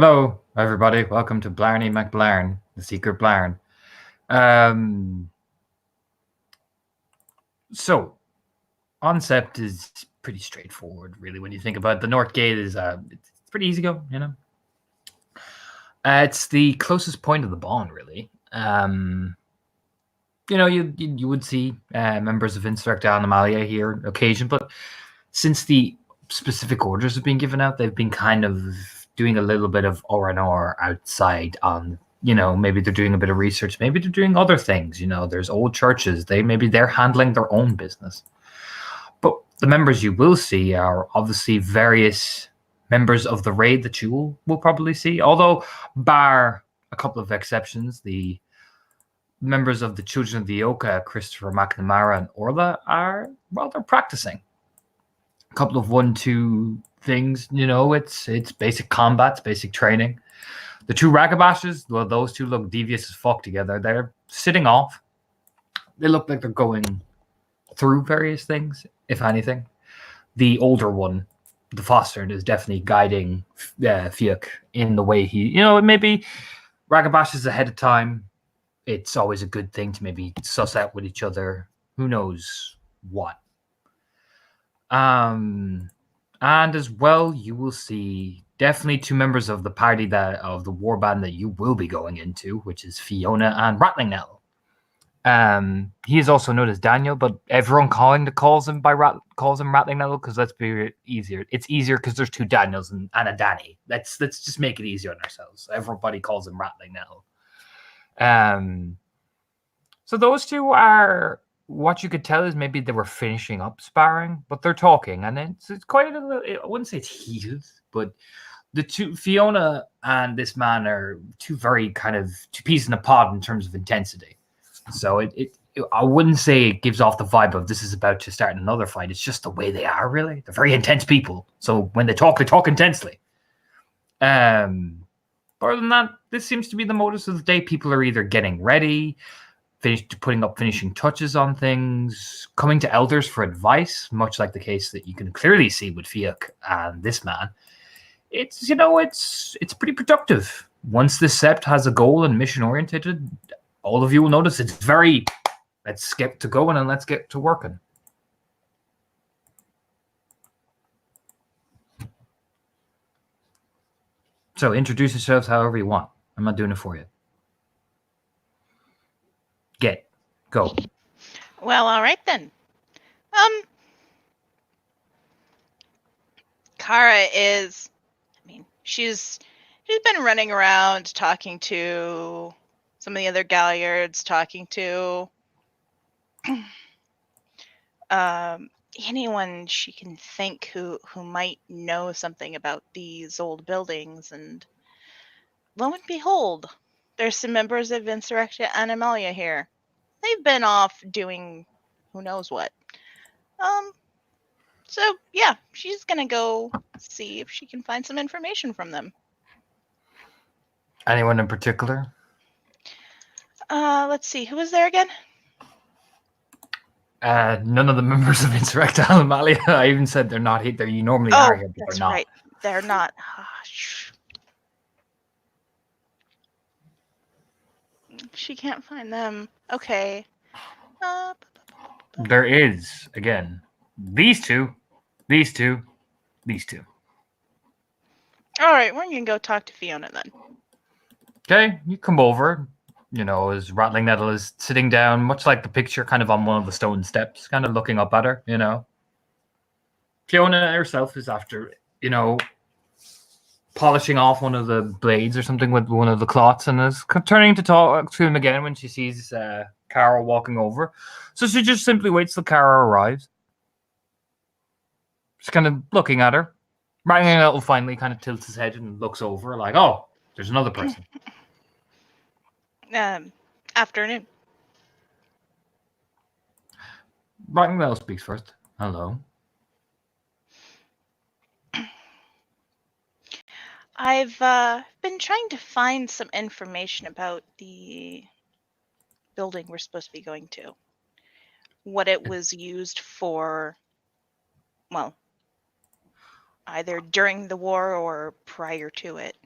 Hello, everybody. Welcome to Blarney McBlarn, the Secret Blarn. Um, so, concept is pretty straightforward, really. When you think about it, the North Gate is it's pretty easy go. It's the closest point of the bond, really. You would see members of Insurrect Animalia here on occasion, but since the specific orders have been given out, they've been kind of doing a little bit of R&R outside on, maybe they're doing a bit of research, maybe they're doing other things. There's old churches, they're handling their own business. But the members you will see are obviously various members of the raid that you will probably see, although bar a couple of exceptions, the members of the Children of the Oka, Christopher McNamara and Orla, they're practicing a couple of 1-2 things. It's basic combat, it's basic training. The two Ragabashes, well, those two look devious as fuck together. They're sitting off. They look like they're going through various things, if anything. The older one, the Foster, is definitely guiding Fiuk in the way he, maybe Ragabash is ahead of time. It's always a good thing to maybe suss out with each other. Who knows what? And as well, you will see definitely two members of the party of the warband that you will be going into, which is Fiona and Rattling Nettle. He is also known as Daniel, but everyone calls him Rattling Nettle because let's be easier. It's easier because there's two Daniels and a Danny. Let's just make it easier on ourselves. Everybody calls him Rattling Nettle. So those two are, what you could tell is maybe they were finishing up sparring, but they're talking, and it's quite I wouldn't say it's heated, but the two, Fiona and this man, are two very kind of two peas in a pod in terms of intensity. So I wouldn't say it gives off the vibe of this is about to start another fight. It's just the way they are, really. They're very intense people. So when they talk intensely. But other than that, this seems to be the modus of the day. People are either getting ready, putting up finishing touches on things, coming to elders for advice, much like the case that you can clearly see with Fiuk and this man. It's pretty productive. Once this sept has a goal and mission oriented, all of you will notice it's very, let's get to going and let's get to working. So introduce yourselves however you want. I'm not doing it for you. Go. Well, all right then. Kara is, she's been running around talking to some of the other Galliards, talking to anyone she can think who might know something about these old buildings, and lo and behold, there's some members of Insurrect Animalia here. They've been off doing who knows what. So yeah, she's gonna go see if she can find some information from them. Anyone in particular? Let's see, who was there again? None of the members of Insurrect Animalia. I even said they're not here. You normally are here, but that's they're not. Right. They're not. She can't find them. Okay. There is, again, these two. All right, we're going to go talk to Fiona then. Okay, you come over, as Rattling Nettle is sitting down, much like the picture, kind of on one of the stone steps, kind of looking up at her, Fiona herself is after, polishing off one of the blades or something with one of the cloths, and is turning to talk to him again when she sees Kara walking over. So she just simply waits till Kara arrives. Just kind of looking at her. Rattling Nettle finally kind of tilts his head and looks over, like, oh, there's another person. Afternoon. Rattling Nettle speaks first. Hello. I've been trying to find some information about the building we're supposed to be going to. What it was used for, well, either during the war or prior to it.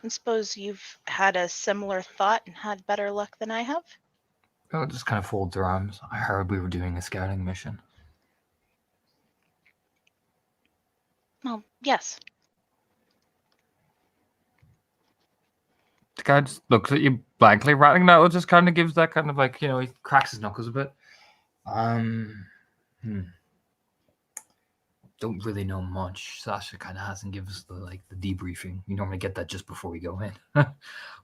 And suppose you've had a similar thought and had better luck than I have? Bella just kind of folds her arms. I heard we were doing a scouting mission. Well, yes. The guy just looks at you blankly. Rattling Nettle just kind of gives that kind of like, he cracks his knuckles a bit. Don't really know much. Sasha kind of hasn't given us the debriefing. We normally get that just before we go in.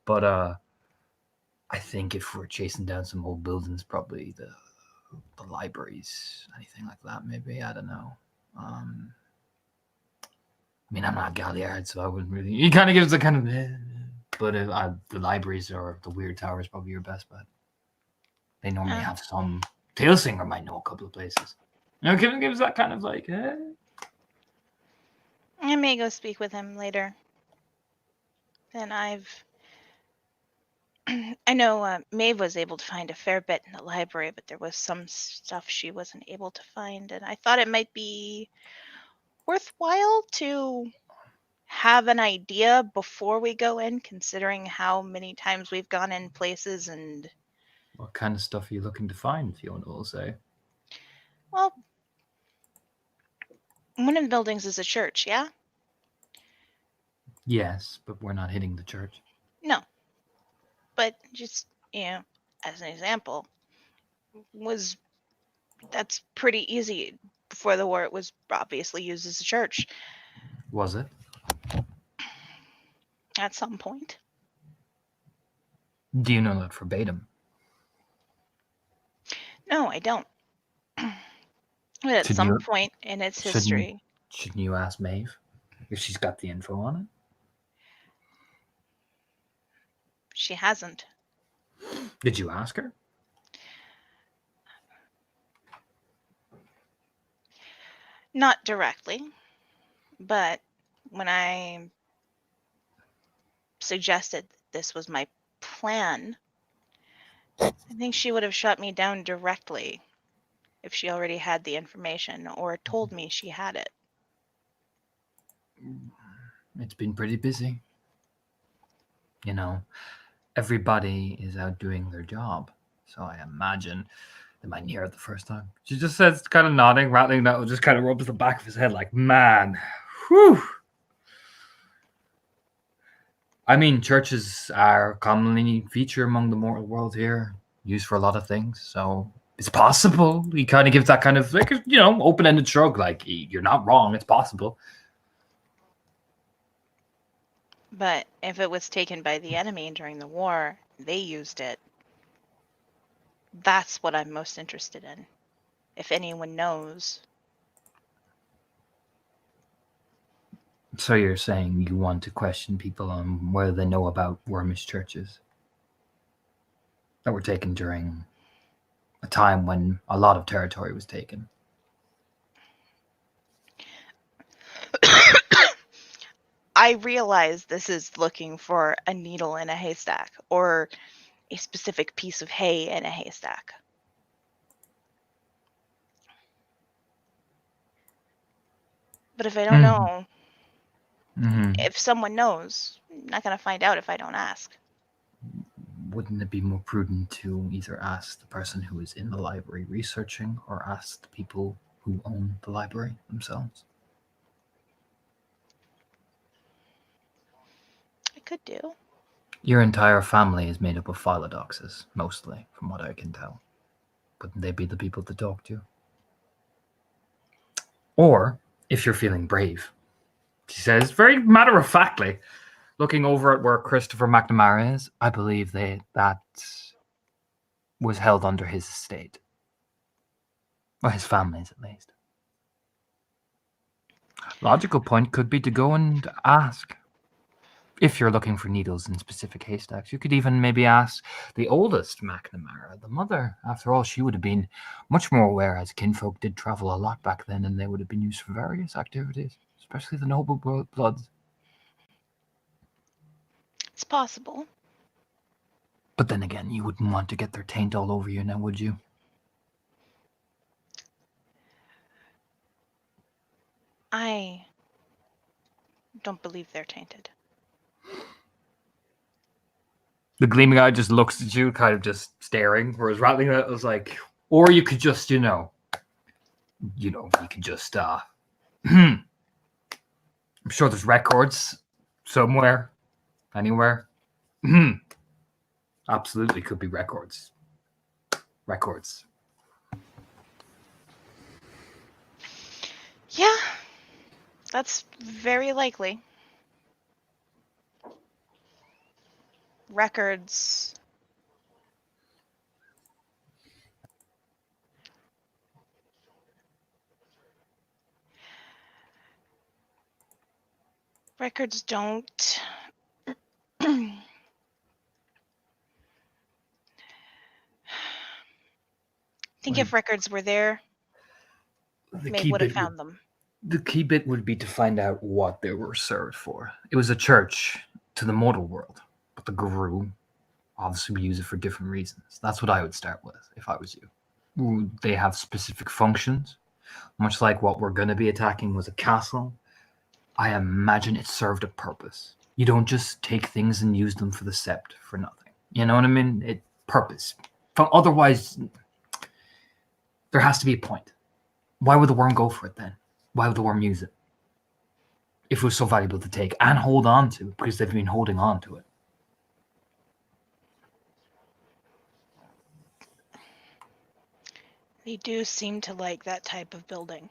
But I think if we're chasing down some old buildings, probably the libraries, anything like that, maybe. I don't know. I mean, I'm not Galliard, so I wouldn't really. He kind of gives a kind of, but the libraries or the Weird Tower is probably your best bet. They normally have some. Tailsinger might know a couple of places. Kevin gives that kind of like, I may go speak with him later. Then I know Maeve was able to find a fair bit in the library, but there was some stuff she wasn't able to find, and I thought it might be worthwhile to have an idea before we go in, considering how many times we've gone in places and... What kind of stuff are you looking to find, Fiona will say? Well, one of the buildings is a church, yeah? Yes, but we're not hitting the church. No. But just, as an example, that's pretty easy. Before the war, it was obviously used as a church. Was it? At some point. Do you know that verbatim? No, I don't. But at some point in its history... Shouldn't you ask Maeve if she's got the info on it? She hasn't. Did you ask her? Not directly, but when I suggested this was my plan, I think she would have shut me down directly if she already had the information or told me she had it. It's been pretty busy. Everybody is out doing their job. So I imagine they might hear it the first time. She just says, kind of nodding, Rattling Nettle just kind of rubs the back of his head like, man, whew. I mean, churches are commonly feature among the mortal world here, used for a lot of things. So it's possible. He kind of gives that kind of like, open-ended shrug, like, you're not wrong. It's possible. But if it was taken by the enemy during the war, they used it. That's what I'm most interested in. If anyone knows. So you're saying you want to question people on whether they know about Wormish churches that were taken during a time when a lot of territory was taken? I realize this is looking for a needle in a haystack or a specific piece of hay in a haystack. But if I don't know, if someone knows, I'm not going to find out if I don't ask. Wouldn't it be more prudent to either ask the person who is in the library researching or ask the people who own the library themselves? I could do. Your entire family is made up of Philodoxes, mostly, from what I can tell. Wouldn't they be the people to talk to? Or, if you're feeling brave, she says, very matter-of-factly, looking over at where Christopher McNamara is, I believe that was held under his estate. Or his family's, at least. Logical point could be to go and ask. If you're looking for needles in specific haystacks, you could even maybe ask the oldest McNamara, the mother. After all, she would have been much more aware, as kinfolk did travel a lot back then, and they would have been used for various activities, especially the noble bloods. It's possible. But then again, you wouldn't want to get their taint all over you now, would you? I don't believe they're tainted. The gleaming eye just looks at you, kind of just staring. Whereas Rattling Eye was like, or you could just, you could just, I'm sure there's records somewhere, anywhere. Absolutely could be records. Records. Yeah, that's very likely. Records. Records don't. I think if records were there, Maeve would have found them. The key bit would be to find out what they were served for. It was a church to the mortal world, but the Guru obviously would use it for different reasons. That's what I would start with if I was you. They have specific functions, much like what we're going to be attacking was a castle. I imagine it served a purpose. You don't just take things and use them for the sept for nothing. You know what I mean? Purpose. Otherwise, there has to be a point. Why would the worm go for it then? Why would the worm use it? If it was so valuable to take and hold on to, because they've been holding on to it. They do seem to like that type of building.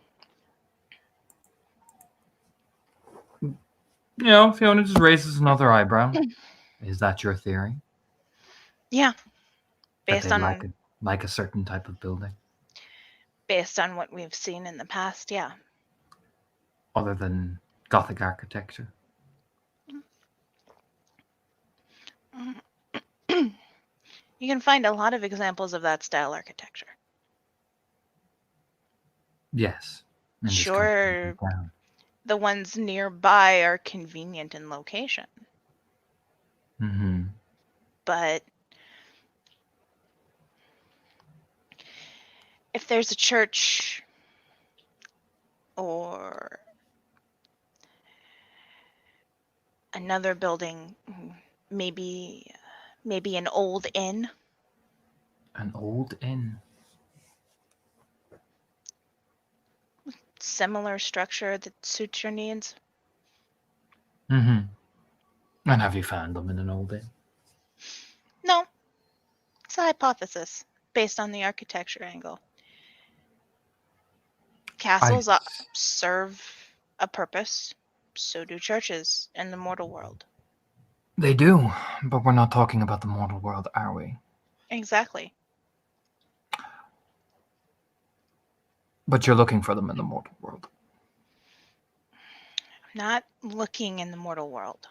Fiona just raises another eyebrow. Is that your theory? Yeah. Based on like a certain type of building. Based on what we've seen in the past, yeah. Other than Gothic architecture. You can find a lot of examples of that style architecture. Yes. Sure, the ones nearby are convenient in location. Mm-hmm. But if there's a church or another building, maybe an old inn. An old inn? Similar structure that suits your needs. Mm-hmm. And have you found them in an old inn? No. It's a hypothesis based on the architecture angle. Castles serve a purpose. So do churches in the mortal world. They do, but we're not talking about the mortal world, are we? Exactly. But you're looking for them in the mortal world. I'm not looking in the mortal world.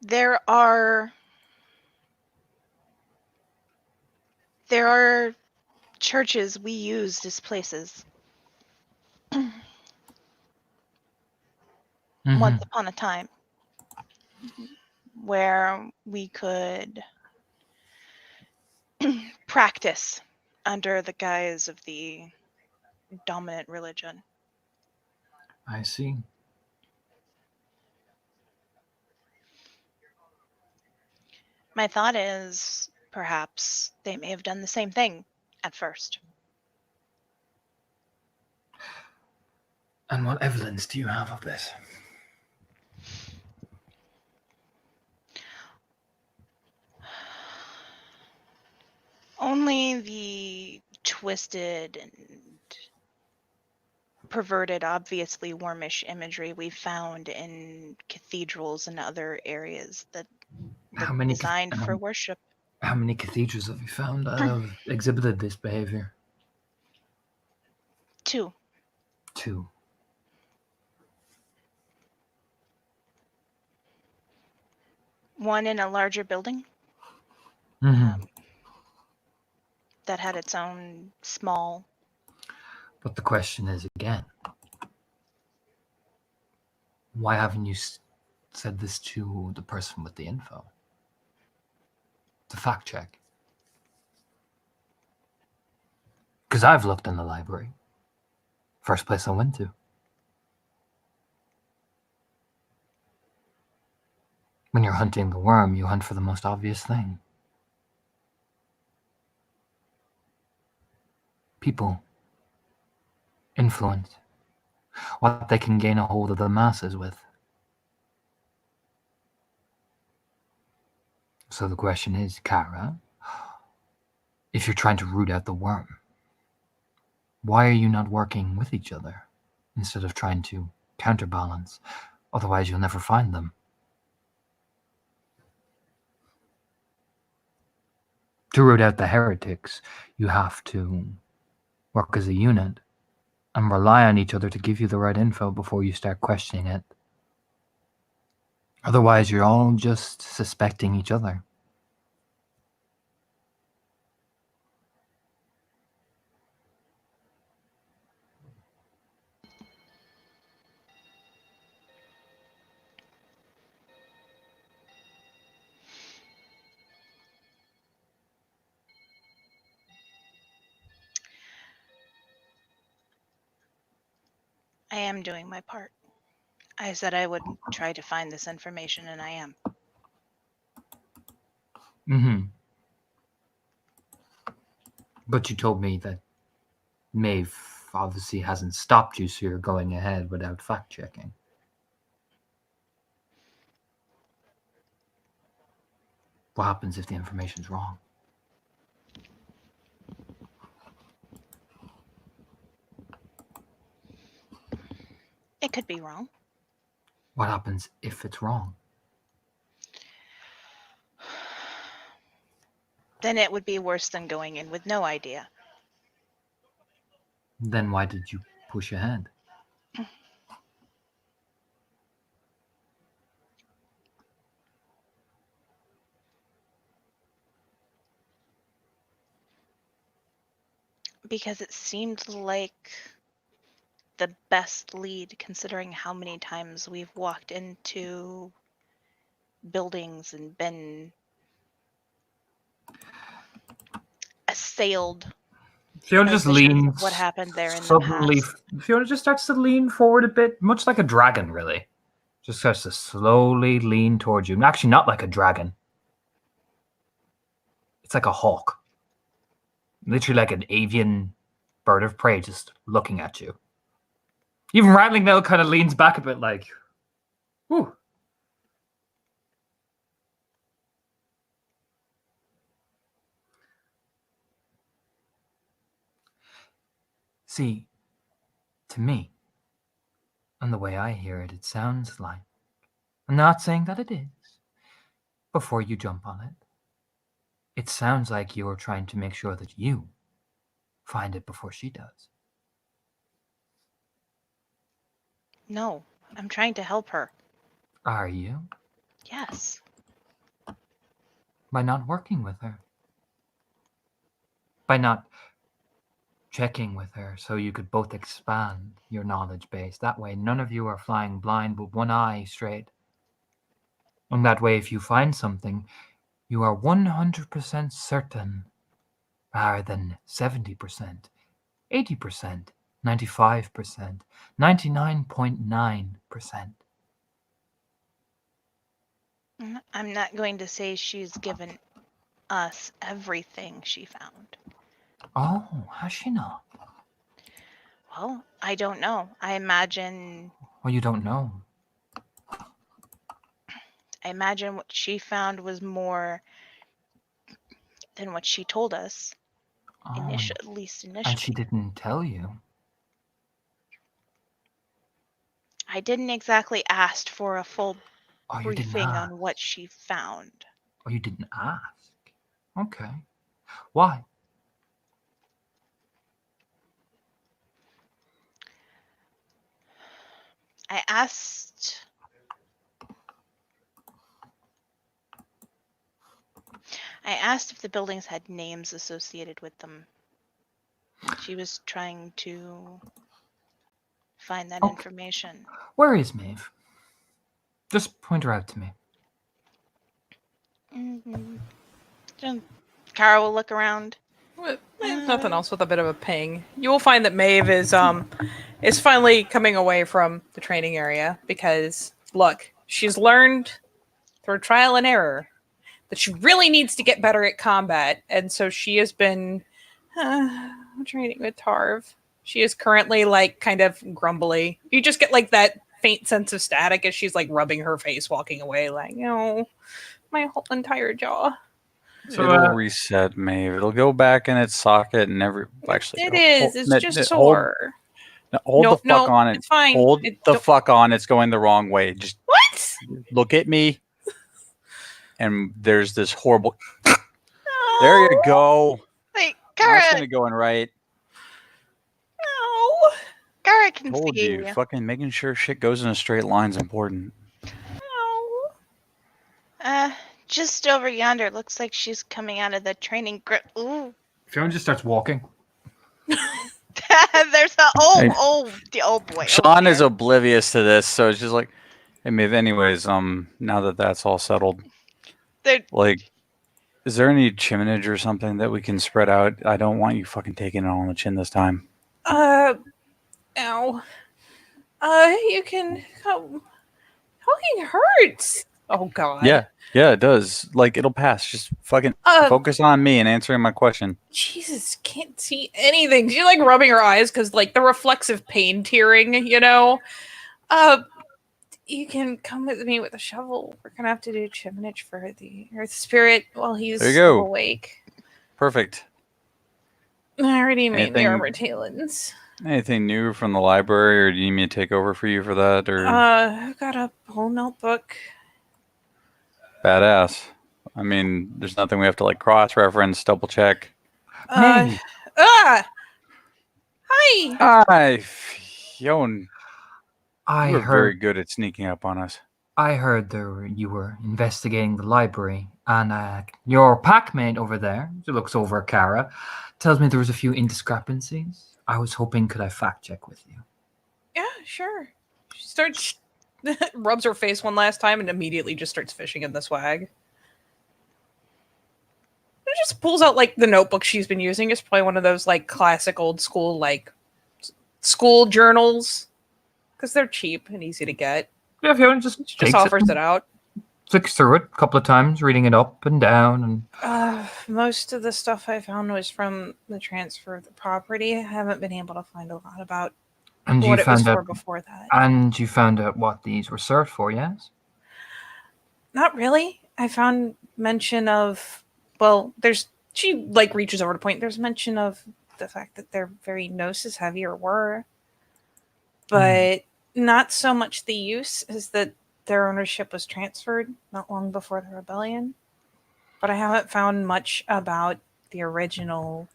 There are churches we used as places. Once upon a time, where we could practice under the guise of the dominant religion. I see. My thought is perhaps they may have done the same thing at first. And what evidence do you have of this? Only the twisted and perverted, obviously wormish imagery we found in cathedrals and other areas that designed for worship. How many cathedrals have you found that have exhibited this behavior? 2. 2. One in a larger building. Mm-hmm. That had its own small. But the question is again, why haven't you said this to the person with the info? To fact check. Because I've looked in the library. First place I went to. When you're hunting the worm, you hunt for the most obvious thing. People. Influence. What they can gain a hold of the masses with. So the question is, Kara, if you're trying to root out the worm, why are you not working with each other instead of trying to counterbalance? Otherwise, you'll never find them. To root out the heretics, you have to work as a unit and rely on each other to give you the right info before you start questioning it. Otherwise, you're all just suspecting each other. I am doing my part. I said I would try to find this information, and I am. Mm-hmm. But you told me that Maeve obviously hasn't stopped you, so you're going ahead without fact-checking. What happens if the information's wrong? It could be wrong. What happens if it's wrong? Then it would be worse than going in with no idea. Then why did you push ahead? Because it seemed like the best lead, considering how many times we've walked into buildings and been assailed. Fiona just leans. What happened there in suddenly, the past? Fiona just starts to lean forward a bit, much like a dragon, really. Just starts to slowly lean towards you. Actually, not like a dragon. It's like a hawk. Literally like an avian bird of prey just looking at you. Even Rattling Nail kind of leans back a bit like, whew. See, to me, and the way I hear it, it sounds like, I'm not saying that it is, before you jump on it, it sounds like you're trying to make sure that you find it before she does. No, I'm trying to help her. Are you? Yes. By not working with her. By not checking with her so you could both expand your knowledge base. That way, none of you are flying blind with one eye straight. And that way, if you find something, you are 100% certain, rather than 70%, 80%, 95%, 99.9%. I'm not going to say she's given us everything she found. Oh, has she not? Well, I don't know. I imagine Well, you don't know. what she found was more than what she told us. Oh, At least initially. and she didn't tell you. I didn't exactly ask for a full You didn't briefing ask. on what she found. Oh, you didn't ask? Okay. Why? I asked if the buildings had names associated with them. She was trying to find that information. Where is Maeve? Just point her out to me. Kara will look around. With nothing else, with a bit of a ping, you will find that Maeve is finally coming away from the training area because, look, she's learned through trial and error that she really needs to get better at combat. And so she has been training with Tarv. She is currently like kind of grumbly. You just get like that faint sense of static as she's like rubbing her face, walking away, like, my whole entire jaw. So, It'll reset, Maeve. It'll go back in its socket and actually. It is. It's just sore. Hold No, the fuck on it. It's fine. Hold the fuck on. It's going the wrong way. Just what? Look at me. And there's this horrible. There you go. Wait, That's Gara, gonna go in right. No. Gara can Told see you, fucking making sure shit goes in a straight line is important. No. Just over yonder. Looks like she's coming out of the training grip. Ooh. Fiona just starts walking. There's a oh boy. Sean is oblivious to this, so it's just like, hey, Maeve. Anyways, now that that's all settled, like, is there any chiminage or something that we can spread out? I don't want you fucking taking it all on the chin this time. Ow. You can come. Fucking hurts. Oh god. Yeah, it does. Like, it'll pass. Just fucking focus on me and answering my question. Jesus, can't see anything. She's like rubbing her eyes because like the reflexive pain tearing, You can come with me with a shovel. We're gonna have to do chiminage for the Earth Spirit while he's awake. Perfect. I already made the armor talons. Anything new from the library, or do you need me to take over for you for that? Or I've got a whole notebook. Badass. I mean, there's nothing we have to like cross-reference, double check. Hi. Hi, Fionn. I You're heard very good at sneaking up on us. I heard you were investigating the library, and your packmate over there, who looks over at Kara, tells me there was a few indiscrepancies. I was hoping, could I fact check with you? Yeah, sure. She starts rubs her face one last time and immediately just starts fishing in the swag. It just pulls out like the notebook she's been using. It's probably one of those like classic old school like school journals because they're cheap and easy to get. Yeah, Fiona just offers it out. Flicks through it a couple of times, reading it up and down. And most of the stuff I found was from the transfer of the property. I haven't been able to find a lot about what it was for before that. And you found out what these were served for, yes? Not really. I found mention of, she like reaches over to point. There's mention of the fact that they're very gnosis heavy or were, but not so much the use as that their ownership was transferred not long before the rebellion. But I haven't found much about the original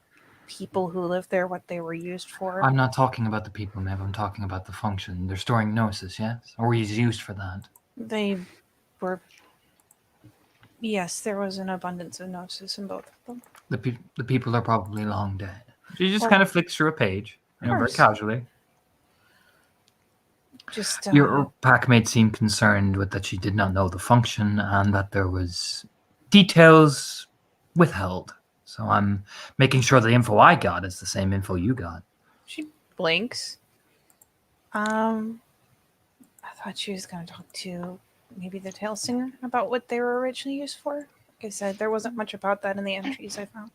people who lived there, what they were used for. I'm not talking about the people, Maeve. I'm talking about the function. They're storing gnosis, yes? Or he's used for that? They were... Yes, there was an abundance of gnosis in both of them. The people are probably long dead. She just kind of flicks through a page, very casually. Just your packmate seemed concerned with that she did not know the function and that there was details withheld. So I'm making sure the info I got is the same info you got. She blinks. I thought she was going to talk to maybe the Tail Singer about what they were originally used for. Like I said, there wasn't much about that in the entries I found.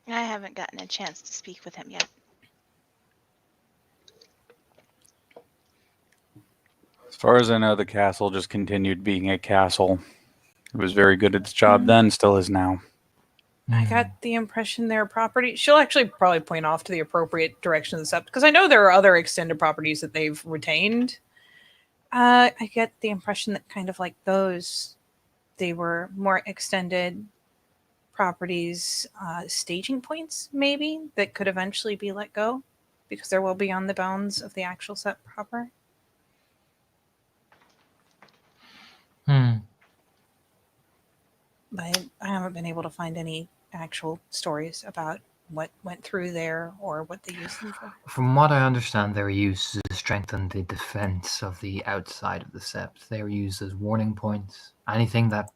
I haven't gotten a chance to speak with him yet. As far as I know, the castle just continued being a castle. It was very good at its job then, still is now. I got the impression their property... She'll actually probably point off to the appropriate direction of the sept, because I know there are other extended properties that they've retained. I get the impression that kind of like those, they were more extended properties, staging points, maybe, that could eventually be let go, because they're well beyond the bounds of the actual sept proper. But I haven't been able to find any actual stories about what went through there or what they used them for. From what I understand, they were used to strengthen the defense of the outside of the sept. They were used as warning points. Anything that,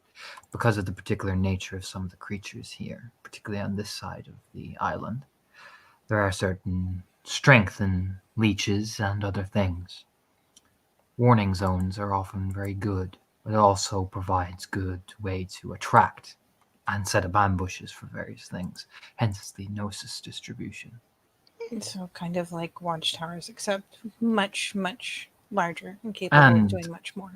because of the particular nature of some of the creatures here, particularly on this side of the island, there are certain strength in leeches and other things. Warning zones are often very good It also provides good way to attract and set up ambushes for various things, hence the Gnosis distribution. So kind of like watchtowers, except much, much larger and capable of And doing much more.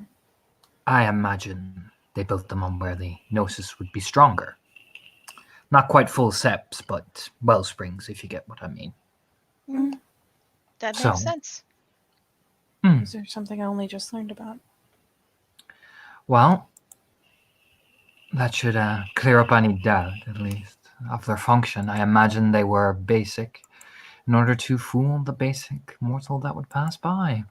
I imagine they built them on where the Gnosis would be stronger. Not quite full seps, but wellsprings, if you get what I mean. That So- makes sense. Is there something I only just learned about? Well, that should clear up any doubt, at least, of their function. I imagine they were basic in order to fool the basic mortal that would pass by.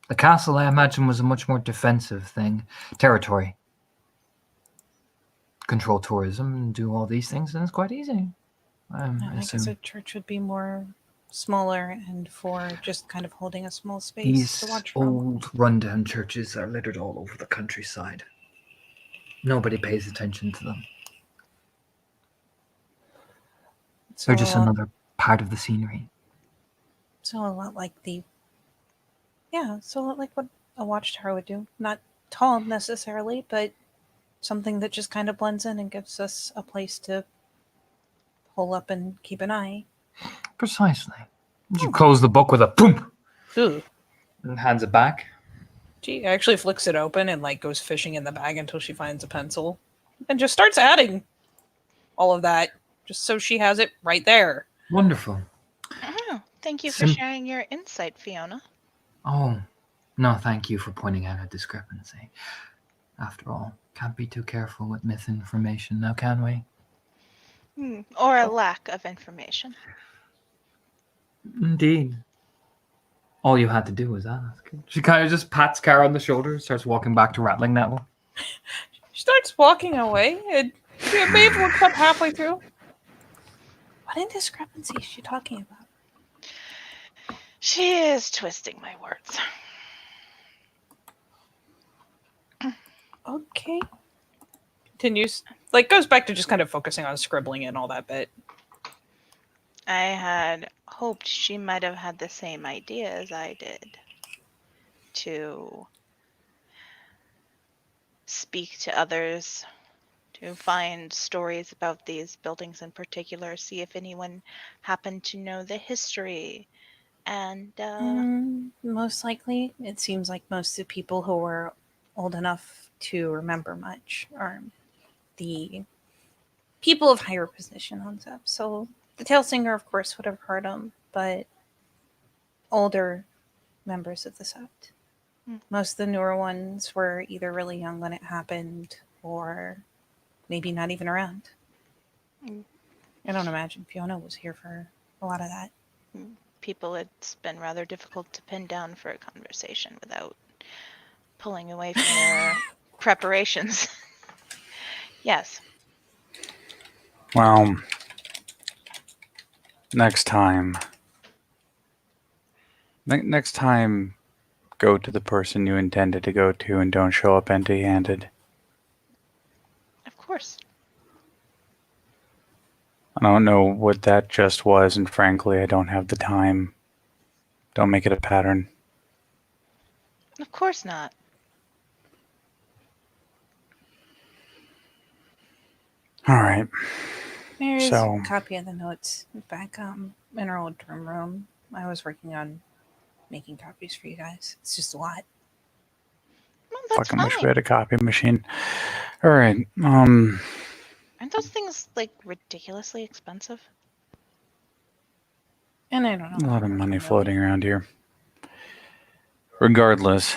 The castle, I imagine, was a much more defensive thing. Territory. Control tourism and do all these things, and it's quite easy. I I guess assume. a church would be more smaller and for just kind of holding a small space These to watch from. old rundown churches are littered all over the countryside. Nobody pays attention to them. So They're just another part of the scenery. So a lot like so a lot like what a watchtower would do. Not tall necessarily, but something that just kind of blends in and gives us a place to hole up and keep an eye. Precisely. You close the book with a boom Ooh. and hands it back. She actually flicks it open and like goes fishing in the bag until she finds a pencil and just starts adding all of that just so she has it right there. Wonderful. Oh, thank you for sharing your insight, Fiona. Oh, no, thank you for pointing out a discrepancy. After all, can't be too careful with misinformation now, can we? Or a lack of information. Indeed. All you had to do was ask. She kind of just pats Kara on the shoulder, starts walking back to Rattling Nettle. She starts walking away and Maeve looks up halfway through. What indiscrepancy is she talking about? She is twisting my words. Okay. Continues. Like, goes back to just kind of focusing on scribbling and all that bit. I had hoped she might have had the same idea as I did. To speak to others, to find stories about these buildings in particular, see if anyone happened to know the history. And most likely, it seems like most of the people who were old enough to remember much are the people of higher position on Zep. So the Tailsinger, of course, would have heard them, but older members of the Sept. Most of the newer ones were either really young when it happened or maybe not even around. I don't imagine Fiona was here for a lot of that. People, it's been rather difficult to pin down for a conversation without pulling away from their preparations. Yes. Well, next time. Next time, go to the person you intended to go to and don't show up empty-handed. Of course. I don't know what that just was, and frankly, I don't have the time. Don't make it a pattern. Of course not. All right. There's So- a copy of the notes back in our old dorm room. I was working on making copies for you guys. It's just a lot. Well, that's Fucking wish we fine. had a copy machine. All right. Aren't those things like ridiculously expensive? And I don't know. A lot of money floating around here. Regardless,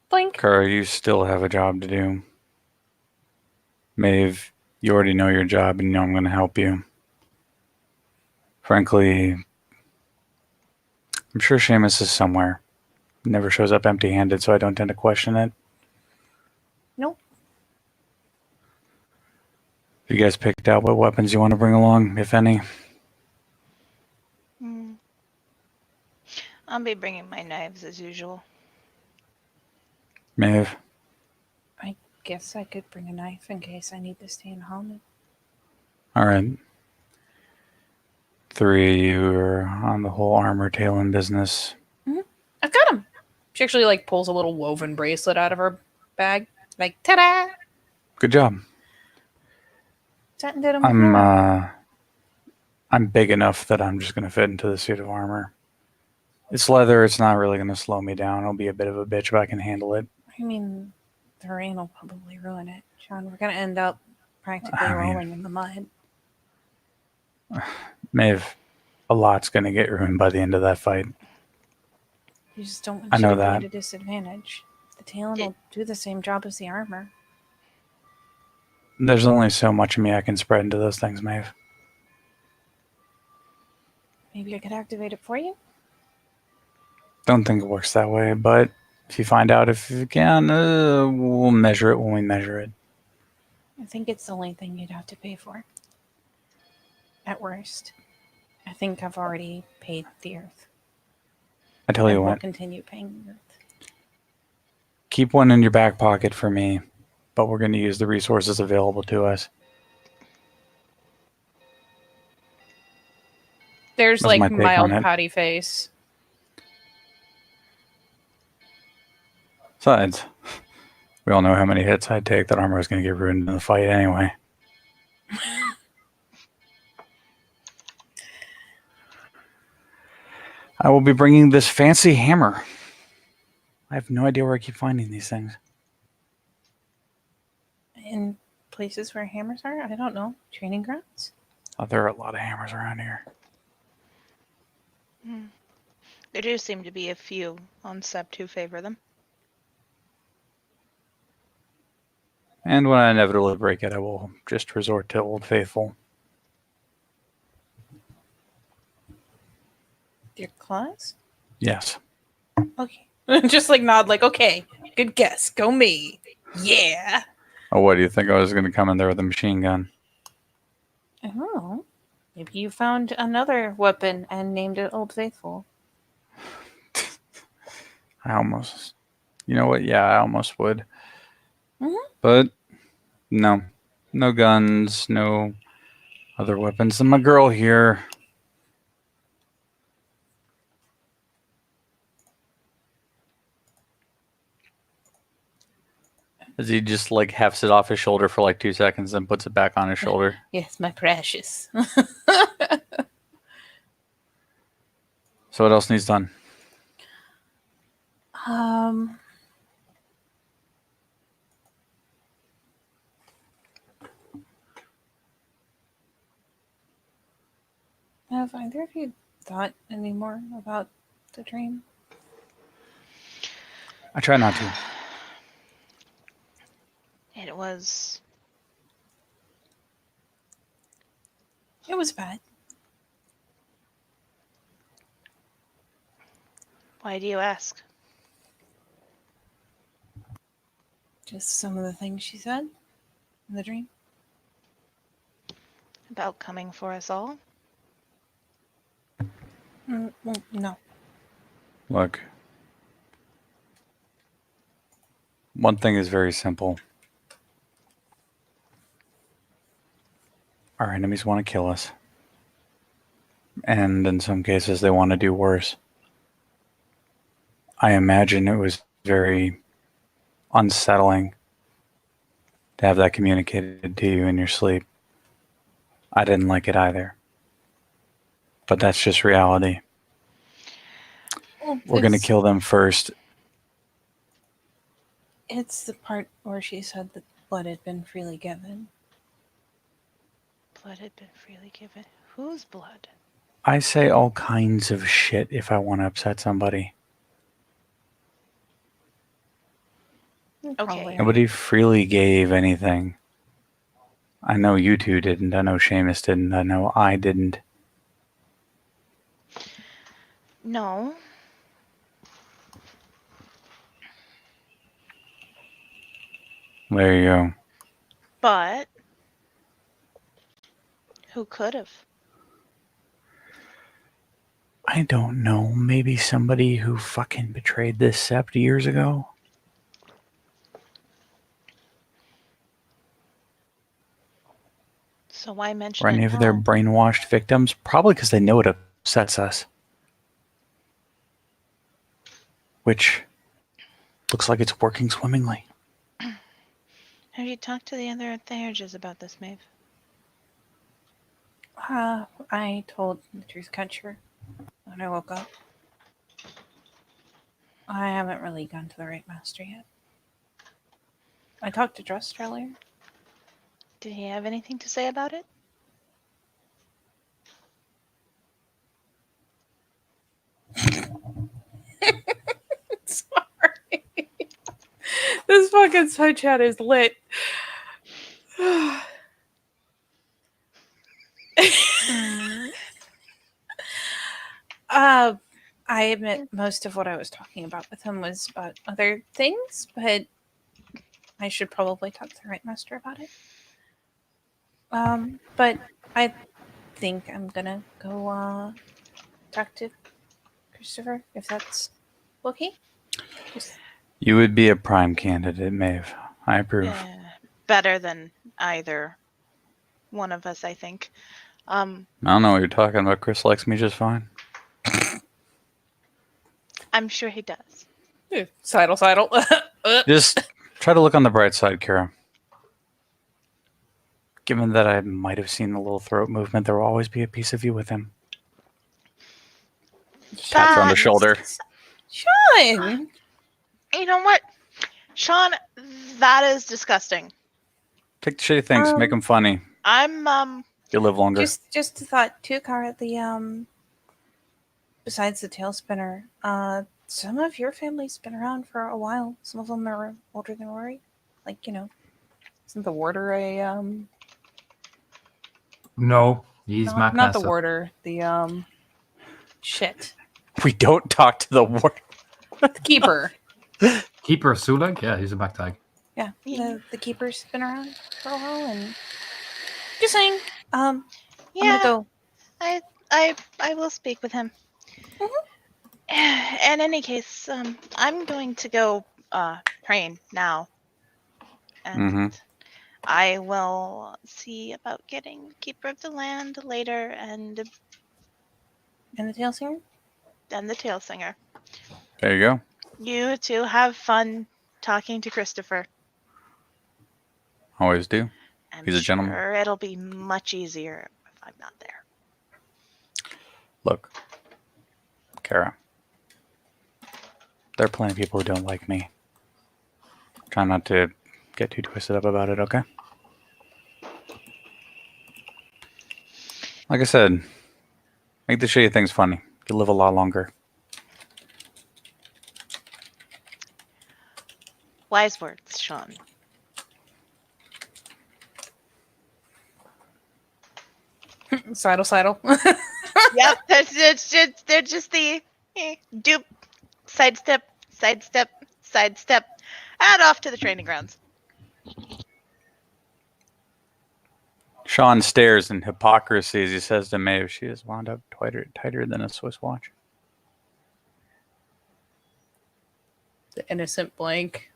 Blink. Kara, you still have a job to do. Maeve, you already know your job and you know I'm going to help you. Frankly, I'm sure Seamus is somewhere. Never shows up empty-handed, so I don't tend to question it. Nope. You guys picked out what weapons you want to bring along, if any? I'll be bringing my knives as usual. Maeve? I guess I could bring a knife in case I need to stay in Holland. All right. three of you are on the whole armor tailing business. I've got him. She actually like pulls a little woven bracelet out of her bag. Like, ta-da! Good job. Sat and did him with her. I'm big enough that I'm just going to fit into the suit of armor. It's leather. It's not really going to slow me down. It'll be a bit of a bitch, but I can handle it. I mean, the rain will probably ruin it, Sean. We're gonna end up practically rolling in the mud. Maeve, a lot's going to get ruined by the end of that fight. You just don't want I you know to be that. at a disadvantage. The Talon will do the same job as the armor. There's only so much of me I can spread into those things, Maeve. Maybe I could activate it for you? Don't think it works that way, but if you find out if you can, we'll measure it when we measure it. I think it's the only thing you'd have to pay for. At worst. I think I've already paid the Earth. I tell you and what, we'll continue paying the Earth. keep one in your back pocket for me, but we're going to use the resources available to us. There's That's my like take on mild it. pouty face. Besides, we all know how many hits I'd take. That armor is going to get ruined in the fight anyway. I will be bringing this fancy hammer. I have no idea where I keep finding these things. In places where hammers are? I don't know. Training grounds? Oh, there are a lot of hammers around here. There do seem to be a few on Sept who favor them. And when I inevitably break it, I will just resort to Old Faithful. Your claws? Yes. Okay. Just like nod like, okay, good guess. Go me. Yeah. Oh, what do you think? I was going to come in there with a machine gun? Oh. Maybe you found another weapon and named it Old Faithful. I almost... You know what? Yeah, I almost would. Mhm. But no. No guns, no other weapons. And my girl here... As he just like hefts it off his shoulder for like 2 seconds, then puts it back on his shoulder. Yes, my precious. So what else needs done? Have either of you thought any more about the dream? I try not to. It was It was bad. Why do you ask? Just some of the things she said in the dream. About coming for us all? Well, no. Look. One thing is very simple. Our enemies want to kill us. And in some cases, they want to do worse. I imagine it was very unsettling to have that communicated to you in your sleep. I didn't like it either. But that's just reality. Well, We're going to kill them first. It's the part where she said that blood had been freely given. Blood had been freely given. Whose blood? I say all kinds of shit if I want to upset somebody. Probably. Nobody freely gave anything. I know you two didn't. I know Seamus didn't. I know I didn't. No. There you go. But who could have? I don't know. Maybe somebody who fucking betrayed this Sept years ago? So why mention or it any of their now? brainwashed victims? Probably because they know it upsets us. Which looks like it's working swimmingly. Have you talked to the other Theurges about this, Maeve? I told the truth catcher when I woke up. I haven't really gone to the right master yet. I talked to Drust earlier. Did he have anything to say about it? Sorry. This fucking side chat is lit. I admit most of what I was talking about with him was about other things, but I should probably talk to the right master about it. But I think I'm gonna go talk to Christopher, if that's okay. Just... You would be a prime candidate, Maeve. I approve. Better than either one of us, I think. I don't know what you're talking about. Chris likes me just fine. I'm sure he does. Sidle. Just try to look on the bright side, Kara. Given that I might have seen the little throat movement, there will always be a piece of you with him. Tap her on the shoulder. Sean! You know what? Sean, that is disgusting. Take the shitty things, make them funny. I'm You'll live longer. Just a thought too, Kara, besides the tail spinner, some of your family's been around for a while. Some of them are older than Rory. Like, isn't the warder a No, he's Mac not the Nessa. warder, the shit. We don't talk to the warden. The keeper. Keeper Sulag? Yeah, he's a Mac tag. Yeah. The keeper's been around for a while, and just saying. I'm gonna go. I will speak with him. Mm-hmm. In any case, I'm going to go train now. And I will see about getting Keeper of the Land later and And the tail singer? then the Tail Singer. There you go. You two have fun talking to Christopher. Always do. I'm He's a gentleman. sure it'll be much easier if I'm not there. Look, Kara. There are plenty of people who don't like me. Try not to get too twisted up about it, okay? Like I said, make the shitty things funny. You'll live a lot longer. Wise words, Sean. Sidle. Yep, they're just the dupe, sidestep, and off to the training grounds. Sean stares in hypocrisy as he says to Maeve, she is wound up tighter than a Swiss watch. The innocent blank.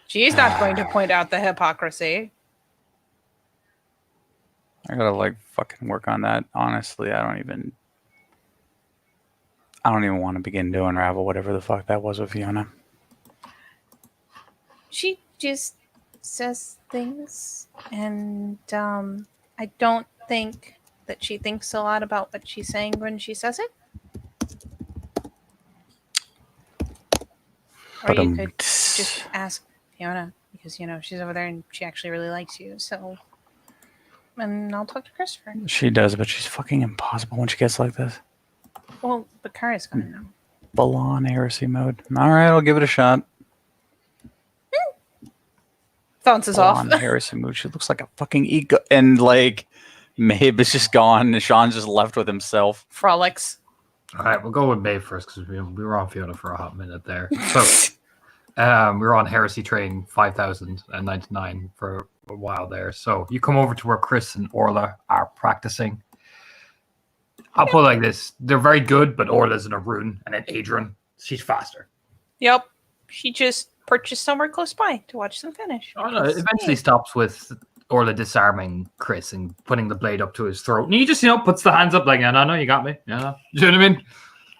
She's not going to point out the hypocrisy. I gotta fucking work on that. Honestly, I don't even want to begin to unravel whatever the fuck that was with Fiona. She just says things, and I don't think that she thinks a lot about what she's saying when she says it. Or you could just ask Fiona, because she's over there and she actually really likes you. So, and I'll talk to Christopher. She does, but she's fucking impossible when she gets like this. Well, but Kara's gonna know. Full on heresy mode. All right, I'll give it a shot. Bounces off. On heresy mode. She looks like a fucking ego, and Maeve is just gone, and Sean's just left with himself. Frolics. All right, we'll go with Maeve first because we were on Fiona for a hot minute there. So we were on Heresy Train 5099 for a while there. So you come over to where Chris and Orla are practicing. I'll put it like this. They're very good, but Orla's in a rune, and then Adrian, she's faster. Yep. She just purchase somewhere close by to watch them finish. Oh, no, it because, eventually hey, stops with Orla disarming Chris and putting the blade up to his throat. And he just, puts the hands up like, yeah, no, you got me. Yeah, do you know what I mean?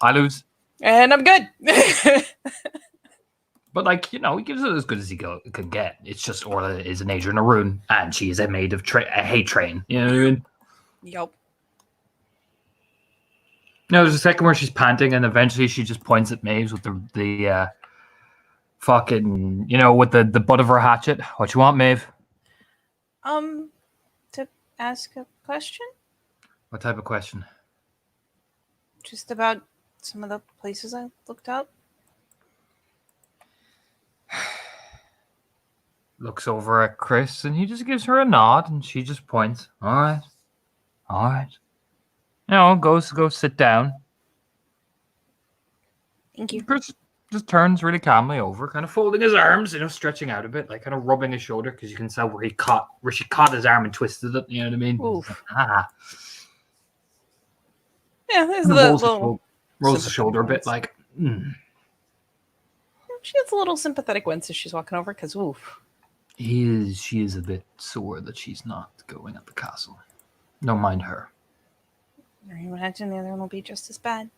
I lose. and I'm good. But, like, he gives it as good as he can get. It's just Orla is an Adrian Arun, and she is a maid of a hate train. You know what I mean? Yup. No, there's a second where she's panting, and eventually she just points at Maves with the fucking, with the butt of her hatchet. What you want, Maeve? To ask a question? What type of question? Just about some of the places I looked up. Looks over at Chris, and he just gives her a nod, and she just points. All right. Go sit down. Thank you. Chris just turns really calmly over, kind of folding his arms, stretching out a bit, like kind of rubbing his shoulder, because you can tell where she caught his arm and twisted it. You know what I mean? Oof. Like, ah. Yeah, there's And the rolls the shoulder a bit, like. She has a little sympathetic wince as she's walking over, because oof. She is a bit sore that she's not going at the castle. Don't mind her. I imagine the other one will be just as bad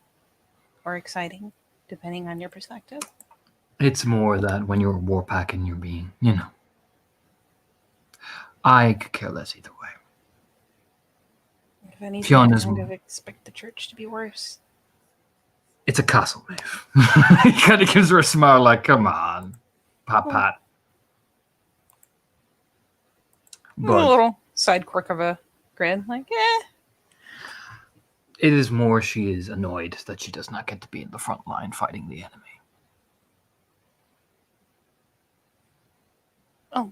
or exciting, depending on your perspective. It's more that when you're a war pack and you're being, I could care less either way. If anything, Fiona's I kind mom. of expect the church to be worse. It's a castle, Maeve. He kind of gives her a smile, like, come on, pat. A But little side quirk of a grin, like, it is more she is annoyed that she does not get to be in the front line fighting the enemy. Oh.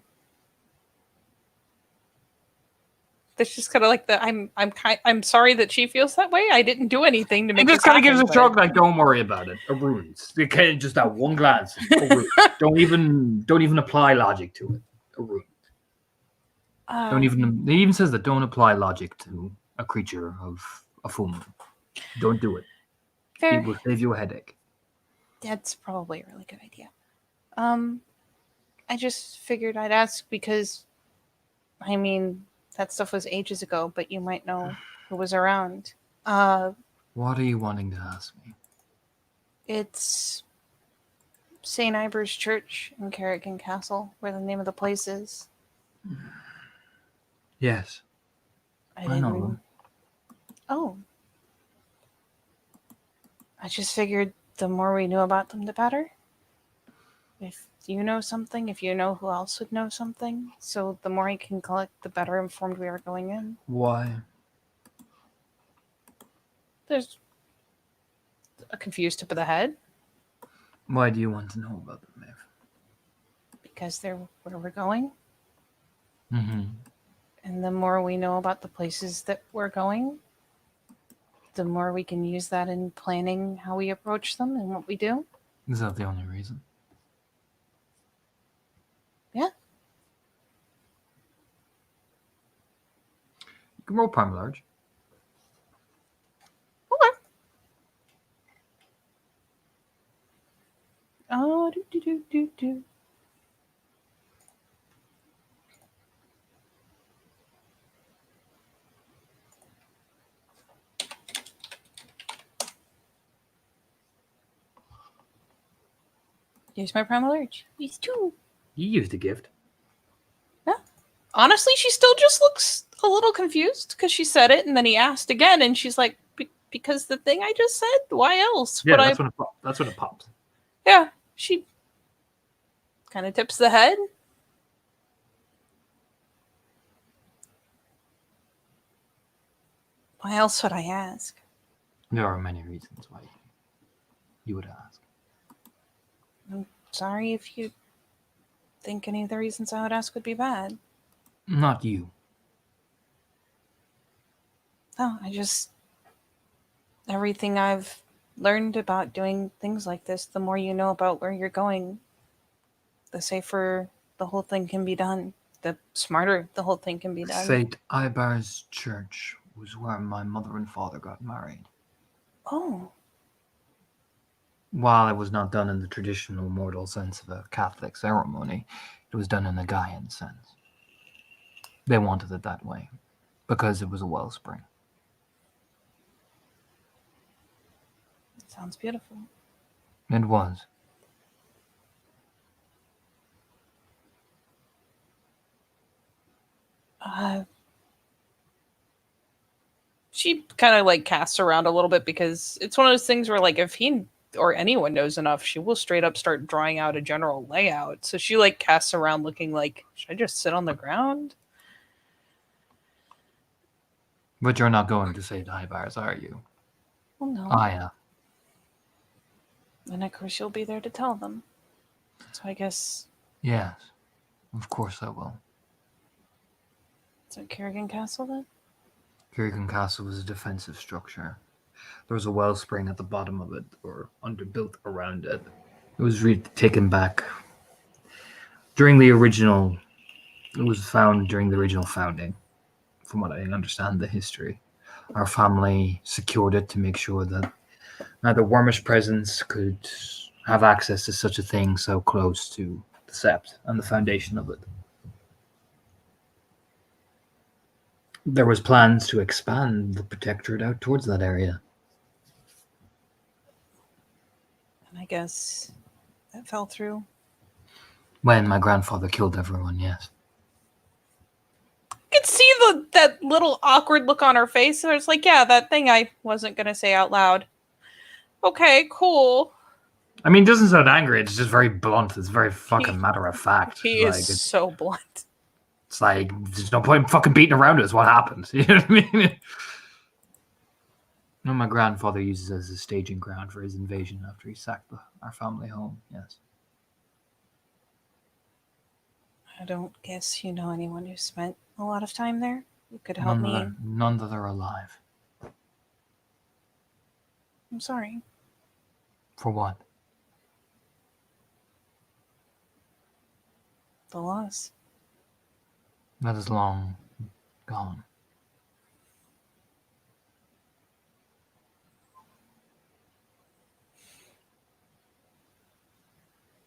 That's just kind of like I'm sorry that she feels that way. I didn't do anything to It make just this kind of gives happen, a shrug, like, don't worry about it. Aruns. They kind of just that one glance. Arun. Don't even apply logic to it. Arun. He even says that don't apply logic to a creature of a full moon. Don't do it. Fair. It will save you a headache. That's probably a really good idea. I just figured I'd ask because, I mean, that stuff was ages ago, but you might know who was around. What are you wanting to ask me? It's St. Ivor's Church in Kerrigan Castle, where the name of the place is. Yes. I know them. Oh. I just figured the more we knew about them, the better. If you know something, if you know who else would know something, so the more I can collect, the better informed we are going in. Why? There's a confused tip of the head, Why do you want to know about them, Maeve? because they're where we're going. Mm-hmm. And the more we know about the places that we're going, the more we can use that in planning how we approach them and what we do. Is that the only reason? Yeah. You can roll Primal Large. Okay. Oh, do. Here's my primal urge. These two. You used a gift. Honestly, she still just looks a little confused because she said it and then he asked again and she's like, because the thing I just said? Why else? Yeah, But that's when it pops. yeah, she kind of tips the head. Why else would I ask? There are many reasons why you would ask. I'm sorry if you think any of the reasons I would ask would be bad. Not you. No, everything I've learned about doing things like this, the more you know about where you're going, the safer the whole thing can be done. The smarter the whole thing can be done. St. Ivar's Church was where my mother and father got married. Oh. While it was not done in the traditional mortal sense of a Catholic ceremony, it was done in a Gaian sense. They wanted it that way because it was a wellspring. Sounds beautiful. It was. She kind of like casts around a little bit because it's one of those things where like if he or anyone knows enough, she will straight up start drawing out a general layout. So she like casts around looking like, should I just sit on the ground? But you're not going to say Dybars, are you? Well, no. Aya. And of course you'll be there to tell them. So I guess... Yes, of course I will. Is it Kerrigan Castle then? Kerrigan Castle was a defensive structure. There was a wellspring at the bottom of it, or underbuilt around it. It was taken back during the original... It was found during the original founding, from what I understand the history. Our family secured it to make sure that neither Wormish presence could have access to such a thing so close to the sept and the foundation of it. There was plans to expand the protectorate out towards that area. And I guess that fell through. When my grandfather killed everyone, yes. I could see that little awkward look on her face. So it's like, yeah, that thing I wasn't going to say out loud. Okay, cool. I mean, it doesn't sound angry. It's just very blunt. It's very fucking matter of fact. He is so blunt. It's like, there's no point in fucking beating around it. It's what happened. You know what I mean? No, my grandfather uses it as a staging ground for his invasion after he sacked our family home, yes. I don't guess you know anyone who spent a lot of time there. You could help me. None that are alive. I'm sorry. For what? The loss. That is long gone.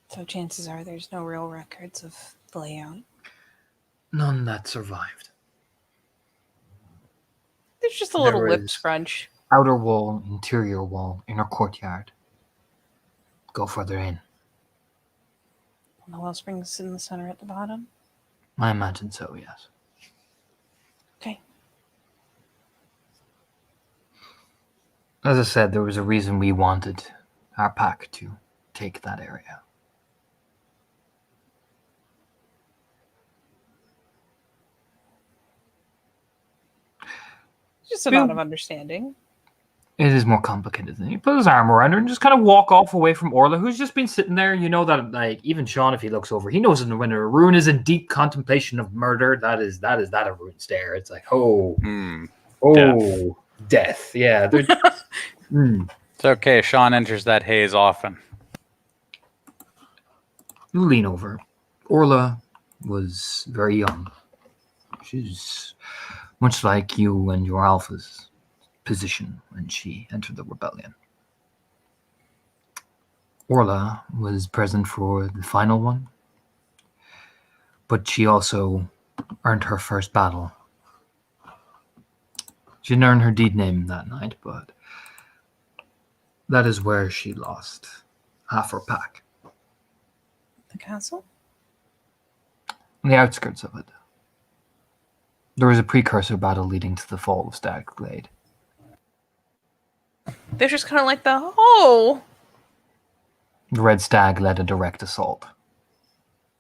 So chances are there's no real records of the layout. None that survived. There's just a little lip scrunch. Outer wall, interior wall, inner courtyard. Go further in. And the wellspring's in the center at the bottom? I imagine so, yes. Okay. As I said, there was a reason we wanted our pack to take that area. Just an amount of understanding. It is more complicated than he put his arm around her and just kind of walk off away from Orla, who's just been sitting there. You know that, like, even Sean, if he looks over, he knows when a rune is in deep contemplation of murder, that is a rune stare. It's like, death. Yeah. It's okay. Sean enters that haze often. You lean over. Orla was very young. She's much like you and your alpha's position when she entered the rebellion. Orla was present for the final one, but she also earned her first battle. She didn't earn her deed name that night, but that is where she lost half her pack. The castle? On the outskirts of it. There was a precursor battle leading to the fall of Stag Glade. They're just kind of like the Red Stag led a direct assault.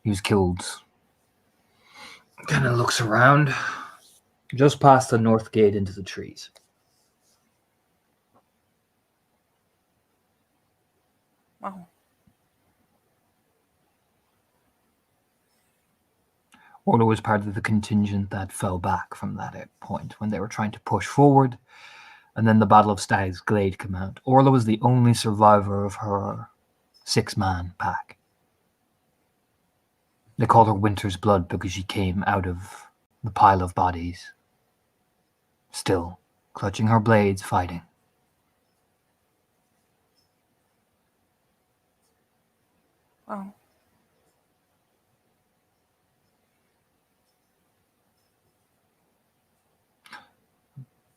He was killed. Kind of looks around. Just past the north gate into the trees. Wow. Orla was part of the contingent that fell back from that point when they were trying to push forward, and then the Battle of Stag's Glade came out. Orla was the only survivor of her 6-man pack. They called her Winter's Blood because she came out of the pile of bodies, still clutching her blades, fighting. Wow.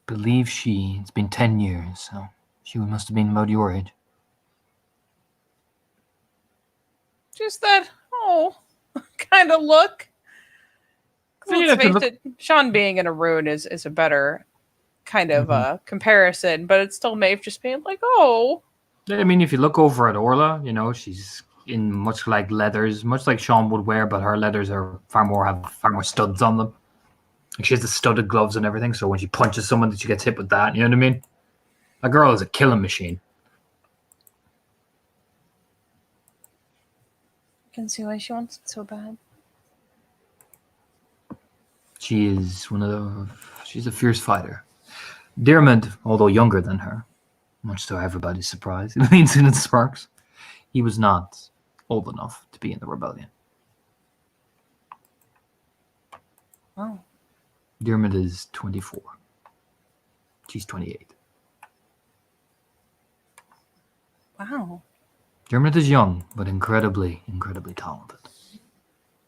Believe it's been 10 years, so she must have been about your age. Just that, kind of look. 'Cause Yeah, let's to face look- it, Sean being in a rune is a better kind of comparison, but it's still Maeve just being like, oh. I mean, if you look over at Orla, she's in much like leathers, much like Sean would wear, but her leathers have far more studs on them. Like, she has the studded gloves and everything, so when she punches someone, she gets hit with that. You know what I mean? A girl is a killing machine. I can see why she wants it so bad. She is she's a fierce fighter. Diarmid, although younger than her, much to everybody's surprise, it leans in and sparks. He was not old enough to be in the rebellion. Oh. Diarmid is 24. She's 28. Wow. Diarmid is young, but incredibly, incredibly talented.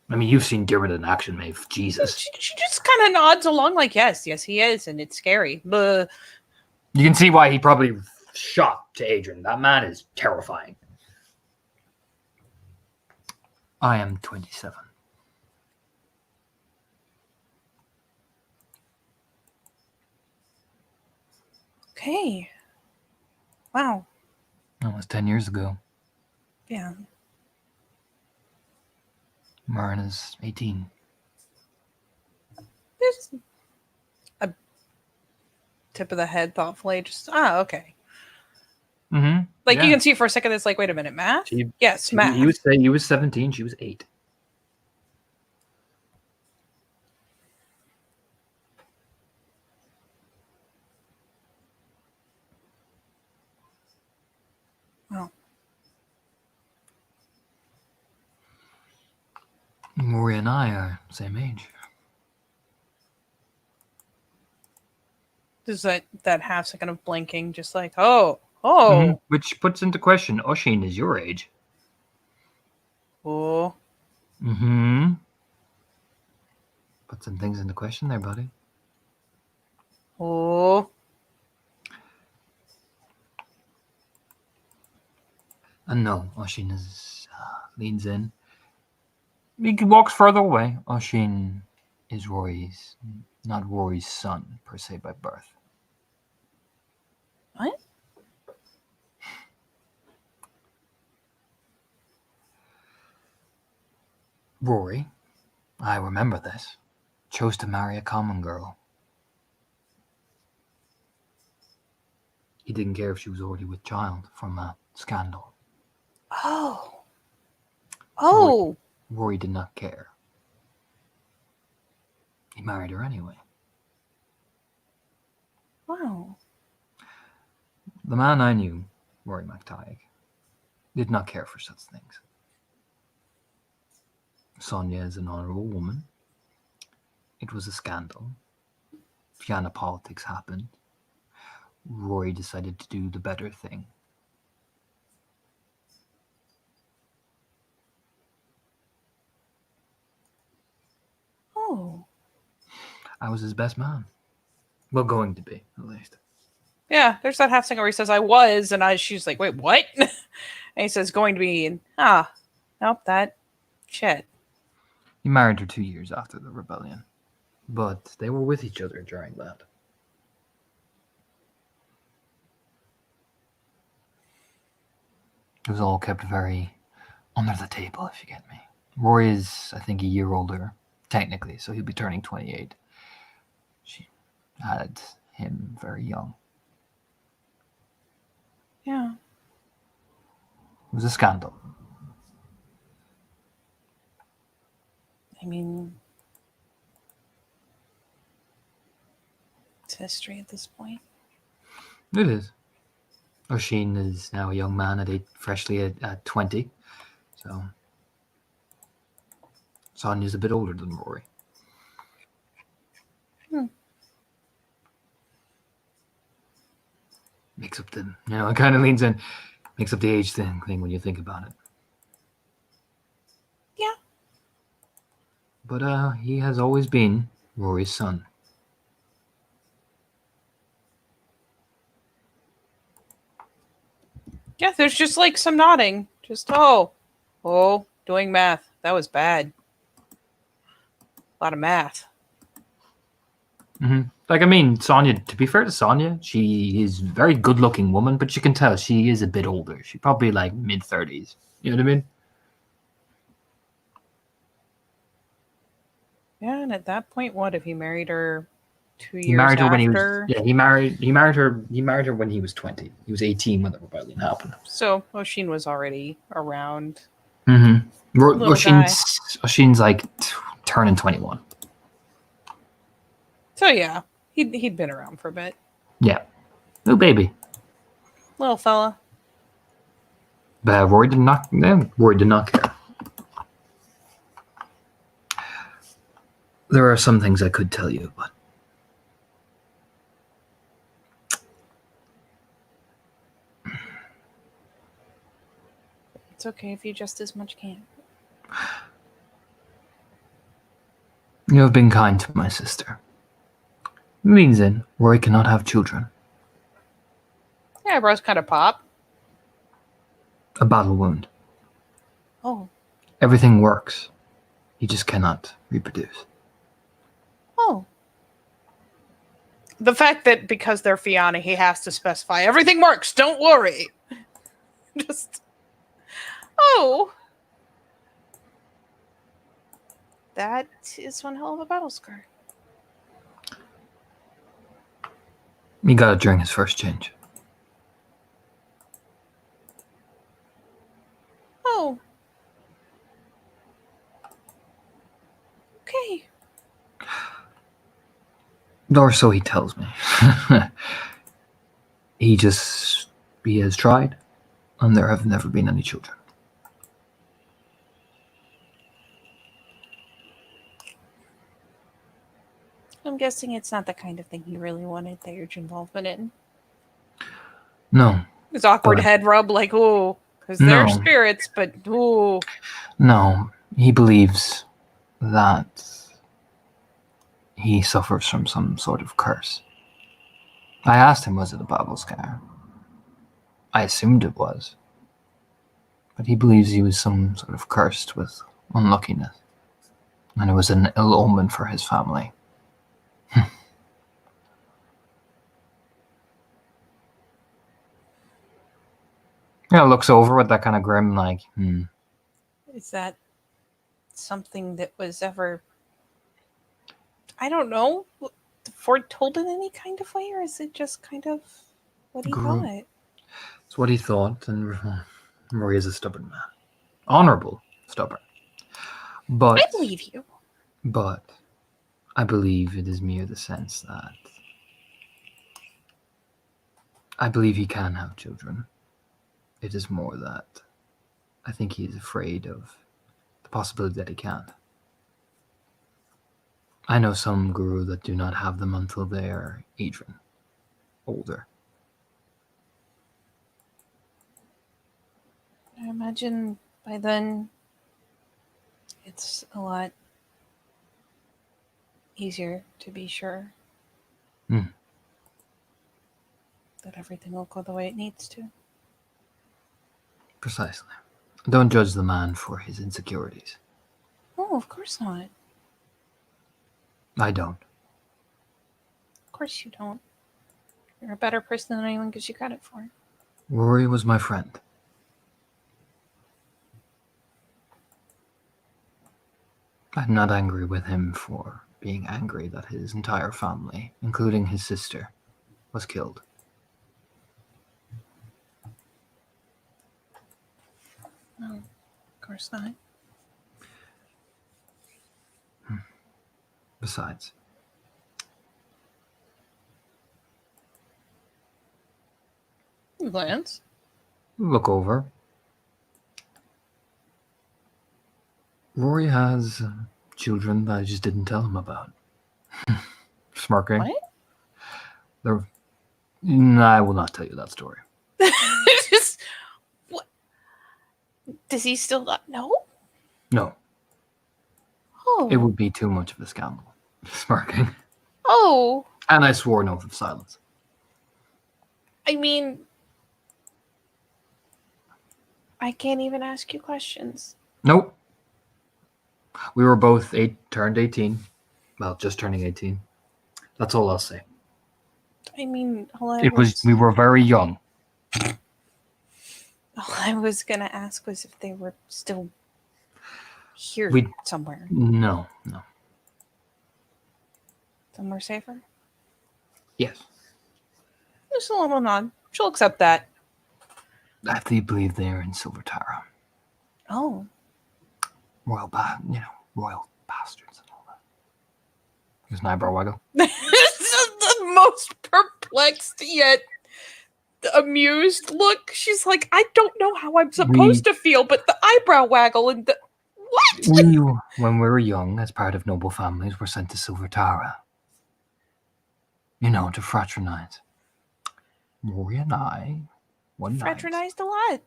I mean, you've seen Diarmid in action, Maeve. Jesus. She just kind of nods along like, yes, he is, and it's scary. But You can see why he probably shot to Adrian. That man is terrifying. I am 27. okay. Wow. Almost 10 years ago. Yeah. Marin is 18. There's a tip of the head thoughtfully. Just, okay. Mm-hmm. Like, you can see for a second, it's like, wait a minute, math? Yes, math. You would say you was 17, she was 8. Wow. Rory and I are same age. There's that half second of blinking, just like, oh. Which puts into question, Oisin is your age. Oh. Mm-hmm. Put some things into question there, buddy. Oh. And no, Oisin leans in. He walks further away. Oisin is not Rory's son, per se, by birth. What? Rory, I remember this, chose to marry a common girl. He didn't care if she was already with child from a scandal. Oh. Oh. Rory did not care. He married her anyway. Wow. The man I knew, Rory MacTighe, did not care for such things. Sonia is an honourable woman. It was a scandal. Fianna politics happened. Rory decided to do the better thing. Oh. I was his best man. Well, going to be, at least. Yeah, there's that half second where he says, I was, and she's like, wait, what? And he says, going to be, and nope, that shit. He married her 2 years after the rebellion, but they were with each other during that. It was all kept very under the table, if you get me. Rory is, I think, a year older, technically, so he'll be turning 28. She had him very young. Yeah. It was a scandal. I mean, it's history at this point. It is. Oisin is now a young man freshly at 20. So Sonia's a bit older than Rory. Makes up it kind of leans in, makes up the age thing when you think about it. But he has always been Rory's son. Yeah, there's just like some nodding. Just doing math. That was bad. A lot of math. Mm-hmm. Like, I mean, Sonia, to be fair to Sonia, she is a very good-looking woman, but you can tell she is a bit older. She's probably like mid-30s. You know what I mean? Yeah, and at that point, what if he married her 2 He years married her after? when he was he married her when he was 20. He was 18 when the rebellion happened. So Oshin was already around. Mm-hmm. Little guy. Oshin's like turning 21. So yeah, he'd been around for a bit. Yeah. No baby. Little fella. But Rory did not care. There are some things I could tell you, but It's okay if you just as much can't. you have been kind to my sister. It means then Rory cannot have children. Yeah, eyebrows kind of pop. A battle wound. Oh. Everything works. He just cannot reproduce. Oh. The fact that because they're Fianna, he has to specify everything works, don't worry. Just. Oh. That is one hell of a battle scar. He got it during his first change. Oh. Okay. Or so he tells me. He has tried, and there have never been any children. I'm guessing it's not the kind of thing he really wanted their involvement in. No. His awkward But- head rub, like, ooh, because they're No. spirits, but ooh. No, he believes that he suffers from some sort of curse. I asked him, was it a battle scar? I assumed it was. But he believes he was some sort of cursed with unluckiness. And it was an ill omen for his family. Yeah, looks over with that kind of grim, like, Is that something that was ever, I don't know, foretold in any kind of way, or is it just kind of what he Grew. thought? It's what he thought, and Rory is a stubborn man. Honorable, stubborn. But I believe you. But I believe it is mere the sense that I believe he can have children. It is more that I think he is afraid of the possibility that he can't. I know some guru that do not have them until they are older. I imagine by then it's a lot easier to be sure Hmm. that everything will go the way it needs to. Precisely. Don't judge the man for his insecurities. Oh, of course not. I don't. Of course you don't. You're a better person than anyone gives you credit for. Rory was my friend. I'm not angry with him for being angry that his entire family, including his sister, was killed. No, of course not. Besides, Lance? look over. Rory has children that I just didn't tell him about. Smirking. What? I will not tell you that story. Just, what? Does he still not know? No. Oh. It would be too much of a scandal. Smirking. Oh. And I swore an oath of silence. I mean, I can't even ask you questions. Nope. We were both turned 18. Well, just turning 18. That's all I'll say. I mean, We were very young. all I was gonna ask was if they were still here somewhere. No. Somewhere safer? Yes. Just a little nod. She'll accept that. I do believe they're in Silver Tara. Oh. Royal bastards and all that. There's an eyebrow waggle. This is the most perplexed yet amused look. She's like, I don't know how I'm supposed to feel, but the eyebrow waggle and the... What? When we were young, as part of noble families, were sent to Silver Tara. To fraternize. Rory and I, Fraternized a lot.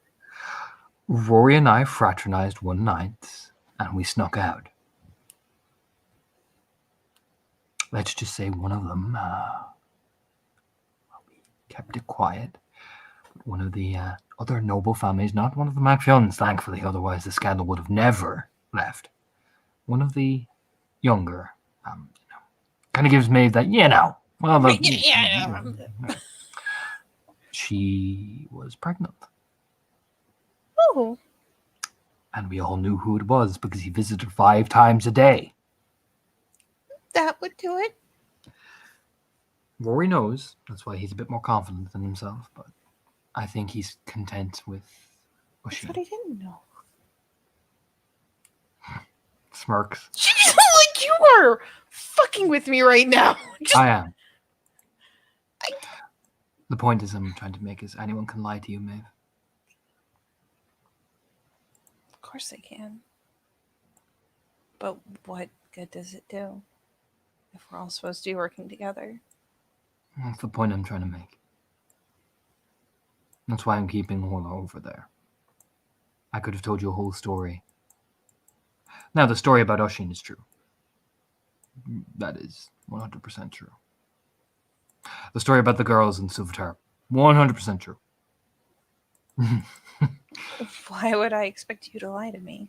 Rory and I fraternized one night, and we snuck out. Let's just say one of them, we kept it quiet. One of the other noble families, not one of the Macfions, thankfully, otherwise the scandal would have never left. One of the younger, kind of gives me that, she was pregnant. Oh. And we all knew who it was because he visited 5 times a day. That would do it. Rory knows. That's why he's a bit more confident than himself. But I think he's content with That's what I didn't know. Smirks. She's like, you are fucking with me right now. I am. The point is I'm trying to make is anyone can lie to you, Maeve. Of course they can. But what good does it do if we're all supposed to be working together? That's the point I'm trying to make. That's why I'm keeping Orla over there. I could have told you a whole story. Now, the story about Oshin is true. That is 100% true. The story about the girls in Silver Tara, 100% true. Why would I expect you to lie to me?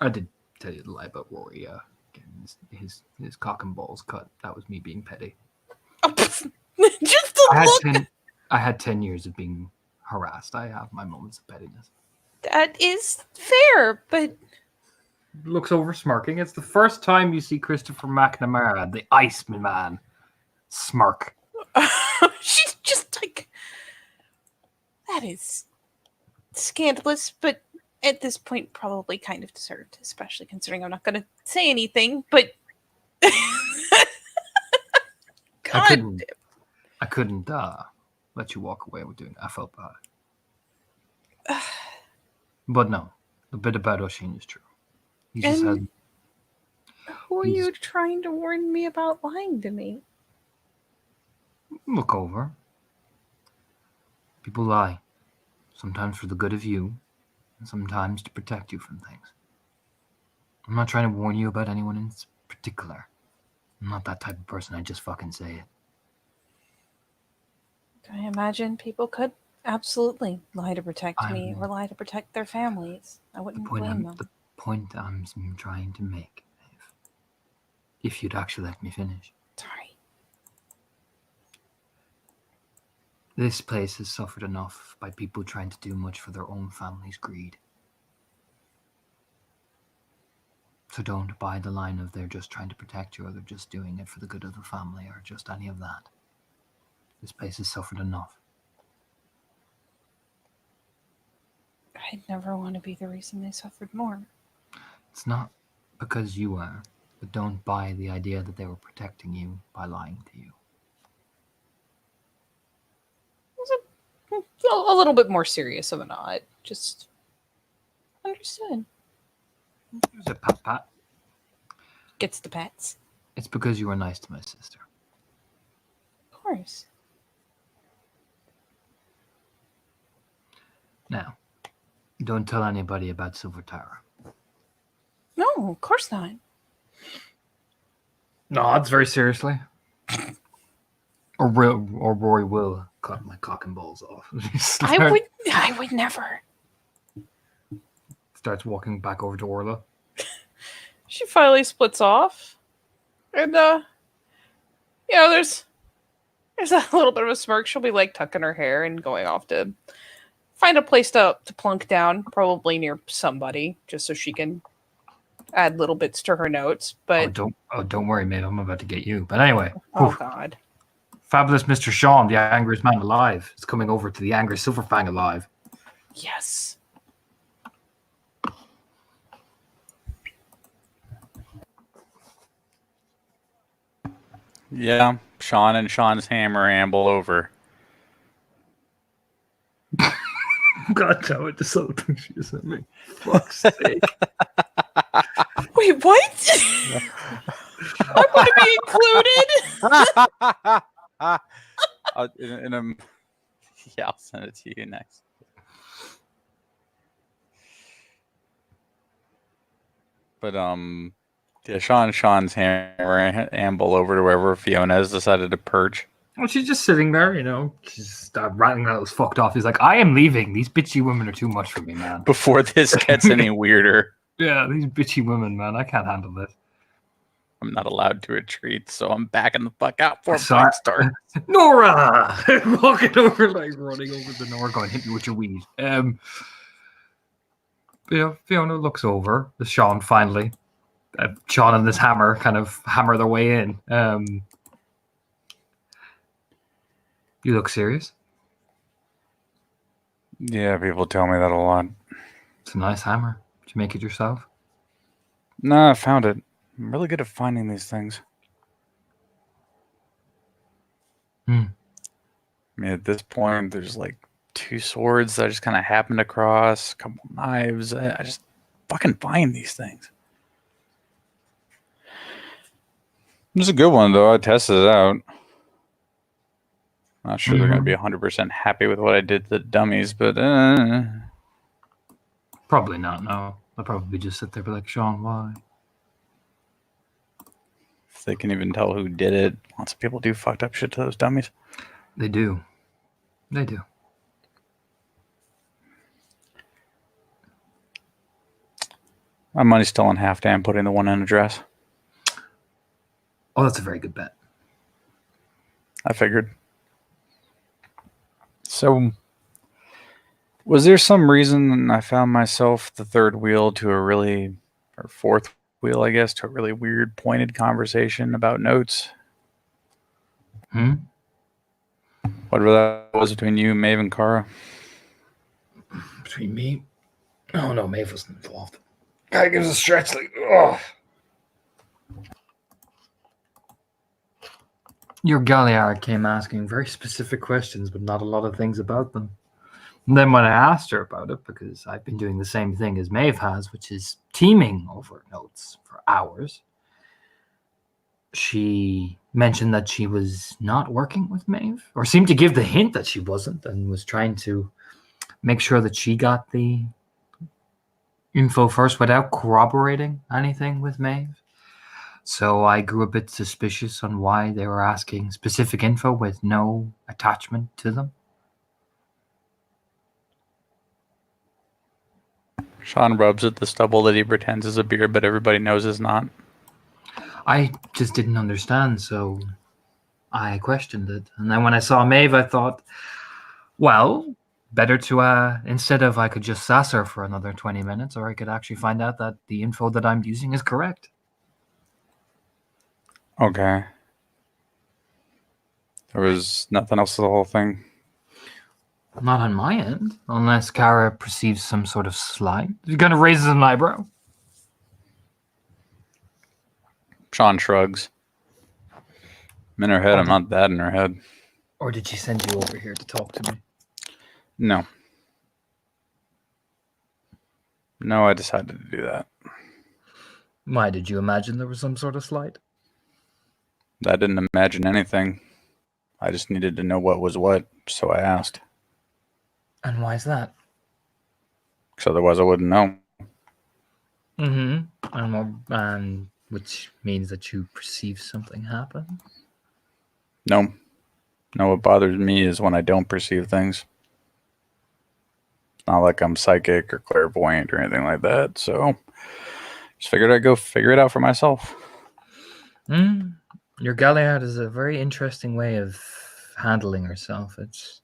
I did tell you the lie about Rory getting his cock and balls cut. That was me being petty. Just a look. I had 10 years of being harassed. I have my moments of pettiness. That is fair, but... Looks over smirking. It's the first time you see Christopher McNamara, the Iceman man, smirk. She's just like... That is scandalous, but at this point probably kind of deserved, especially considering I'm not going to say anything, but... God. I couldn't let you walk away with doing that. I felt bad. But no, the bit about Oshin is true. He just and who are you trying to warn me about lying to me? Look over. People lie. Sometimes for the good of you, and sometimes to protect you from things. I'm not trying to warn you about anyone in particular. I'm not that type of person. I just fucking say it. I imagine people could absolutely lie to protect me or lie to protect their families. I wouldn't blame them. The point I'm trying to make, if you'd actually let me finish. Sorry. This place has suffered enough by people trying to do much for their own family's greed. So don't buy the line of they're just trying to protect you or they're just doing it for the good of the family or just any of that. This place has suffered enough. I'd never want to be the reason they suffered more. It's not because you are, but don't buy the idea that they were protecting you by lying to you. It's a little bit more serious of a nod. Just understood. There's a pat. Gets the pats. It's because you were nice to my sister. Of course. Now, don't tell anybody about Silver Tara. No, of course not. nods very seriously. Or Rory will cut my cock and balls off. I would never. Starts walking back over to Orla. She finally splits off. And there's a little bit of a smirk. She'll be like tucking her hair and going off to find a place to plunk down, probably near somebody, just so she can add little bits to her notes. But don't worry, mate. I'm about to get you. But anyway. Oh God. Fabulous Mr. Sean, the angriest man alive, is coming over to the angriest Silverfang alive. Yes. Yeah, Sean and Sean's hammer amble over. God damn it, this other thing she sent me. Fuck's sake. Wait, what? I'm going to be included. Yeah, I'll send it to you next. But yeah, Sean's hammer amble over to wherever Fiona has decided to perch. Well, she's just sitting there, she's rattling that was fucked off. He's like, I am leaving. These bitchy women are too much for me, man. Before this gets any weirder. Yeah, these bitchy women, man. I can't handle this. I'm not allowed to retreat, so I'm backing the fuck out for fight start. Nora! Walking over, like running over the Nora, going, hit me with your weed. Fiona looks over. The Sean finally. Sean and this hammer kind of hammer their way in. You look serious? Yeah, people tell me that a lot. It's a nice hammer. Did you make it yourself? No, I found it. I'm really good at finding these things. I mean, at this point, there's like 2 swords that I just kind of happened across, a couple knives. I just fucking find these things. It's a good one, though. I tested it out. Not sure they're going to be 100% happy with what I did to the dummies, but... Probably not, no. They'll probably just sit there and be like, Sean, why? If they can even tell who did it. Lots of people do fucked up shit to those dummies. They do. They do. My money's still on Halfdan putting the one in a dress. Oh, that's a very good bet. I figured. So, was there some reason I found myself the third wheel to or fourth wheel, I guess, to a really weird pointed conversation about notes? Whatever that was between you, Maeve, and Kara. Between me? Oh, no, Maeve wasn't involved. Guy gives a stretch like, oh. Your Galliard came asking very specific questions, but not a lot of things about them. And then when I asked her about it, because I've been doing the same thing as Maeve has, which is teaming over notes for hours, she mentioned that she was not working with Maeve, or seemed to give the hint that she wasn't, and was trying to make sure that she got the info first without corroborating anything with Maeve. So I grew a bit suspicious on why they were asking specific info with no attachment to them. Sean rubs at the stubble that he pretends is a beard, but everybody knows is not. I just didn't understand, so I questioned it. And then when I saw Maeve, I thought, well, better to, instead of I could just sass her for another 20 minutes, or I could actually find out that the info that I'm using is correct. Okay. There was nothing else to the whole thing? Not on my end, unless Kara perceives some sort of slight. You're going to raise an eyebrow? Sean shrugs. I'm in her head. I'm not that in her head. Or did she send you over here to talk to me? No. No, I decided to do that. Why, did you imagine there was some sort of slight? I didn't imagine anything. I just needed to know what was what, so I asked. And why is that? Because otherwise I wouldn't know. Mm-hmm. And which means that you perceive something happen. No. No, what bothers me is when I don't perceive things. It's not like I'm psychic or clairvoyant or anything like that. So just figured I'd go figure it out for myself. Your Galliard is a very interesting way of handling herself. It's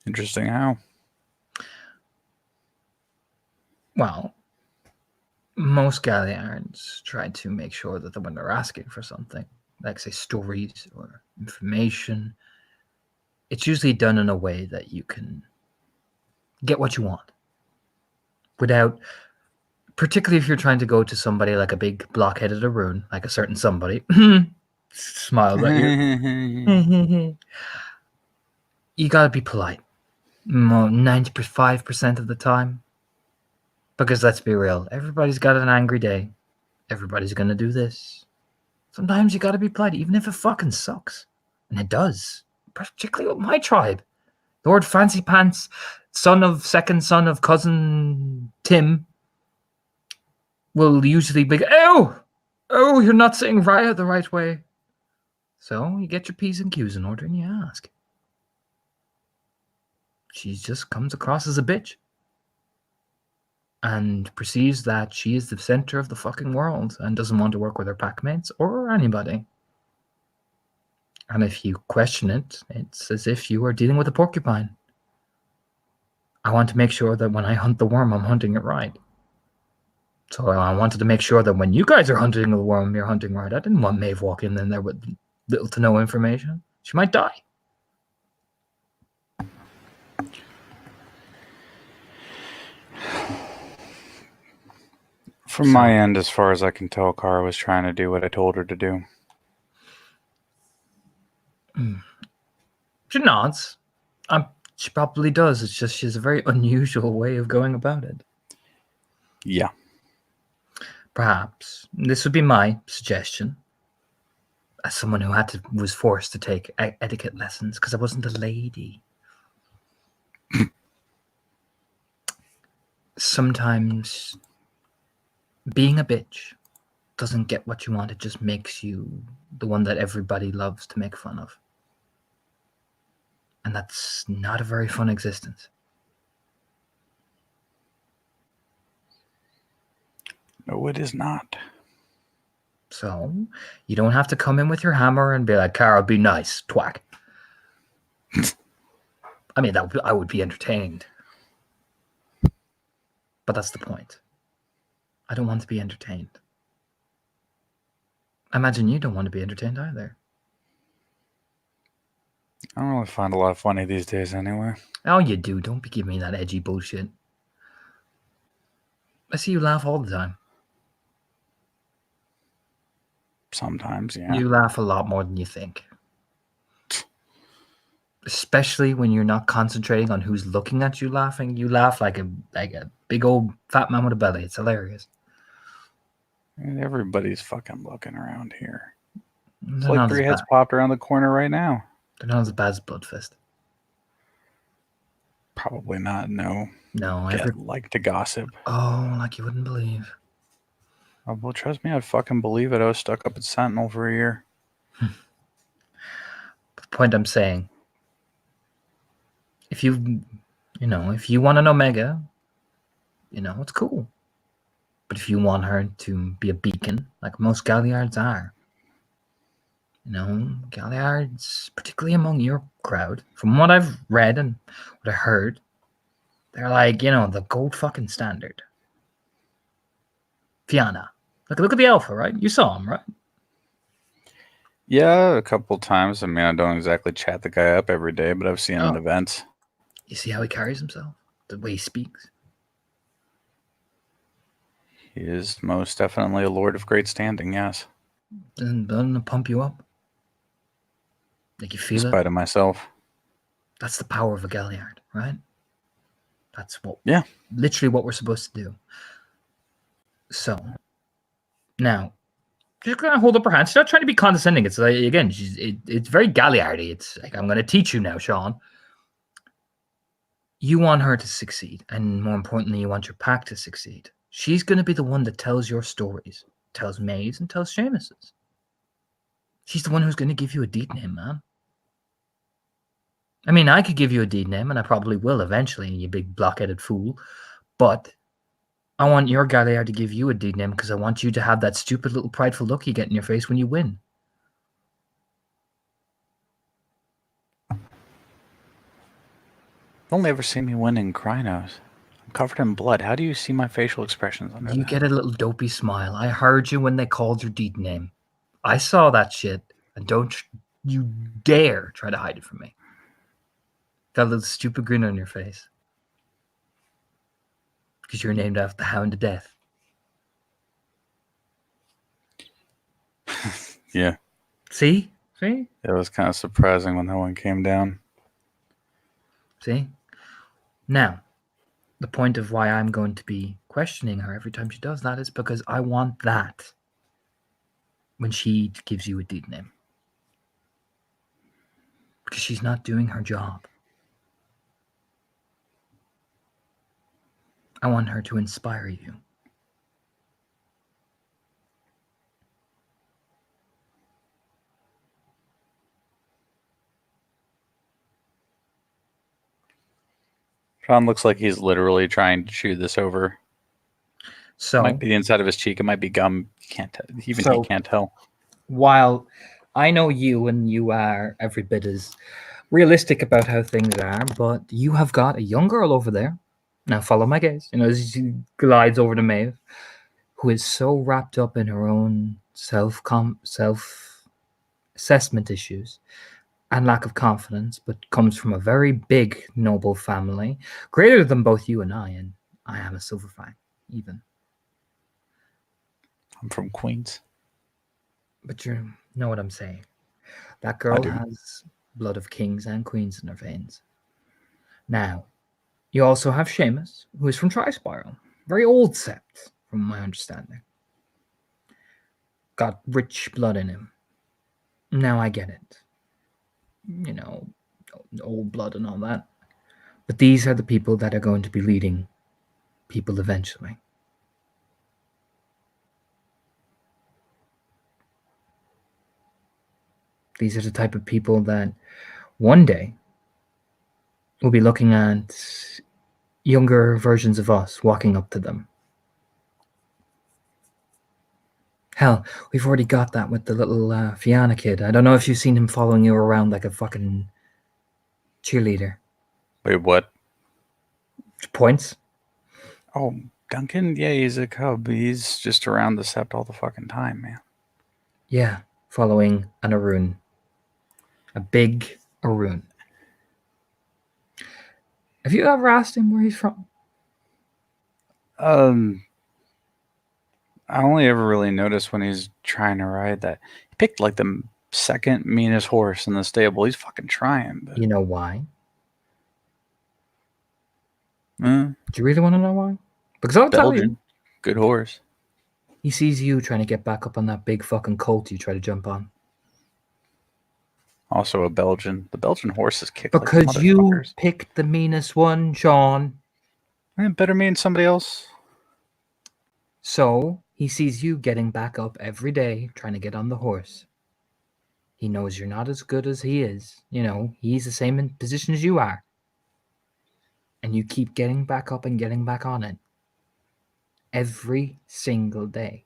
Interesting how? Well, most Galliards try to make sure that when they're asking for something, like say stories or information, it's usually done in a way that you can get what you want without, particularly if you're trying to go to somebody like a big blockheaded Arun, like a certain somebody, smiles at you. You gotta be polite. 95% of the time. Because let's be real, everybody's got an angry day. Everybody's gonna do this. Sometimes you gotta be polite, even if it fucking sucks. And it does. Particularly with my tribe. Lord Fancy Pants, second son of cousin Tim, will usually be, oh, you're not saying Raya the right way. So you get your P's and Q's in order and you ask. She just comes across as a bitch. And perceives that she is the center of the fucking world and doesn't want to work with her packmates or anybody. And if you question it, it's as if you are dealing with a porcupine. I want to make sure that when I hunt the worm, I'm hunting it right. So I wanted to make sure that when you guys are hunting the worm, you're hunting right. I didn't want Maeve walking in there with little to no information. She might die. From my end, as far as I can tell, Kara was trying to do what I told her to do. She nods. She probably does. It's just she has a very unusual way of going about it. Yeah. Perhaps this would be my suggestion, as someone who was forced to take etiquette lessons because I wasn't a lady. Sometimes being a bitch doesn't get what you want. It just makes you the one that everybody loves to make fun of. And that's not a very fun existence. No, it is not. So you don't have to come in with your hammer and be like, Carol, be nice, twack. I mean, I would be entertained. But that's the point. I don't want to be entertained. I imagine you don't want to be entertained either. I don't really find a lot of funny these days anyway. Oh, you do. Don't be giving me that edgy bullshit. I see you laugh all the time. Sometimes, yeah. You laugh a lot more than you think. Especially when you're not concentrating on who's looking at you laughing. You laugh like a big old fat man with a belly. It's hilarious. And everybody's fucking looking around here. It's They're like not 3 as heads bad. popped around the corner right now. They're not as bad as Bloodfist. Probably not, no. No, I like to gossip. Oh, like you wouldn't believe. Oh, well, trust me, I'd fucking believe it. I was stuck up at Sentinel for a year. The point I'm saying, if you want an Omega, it's cool. But if you want her to be a beacon, like most Galliards are, Galliards, particularly among your crowd, from what I've read and what I heard, they're like, the gold fucking standard. Fianna. Look at the Alpha, right? You saw him, right? Yeah, a couple times. I mean, I don't exactly chat the guy up every day, but I've seen him at events. You see how he carries himself? The way he speaks? He is most definitely a lord of great standing, yes. Doesn't it pump you up? Like you feel In it? spite of myself. That's the power of a Galliard, right? That's literally what we're supposed to do. So, now, she's going to hold up her hand. She's not trying to be condescending. It's like, again, it's very Galliardy. It's like, I'm going to teach you now, Sean. You want her to succeed, and more importantly, you want your pack to succeed. She's going to be the one that tells your stories, tells May's and tells Seamus's. She's the one who's going to give you a deed name, man. I mean, I could give you a deed name, and I probably will eventually, you big blockheaded fool. But I want your Galliard to give you a deed name because I want you to have that stupid little prideful look you get in your face when you win. You've only ever seen me win in Krynos. I'm covered in blood. How do you see my facial expressions under You that? get a little dopey smile. I heard you when they called your deed name. I saw that shit, and don't you dare try to hide it from me. That little stupid grin on your face. Because you're named after the Hound of Death. Yeah. See? See? It was kind of surprising when that one came down. See? Now, the point of why I'm going to be questioning her every time she does that is because I want that when she gives you a deed name. Because she's not doing her job. I want her to inspire you. Sean looks like he's literally trying to chew this over. So, It might be the inside of his cheek. It might be gum. You can't tell. Even So- he can't tell. while I know you and you are every bit as realistic about how things are, but you have got a young girl over there. Now follow my gaze. You know, as she glides over to Maeve, who is so wrapped up in her own self assessment issues and lack of confidence, but comes from a very big noble family, greater than both you and I am a Silver Fang, even. I'm from Queens. But you know what I'm saying. That girl do. has blood of kings and queens in her veins. Now, you also have Seamus, who is from Tri-Spiral. Very old sept, from my understanding. Got rich blood in him. Now I get it. You know, old blood and all that. But these are the people that are going to be leading people eventually. These are the type of people that one day will be looking at younger versions of us walking up to them. Hell, we've already got that with the little Fianna kid. I don't know if you've seen him following you around like a fucking cheerleader. Wait, what? Points? Oh, Duncan? Yeah, he's a cub. He's just around the sept all the fucking time, man. Yeah, following an Arun. A big Arun. Have you ever asked him where he's from? I only ever really noticed when he's trying to ride that. He picked like the second meanest horse in the stable. He's fucking trying. But, You know why? uh, Do you really want to know why? Because I'll tell you. Belgian. Good horse. He sees you trying to get back up on that big fucking colt you try to jump on. Also a Belgian. The Belgian horses kick Because like you motherfuckers. picked the meanest one, Sean. It better mean somebody else. So he sees you getting back up every day, trying to get on the horse. He knows you're not as good as he is. You know, he's the same in position as you are. And you keep getting back up and getting back on it. Every single day.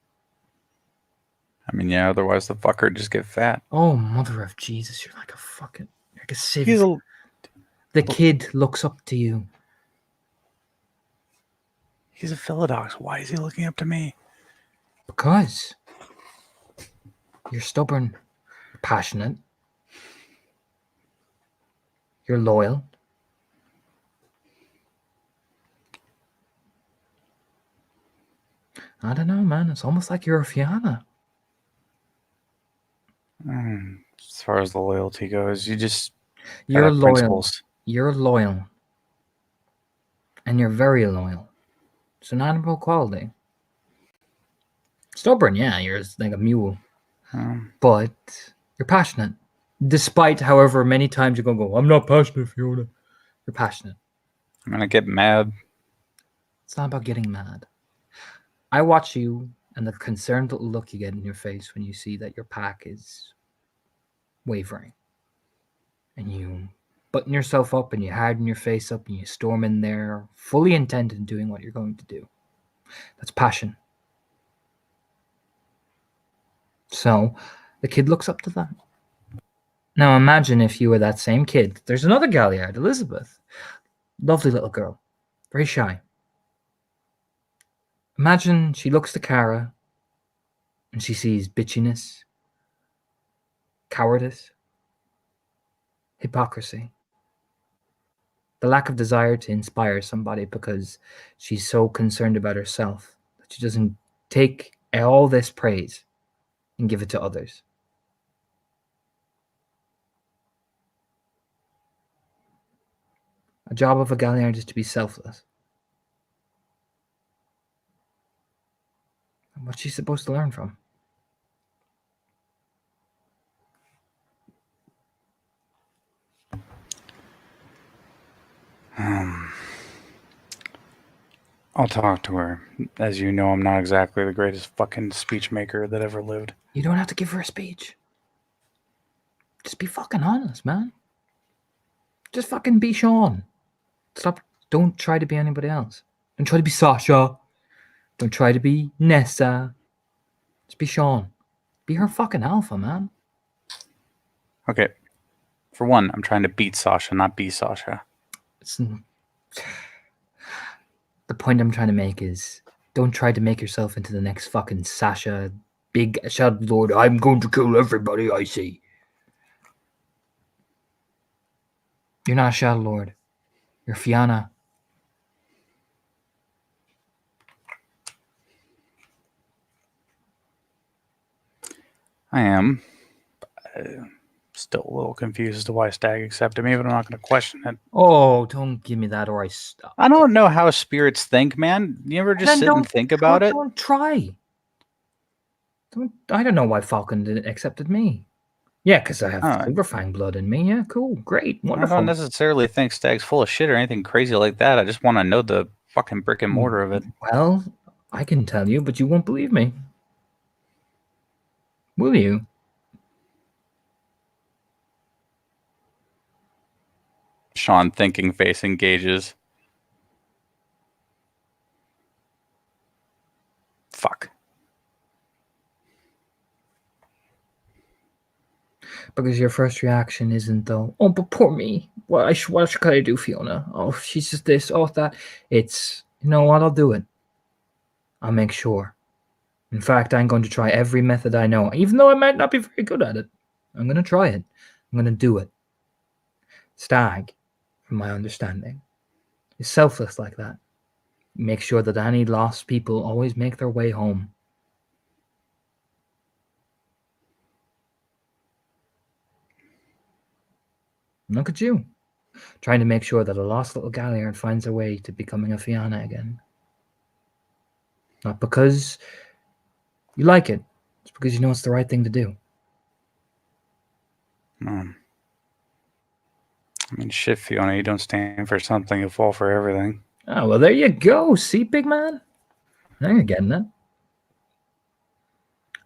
I mean, yeah, otherwise the fucker would just get fat. Oh, mother of Jesus, you're like a fucking... You're like a sieve. He's a... The kid looks up to you. He's a Philodox. Why is he looking up to me? Because you're stubborn, you're passionate, you're loyal. I don't know, man. It's almost like you're a Fianna. As far as the loyalty goes, you just You're have loyal. principles. You're loyal. And you're very loyal. It's an admirable quality. Stubborn, yeah, you're like a mule. But you're passionate. Despite however many times you're going to go, I'm not passionate, Fiona. You're passionate. I'm gonna get mad. It's not about getting mad. I watch you and the concerned little look you get in your face when you see that your pack is wavering. And you button yourself up and you harden your face up and you storm in there, fully intent in doing what you're going to do. That's passion. So the kid looks up to that. Now imagine if you were that same kid. There's another Galliard, Elizabeth. Lovely little girl. Very shy. Imagine she looks to Kara and she sees bitchiness, cowardice, hypocrisy, the lack of desire to inspire somebody because she's so concerned about herself that she doesn't take all this praise and give it to others. A job of a Galliard is to be selfless. What's she supposed to learn from? I'll talk to her. As you know, I'm not exactly the greatest fucking speech maker that ever lived. You don't have to give her a speech. Just be fucking honest, man. Just fucking be Sean. Stop. Don't try to be anybody else. Don't try to be Sasha. Don't try to be Nessa. Just be Sean. Be her fucking alpha, man. Okay. For one, I'm trying to beat Sasha, not be Sasha. The point I'm trying to make is don't try to make yourself into the next fucking Sasha, big Shadow Lord. I'm going to kill everybody I see. You're not a Shadow Lord. You're Fianna. I am. Still a little confused as to why Stag accepted me, but I'm not going to question it. Oh, don't give me that or I stop. I don't know how spirits think, man. You ever just sit and think about it? Don't try. I don't know why Falcon didn't accepted me. Yeah, because I have Silverfang blood in me. Yeah, cool. Great. Wonderful. I don't necessarily think Stag's full of shit or anything crazy like that. I just want to know the fucking brick and mortar of it. Well, I can tell you, but you won't believe me. Will you? Sean thinking face engages. Fuck. Because your first reaction isn't though, oh, but poor me. What should I do, Fiona? Oh, she's just this, oh, that. It's, you know what, I'll do it. I'll make sure. In fact, I'm going to try every method I know, even though I might not be very good at it. I'm going to try it. I'm going to do it. Stag, from my understanding, is selfless like that. Make sure that any lost people always make their way home. Look at you, trying to make sure that a lost little Galliard finds a way to becoming a Fianna again. Not because you like it, it's because you know it's the right thing to do. I mean, shit, Fiona, you don't stand for something, you fall for everything. Oh, well, there you go. See, big man? Now you're getting it.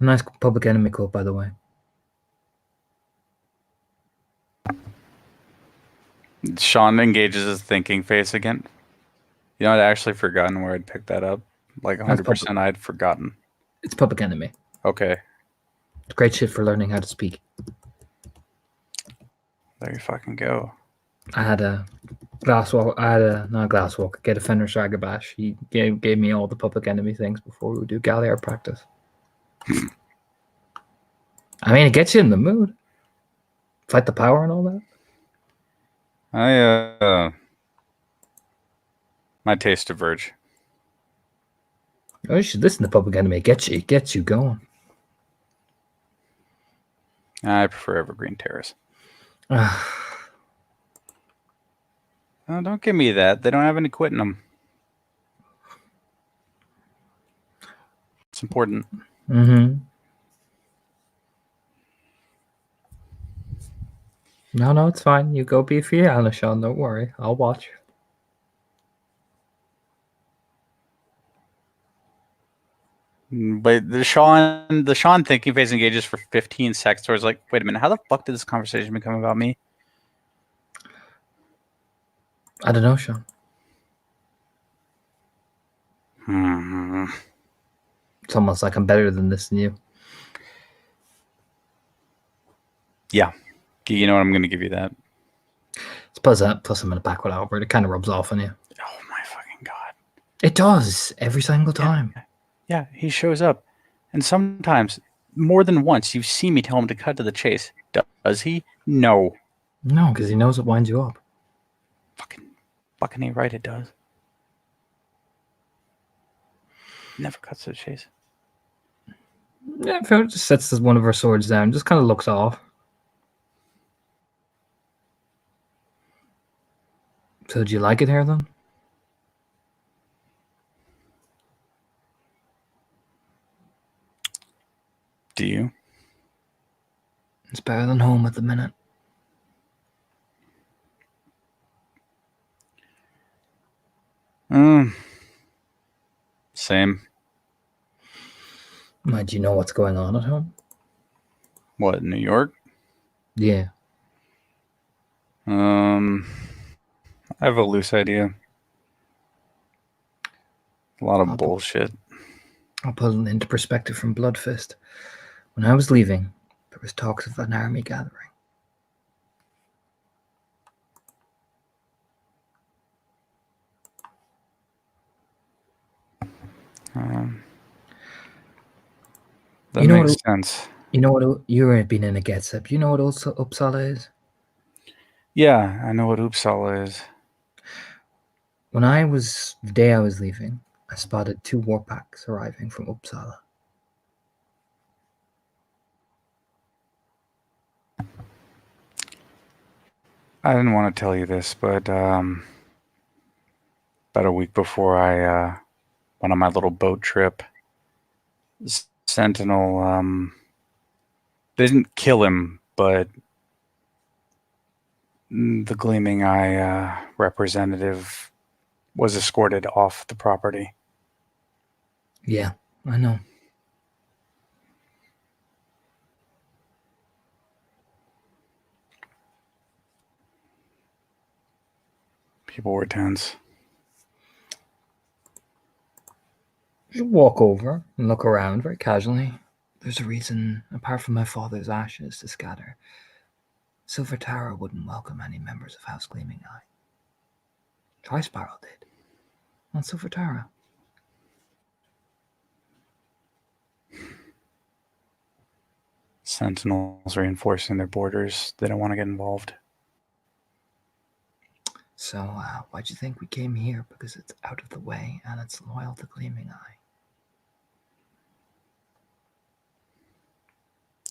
A nice Public Enemy quote, by the way. Sean engages his thinking face again. You know, I'd actually forgotten where I'd picked that up. Like 100% I'd forgotten. It's Public Enemy. Okay. It's great shit for learning how to speak. There you fucking go. I had a Glasswalker. Not a Glasswalker. Get a Fenrir Shagabash. He gave me all the Public Enemy things before we would do Galliard practice. I mean, it gets you in the mood. Fight the power and all that. My taste diverge. Oh, you should listen to Public Enemy. It gets you going. I prefer Evergreen Terrace. Oh, don't give me that. They don't have any quitting them. It's important. Mm-hmm. No, it's fine. You go be Fianna, Sean. Don't worry. I'll watch. But the Sean thinking phase engages for 15 seconds towards like, wait a minute, how the fuck did this conversation become about me? I don't know, Sean. It's almost like I'm better than this than you. Yeah. You know what? I'm going to give you that. It's plus I'm in a backward Albert. It kind of rubs off on you. Oh my fucking God. It does every single time. Yeah, he shows up. And sometimes, more than once, you've seen me tell him to cut to the chase. Does he? No. No, because he knows it winds you up. Fucking ain't right, it does. Never cuts to the chase. Yeah, Phil just sets one of her swords down, just kind of looks off. So, do you like it here then? Do you? It's better than home at the minute. Same. Do you know what's going on at home? What, New York? Yeah. I have a loose idea. A lot of bullshit. I'll put it into perspective from Bloodfist. When I was leaving, there was talks of an army gathering. That makes sense. You know what? You've been in a GetSep. You know what Uppsala is? Yeah, I know what Uppsala is. The day I was leaving, I spotted 2 war packs arriving from Uppsala. I didn't want to tell you this, but about a week before I went on my little boat trip, Sentinel they didn't kill him, but the Gleaming Eye representative was escorted off the property. Yeah, I know. People were tense. You walk over and look around very casually. There's a reason, apart from my father's ashes to scatter, Silver Tower wouldn't welcome any members of House Gleaming Eye. Tri-Spiral did. Not Silver Tower. Sentinels reinforcing their borders. They don't want to get involved. So, why'd you think we came here? Because it's out of the way and it's loyal to Gleaming Eye.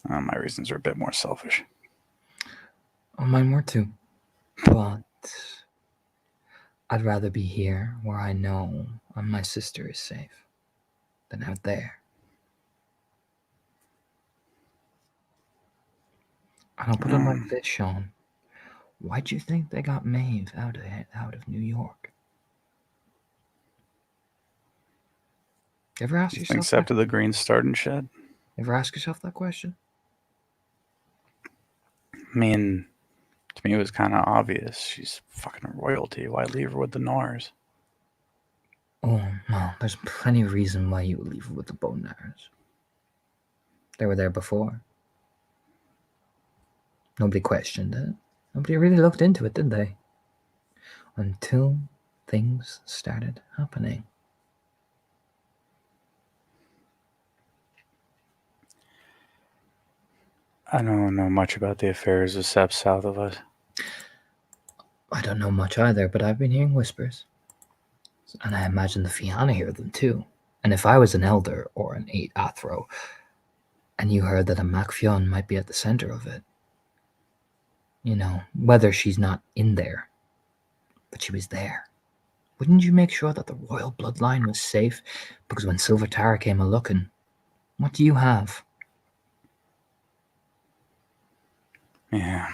My reasons are a bit more selfish. Oh, mine were too. But I'd rather be here where I know my sister is safe than out there. And I'll put it like this, Sean. Why'd you think they got Maeve out of New York? Ever ask yourself Except to the green start and shit. Ever ask yourself that question? I mean, to me it was kind of obvious. She's fucking royalty. Why leave her with the Nars? Oh, well, there's plenty of reason why you would leave her with the Bone Nars. They were there before. Nobody questioned it. Nobody really looked into it, did they? Until things started happening. I don't know much about the affairs of Sepp south of us. I don't know much either, but I've been hearing whispers. And I imagine the Fianna hear them too. And if I was an elder or an 8 Athro, and you heard that a Mac Fionn might be at the center of it, you know, whether she's not in there, but she was there, wouldn't you make sure that the royal bloodline was safe? Because when Silver Tower came a-looking, what do you have? Yeah.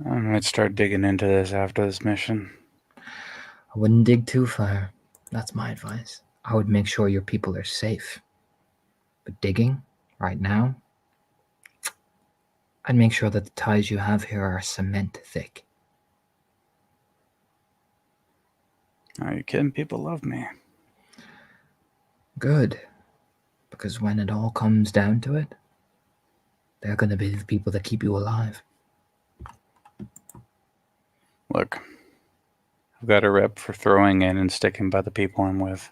I might start digging into this after this mission. I wouldn't dig too far. That's my advice. I would make sure your people are safe. But digging, right now, I'd make sure that the ties you have here are cement thick. Are you kidding? People love me. Good. Because when it all comes down to it, they're going to be the people that keep you alive. Look, I've got a rep for throwing in and sticking by the people I'm with.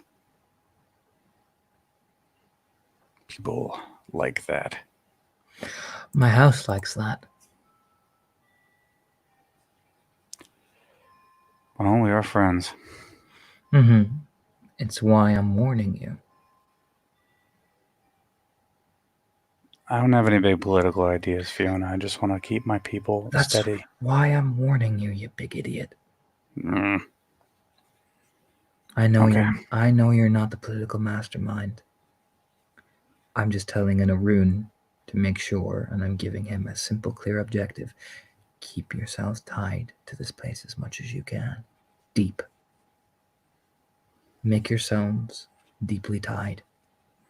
People like that. My house likes that. Well, we are friends. Mm-hmm. It's why I'm warning you. I don't have any big political ideas, Fiona. I just want to keep my people That's steady. why I'm warning you, you big idiot. Mm. I know Okay. you're not the political mastermind. I'm just telling an Arun to make sure, and I'm giving him a simple, clear objective. Keep yourselves tied to this place as much as you can. Deep. Make yourselves deeply tied.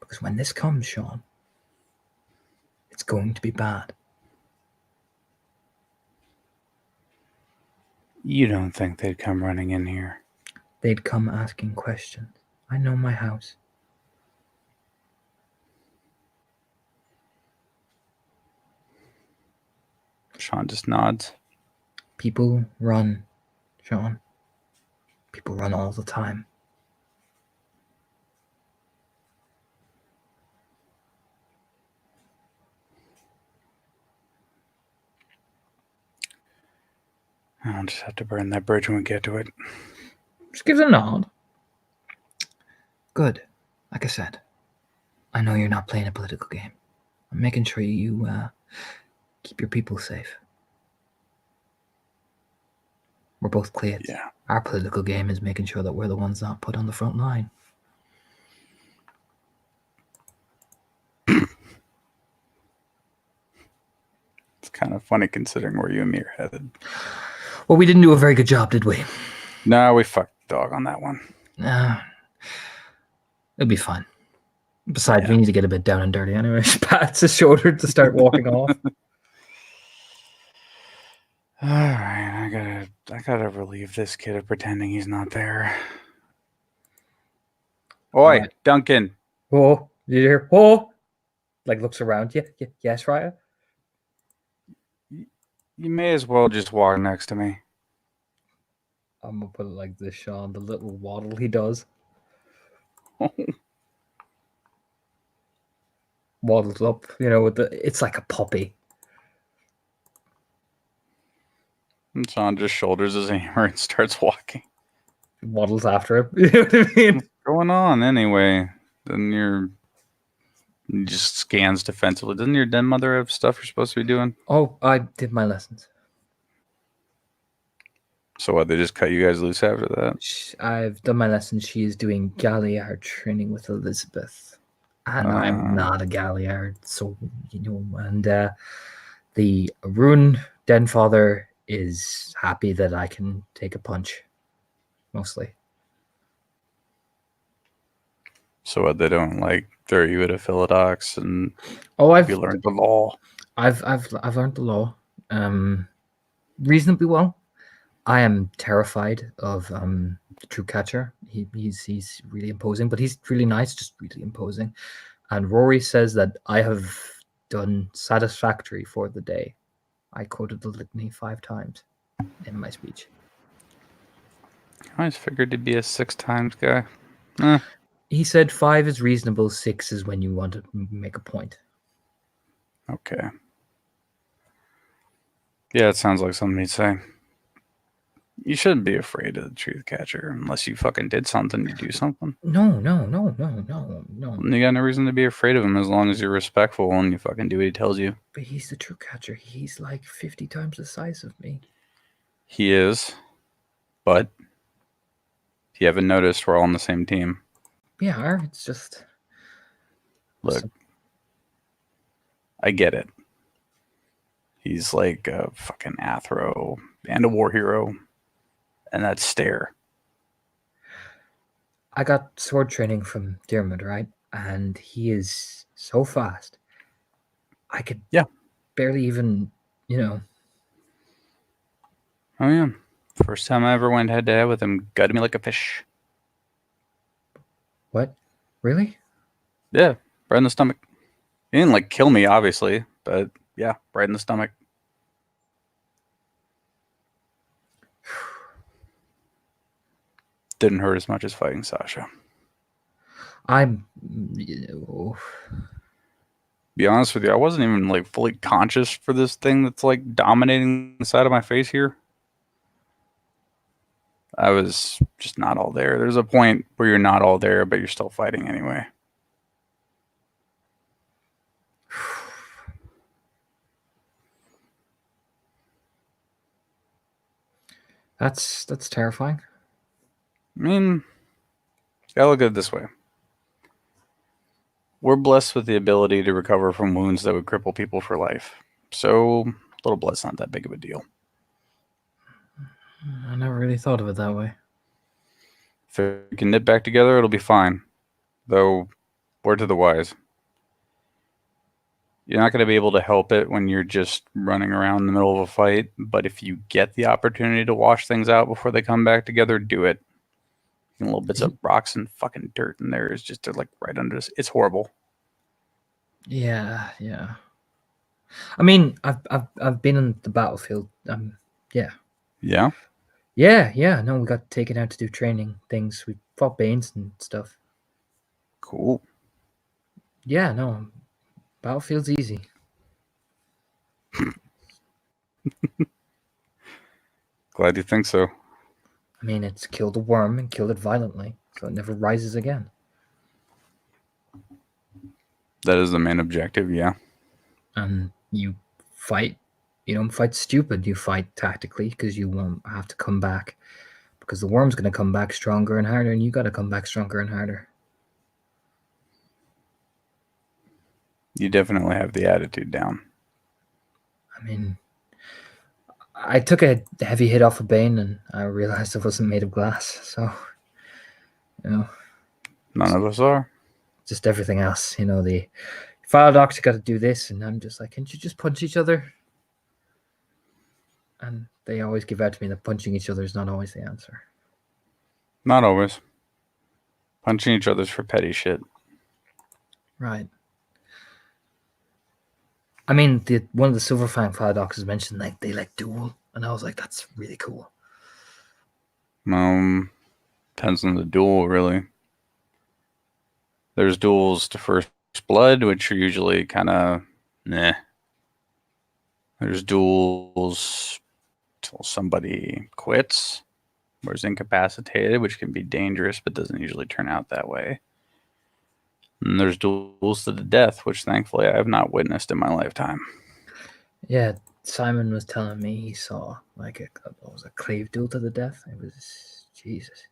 Because when this comes, Sean, it's going to be bad. You don't think they'd come running in here? They'd come asking questions. I know my house. Sean just nods. People run, Sean. People run all the time. I'll just have to burn that bridge when we get to it. Just gives a nod. Good. Like I said, I know you're not playing a political game. I'm making sure you keep your people safe. We're both cleared. Yeah. Our political game is making sure that we're the ones not put on the front line. It's kind of funny considering where you and me are headed. Well, we didn't do a very good job, did we? No, we fucked the dog on that one. It'll be fine. Besides, Yeah. we need to get a bit down and dirty anyway. Pats his shoulder to start walking off. All right, I gotta relieve this kid of pretending he's not there. Oi, Right. Duncan. Oh, you hear? Oh, like looks around. Yes, Raya. You may as well just walk next to me. I'm gonna put it like this, Sean. The little waddle he does. Waddles up, with it's like a puppy. And Sean just shoulders his hammer and starts walking. Waddles after him. You know what I mean? What's going on anyway? Then he just scans defensively. Doesn't your den mother have stuff you're supposed to be doing? Oh, I did my lessons. So what? They just cut you guys loose after that? I've done my lessons. She is doing Galliard training with Elizabeth. And I'm not a Galliard, so, and the Arun Den Father is happy that I can take a punch, mostly. So what? They don't throw you at a Philodox and I've you learned the law. I've learned the law, reasonably well. I am terrified of the True Catcher. He's really imposing, but he's really nice, just really imposing. And Rory says that I have done satisfactory for the day. I quoted the litany 5 times in my speech. I always figured to be a 6 times guy. He said 5 is reasonable, 6 is when you want to make a point. Okay. Yeah, it sounds like something he'd say. You shouldn't be afraid of the Truth Catcher unless you fucking did something, you do something. No. You got no reason to be afraid of him as long as you're respectful and you fucking do what he tells you. But he's the True Catcher. He's like 50 times the size of me. He is. But if you haven't noticed, we're all on the same team. Yeah, it's just... Look, I get it. He's like a fucking Athro and a war hero. And that stare. I got sword training from Diarmid, right? And he is so fast. I could barely even, Oh yeah. First time I ever went head to head with him, gutted me like a fish. What? Really? Yeah, right in the stomach. He didn't like kill me, obviously, but yeah, right in the stomach. Didn't hurt as much as fighting Sasha. I'm. Be honest with you, I wasn't even like fully conscious for this thing that's like dominating the side of my face here. I was just not all there. There's a point where you're not all there, but you're still fighting anyway. That's terrifying. I mean, gotta look at it this way. We're blessed with the ability to recover from wounds that would cripple people for life. So, little blood's not that big of a deal. I never really thought of it that way. If we can knit back together, it'll be fine. Though, word to the wise. You're not going to be able to help it when you're just running around in the middle of a fight, but if you get the opportunity to wash things out before they come back together, do it. And little bits of rocks and fucking dirt in there is just like right under us. It's horrible. Yeah. I mean, I've been on the battlefield. Yeah. Yeah? Yeah. No, we got taken out to do training things. We fought Banes and stuff. Cool. Yeah, no. Battlefield's easy. Glad you think so. I mean, it's killed a worm and killed it violently, so it never rises again. That is the main objective, yeah. And you fight. You don't fight stupid. You fight tactically because you won't have to come back. Because the worm's going to come back stronger and harder, and you got to come back stronger and harder. You definitely have the attitude down. I mean, I took a heavy hit off a Bane, and I realized I wasn't made of glass. So, None of us are. Just everything else. The file docs got to do this, and I'm just like, can't you just punch each other? And they always give out to me that punching each other is not always the answer. Not always. Punching each other's for petty shit. Right. I mean, one of the Silverfang file docs has mentioned like they like duel, and I was like, that's really cool. Depends on the duel, really. There's duels to first blood, which are usually kind of meh. There's duels till somebody quits, or is incapacitated, which can be dangerous, but doesn't usually turn out that way. And there's duels to the death, which thankfully I have not witnessed in my lifetime. Yeah, Simon was telling me he saw like it was a clave duel to the death. It was Jesus.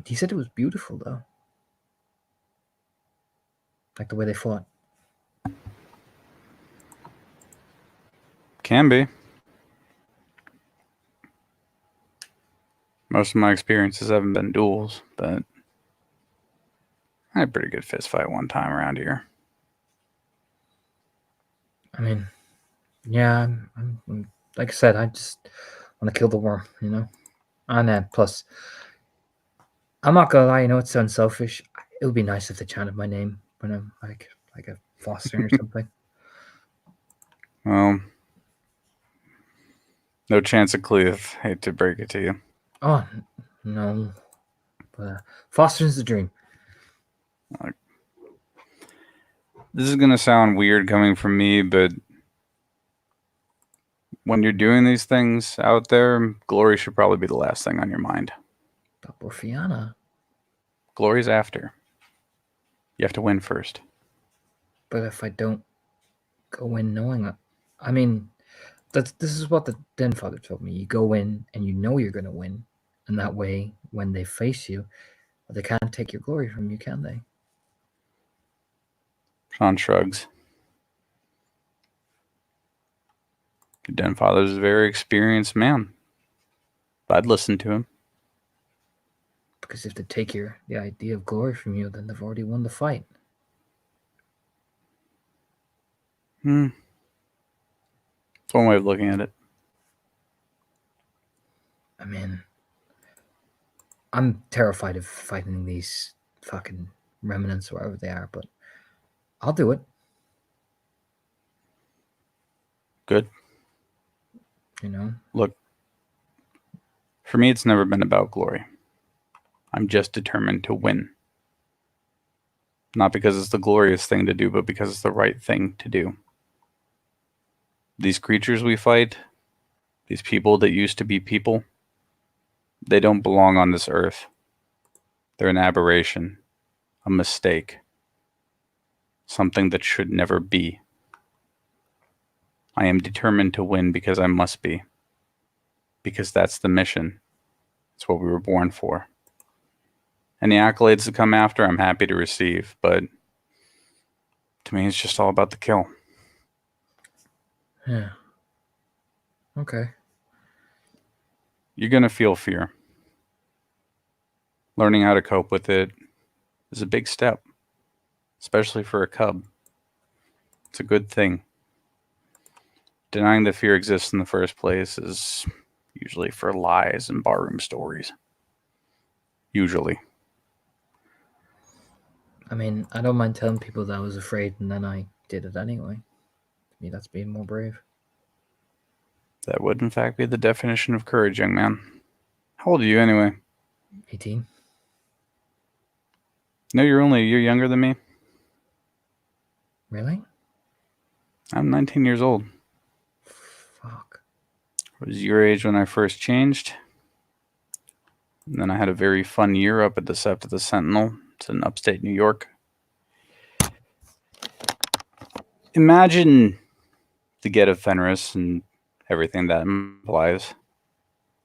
He said it was beautiful though, like the way they fought. Can be. Most of my experiences haven't been duels, but I had a pretty good fist fight one time around here. I mean, yeah, I'm like I said, I just want to kill the worm, And then plus, I'm not gonna lie, it sounds selfish. It would be nice if they chanted my name when I'm like a fostering or something. Well, no chance of Cleave. Hate to break it to you. Oh no, but fostering's the dream. This is gonna sound weird coming from me, but when you're doing these things out there, glory should probably be the last thing on your mind. But Borfiana. Glory's after. You have to win first. But if I don't go in knowing it, I mean, this is what the Den Father told me. You go in and you know you're going to win, and that way, when they face you, they can't take your glory from you, can they? Sean shrugs. Your Den Father's a very experienced man. I'd listen to him. Because if they take the idea of glory from you, then they've already won the fight. It's one way of looking at it. I mean, I'm terrified of fighting these fucking remnants, or whatever they are, but I'll do it. Good. You know? Look, for me, it's never been about glory. I'm just determined to win. Not because it's the glorious thing to do, but because it's the right thing to do. These creatures we fight, these people that used to be people, they don't belong on this earth. They're an aberration, a mistake, something that should never be. I am determined to win because I must be. Because that's the mission. It's what we were born for. Any accolades that come after, I'm happy to receive, but to me, it's just all about the kill. Yeah. Okay. You're going to feel fear. Learning how to cope with it is a big step, especially for a cub. It's a good thing. Denying that fear exists in the first place is usually for lies and barroom stories. Usually. I mean, I don't mind telling people that I was afraid and then I did it anyway. To me, that's being more brave. That would, in fact, be the definition of courage, young man. How old are you, anyway? 18. No, you're only a year younger than me. Really? I'm 19 years old. Fuck. I was your age when I first changed. And then I had a very fun year up at the Sept of the Sentinel. It's in upstate New York. Imagine the Get of Fenris and everything that implies.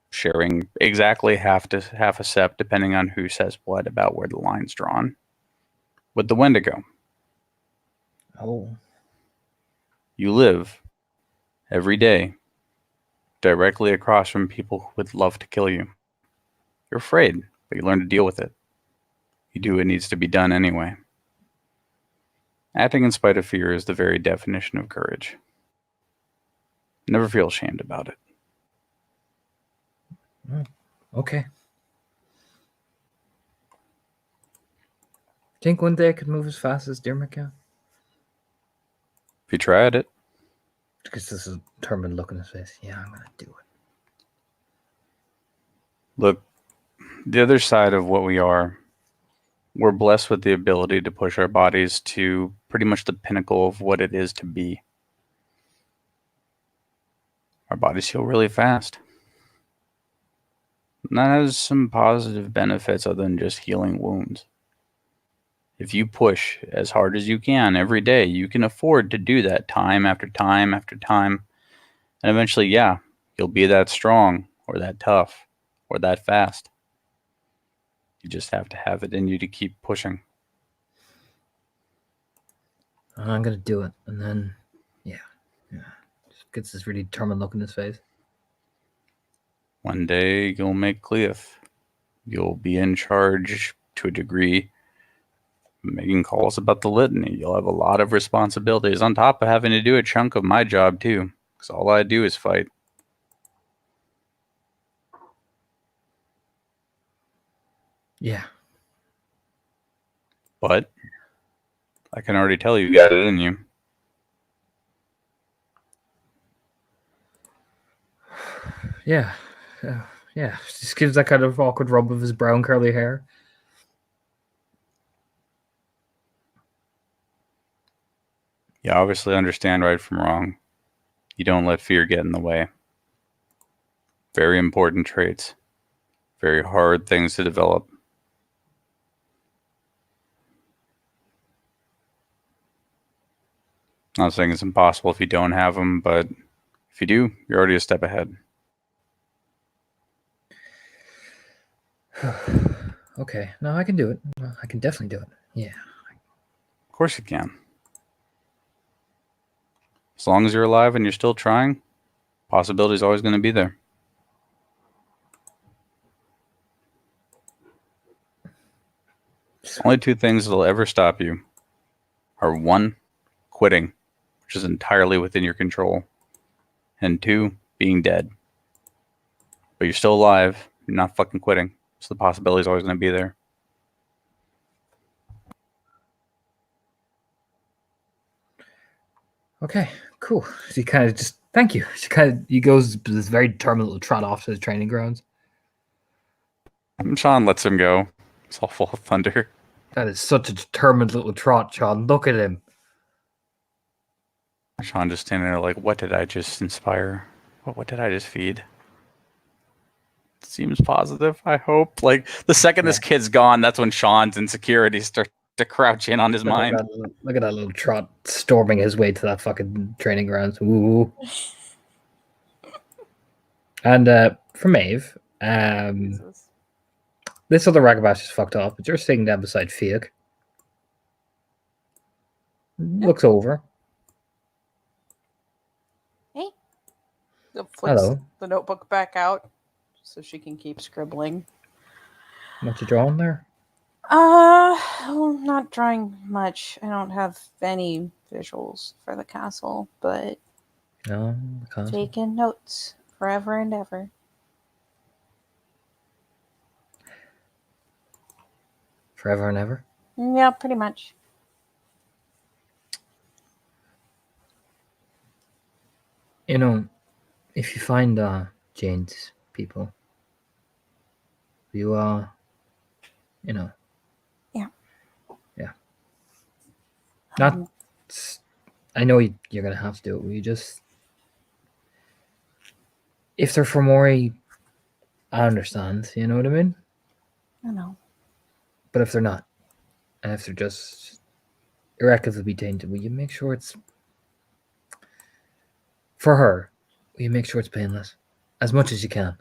Sharing exactly half a sept, depending on who says what about where the line's drawn. With the Wendigo. Oh. You live every day directly across from people who would love to kill you. You're afraid, but you learn to deal with it. You do what needs to be done anyway. Acting in spite of fear is the very definition of courage. Never feel ashamed about it. Okay. Think one day I could move as fast as Deer can? If you tried it. Because this is a determined look in his face. Yeah, I'm going to do it. Look, the other side of what we are, we're blessed with the ability to push our bodies to pretty much the pinnacle of what it is to be. Our bodies heal really fast. And that has some positive benefits other than just healing wounds. If you push as hard as you can every day, you can afford to do that time after time after time. And eventually, yeah, you'll be that strong or that tough or that fast. You just have to have it in you to keep pushing. I'm going to do it. And then, yeah. Just gets this really determined look in his face. One day you'll make Cleith. You'll be in charge to a degree, making calls about the litany. You'll have a lot of responsibilities on top of having to do a chunk of my job too, because all I do is fight. Yeah. But I can already tell you got it in you. Yeah. Yeah. Just gives that kind of awkward rub of his brown curly hair. You obviously understand right from wrong. You don't let fear get in the way. Very important traits. Very hard things to develop. Not saying it's impossible if you don't have them, but if you do, you're already a step ahead. Okay. No, I can do it. I can definitely do it. Yeah. Of course you can. As long as you're alive and you're still trying, possibility is always going to be there. Only two things that'll ever stop you are 1, quitting, which is entirely within your control, and 2, being dead. But you're still alive. You're not fucking quitting. So the possibility is always going to be there. Okay, cool. She kind of just thank you. He goes this very determined little trot off to the training grounds. And Sean lets him go. It's all full of thunder. That is such a determined little trot, Sean. Look at him. Sean just standing there like, what did I just inspire? What did I just feed? Seems positive, I hope. Like, the second this kid's gone, that's when Sean's insecurities start to crouch in on his mind. Look at that little trot storming his way to that fucking training grounds. Ooh. And for Maeve, this other ragabash is fucked off, but you're sitting down beside Fiach. Looks over. Hey. Flips Hello. the notebook back out so she can keep scribbling. What you drawing there? Well, not drawing much. I don't have any visuals for the castle, but No, the castle. taking notes forever and ever. Forever and ever? Yeah, pretty much. You know, if you find Jane's people, you you know. Yeah. Yeah. Not. I know you're gonna have to do it. You just, if they're from Mori, I understand. You know what I mean? I know. But if they're not, and if they're just irrecoverably tainted, will you make sure it's for her? Will you make sure it's painless as much as you can?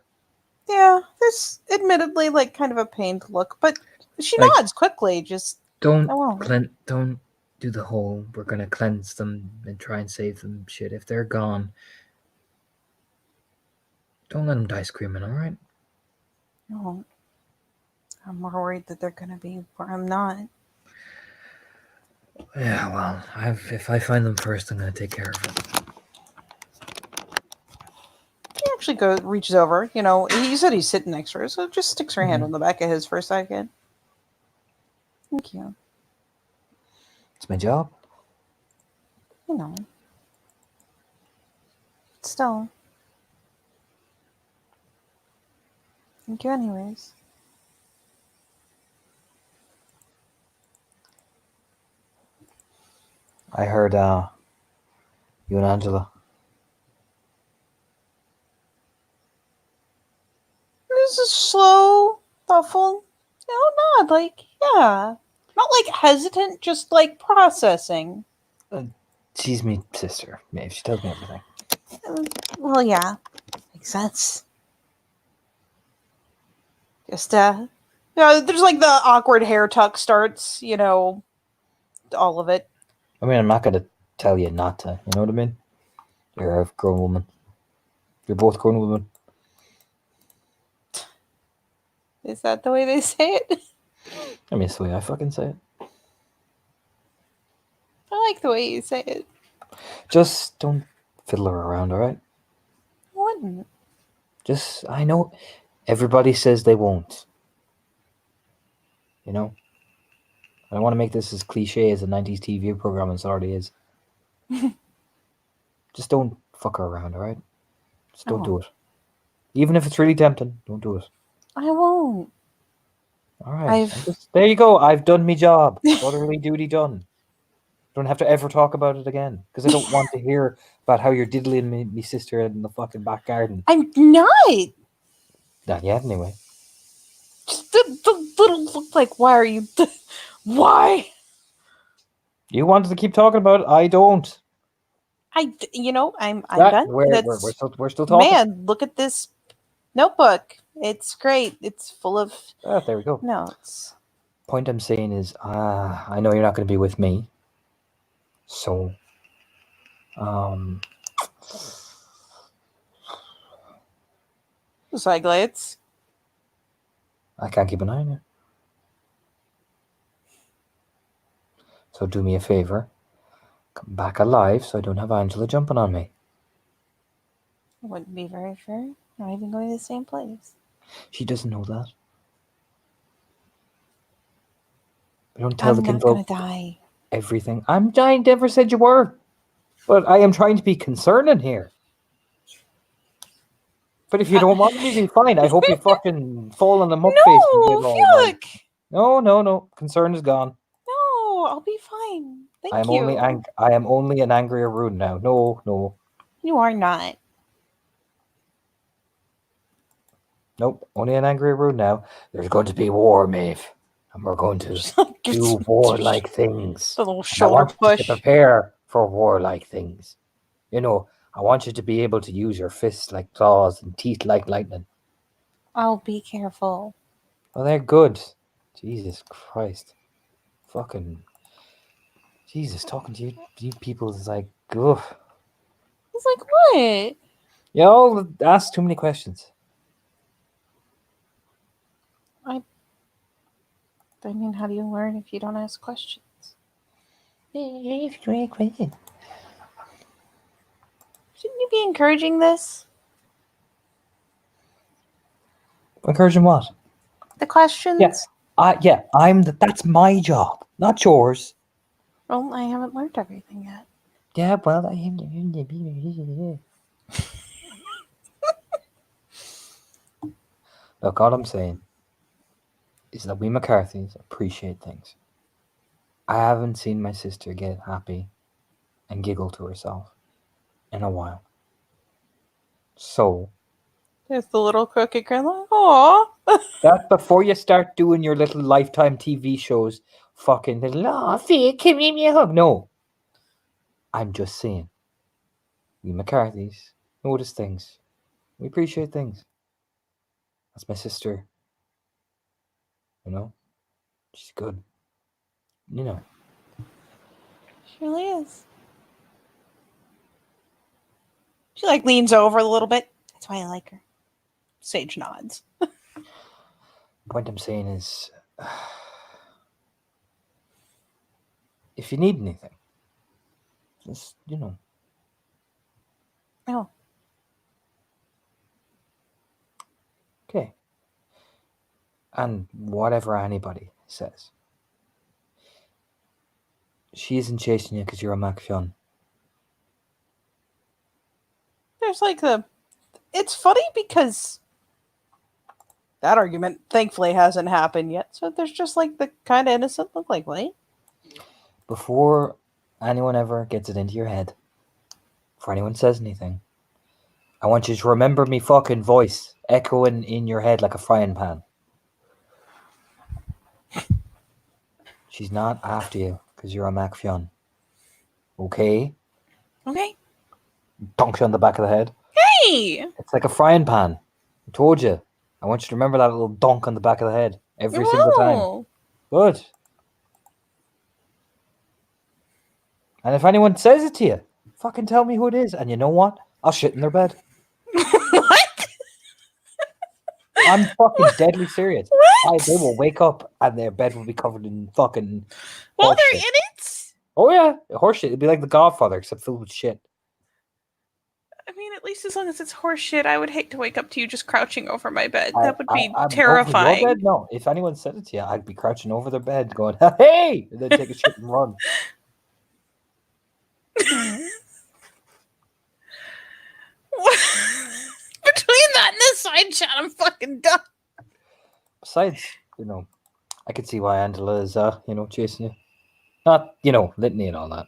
Yeah, there's admittedly like kind of a pained look, but she Like, nods quickly. Just Don't won't. don't do the whole we're gonna cleanse them and try and save them shit. If they're gone, don't let them die screaming. All right? No. I'm more worried that they're gonna be where I'm not. Yeah. Well, if I find them first, I'm gonna take care of it. She actually reaches over. You know, he said he's sitting next to her, so just sticks her hand on the back of his for a second. Thank you. It's my job. You know. Still. Thank you anyways. I heard you and Angela. This is slow, thoughtful. Nod, like, yeah. Not like hesitant, just like processing. She's me sister, Maeve. She tells me everything. Well, yeah. Makes sense. Just, there's like the awkward hair tuck starts, all of it. I mean, I'm not gonna tell you not to. You know what I mean? You're a grown woman. You're both grown women. Is that the way they say it? I mean, it's the way I fucking say it. I like the way you say it. Just don't fiddle her around, all right? I wouldn't. I know everybody says they won't. You know? I don't want to make this as cliche as a 90s TV program as it already is. Just don't fuck her around, all right? Just don't do it. Even if it's really tempting, don't do it. I won't. All right. There you go. I've done my job. Brotherly duty done. Don't have to ever talk about it again because I don't want to hear about how you're diddling me sister in the fucking back garden. I'm not. Not yet, anyway. Just the little look like, why are you... Why? You wanted to keep talking about it. I don't. I'm done. We're still talking. Man, look at this notebook. It's great. It's full of there we go. notes. Point I'm saying is, I know you're not going to be with me. So, Cyglades. I can't keep an eye on you. So do me a favor. Come back alive so I don't have Angela jumping on me. Wouldn't be very fair. Not even going to the same place. She doesn't know that. I don't tell I'm the not gonna kinfolk die. everything. I never said you were. But I am trying to be concerning here. But if you don't want me to be fine, I hope you fucking fall on the muck face. and get all right. No. Concern is gone. No, I'll be fine. Thank I am you. only an angrier Rune now. No. You are not. Nope. Only an angrier Rune now. There's going to be war, Maeve. And we're going to do warlike things. The little And I shoulder want you push. to prepare for warlike things. You know, I want you to be able to use your fists like claws and teeth like lightning. I'll be careful. Well, they're good. Jesus Christ. Fucking... Jesus, talking to you people is like... Ugh. It's like, what? You all ask too many questions. I mean, how do you learn if you don't ask questions? If you ask questions. Shouldn't you be encouraging this? Encouraging what? The questions? Yes. That's my job, not yours. Well, I haven't learned everything yet. Yeah, well, look, all I'm saying is that we McCarthys appreciate things. I haven't seen my sister get happy and giggle to herself in a while. So, There's the little crooked grin like, aw. that before you start doing your little Lifetime TV shows, fucking little, oh, Fia, give me a hug. No. I'm just saying, we McCarthys notice things. We appreciate things. That's my sister. You know? She's good. You know. She really is. She like leans over a little bit. That's why I like her. Sage nods. The point I'm saying is, if you need anything, just, you know. Oh. Okay. And whatever anybody says, she isn't chasing you because you're a Macfion. There's like the... It's funny because that argument thankfully hasn't happened yet. So there's just like the kind of innocent look like, wait. Before anyone ever gets it into your head, before anyone says anything, I want you to remember me fucking voice echoing in your head like a frying pan. She's not after you because you're a Macfion. Okay? Okay. Donks you on the back of the head. Hey! It's like a frying pan. I told you. I want you to remember that little donk on the back of the head every single time. Whoa. Good. And if anyone says it to you, fucking tell me who it is. And you know what? I'll shit in their bed. What? I'm fucking deadly serious. What? They will wake up and their bed will be covered in fucking Well, horse they're shit. in it? Oh yeah, horse shit. It'd be like The Godfather except filled with shit. I mean, at least as long as it's horse shit, I would hate to wake up to you just crouching over my bed. I'm That would be over terrifying. your bed? No, if anyone said it to you, I'd be crouching over their bed going, hey! And then take a shit and run. Between that and this side chat, I'm fucking done. Besides, you know, I could see why Angela is, chasing you. Not, litany and all that.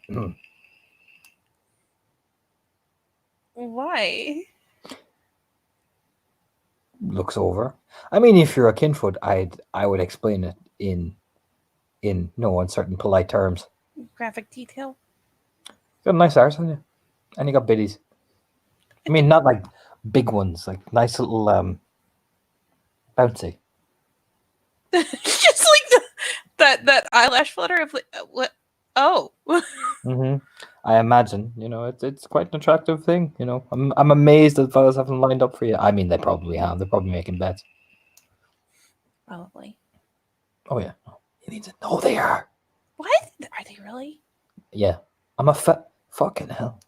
Why? Looks over. I mean, if you're a kinfoot, I would explain it in no uncertain, polite terms. Graphic detail. Got a nice arse on you, and you got biddies. I mean, not like big ones, like nice little bouncy. Just like that eyelash flutter of like, what? Oh. Mm-hmm. I imagine, it's quite an attractive thing. I'm amazed that fellas haven't lined up for you. I mean, they probably have. They're probably making bets. Probably. Oh yeah, you need to know they are. What? Are they they really? Yeah. I'm a fucking hell.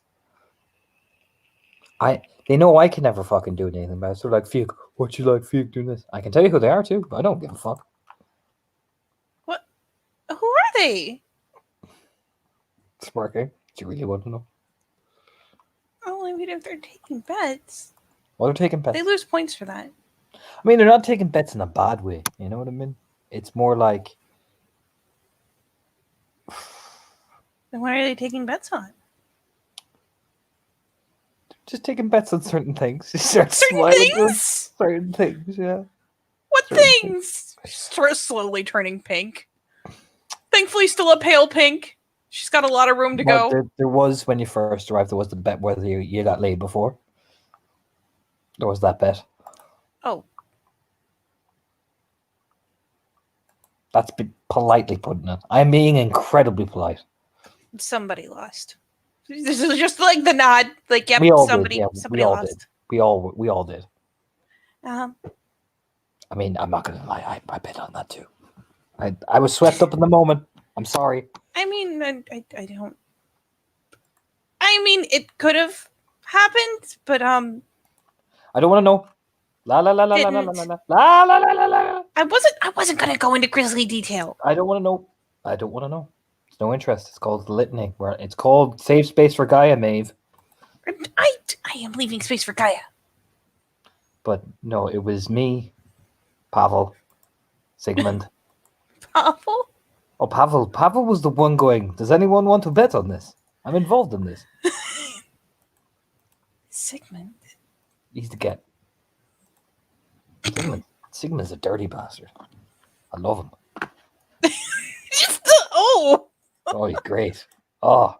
They know I can never fucking do anything about it. So like, Fiek, what you like, Fiek, doing this? I can tell you who they are too, but I don't give a fuck. What? Who are they? Sparky, do you really want to know? Oh, I mean, if they're taking bets, Well, they're taking bets. they lose points for that. I mean, they're not taking bets in a bad way. You know what I mean? It's more like, Then what are they taking bets on? just taking bets on certain things. Certain things? Certain things, yeah. What Certain things? She's slowly turning pink. Thankfully, still a pale pink. She's got a lot of room to go. There was, when you first arrived, there was the bet whether you got laid before. There was that bet. Oh. That's politely putting it. I'm being incredibly polite. Somebody lost. This is just like the nod. Like, yep, We all somebody did. Yeah, somebody we all lost. did. We all did. Um, I mean, I'm not gonna lie. I bet on that too. I was swept up in the moment. I'm sorry. I mean, I don't. I mean, it could have happened, but I don't want to know. La la la la la la la la la la la la la. I wasn't gonna go into grisly detail. I don't want to know. I don't want to know. It's no interest. It's called Litany. Where it's called Save Space for Gaia, Maeve. I am leaving space for Gaia. But no, it was me, Pavel, Sigmund. Pavel? Oh, Pavel. Pavel was the one going, does anyone want to bet on this? I'm involved in this. Sigmund. He's the get. Sigmund's a dirty bastard. I love him. Oh! Oh, he's great. Oh,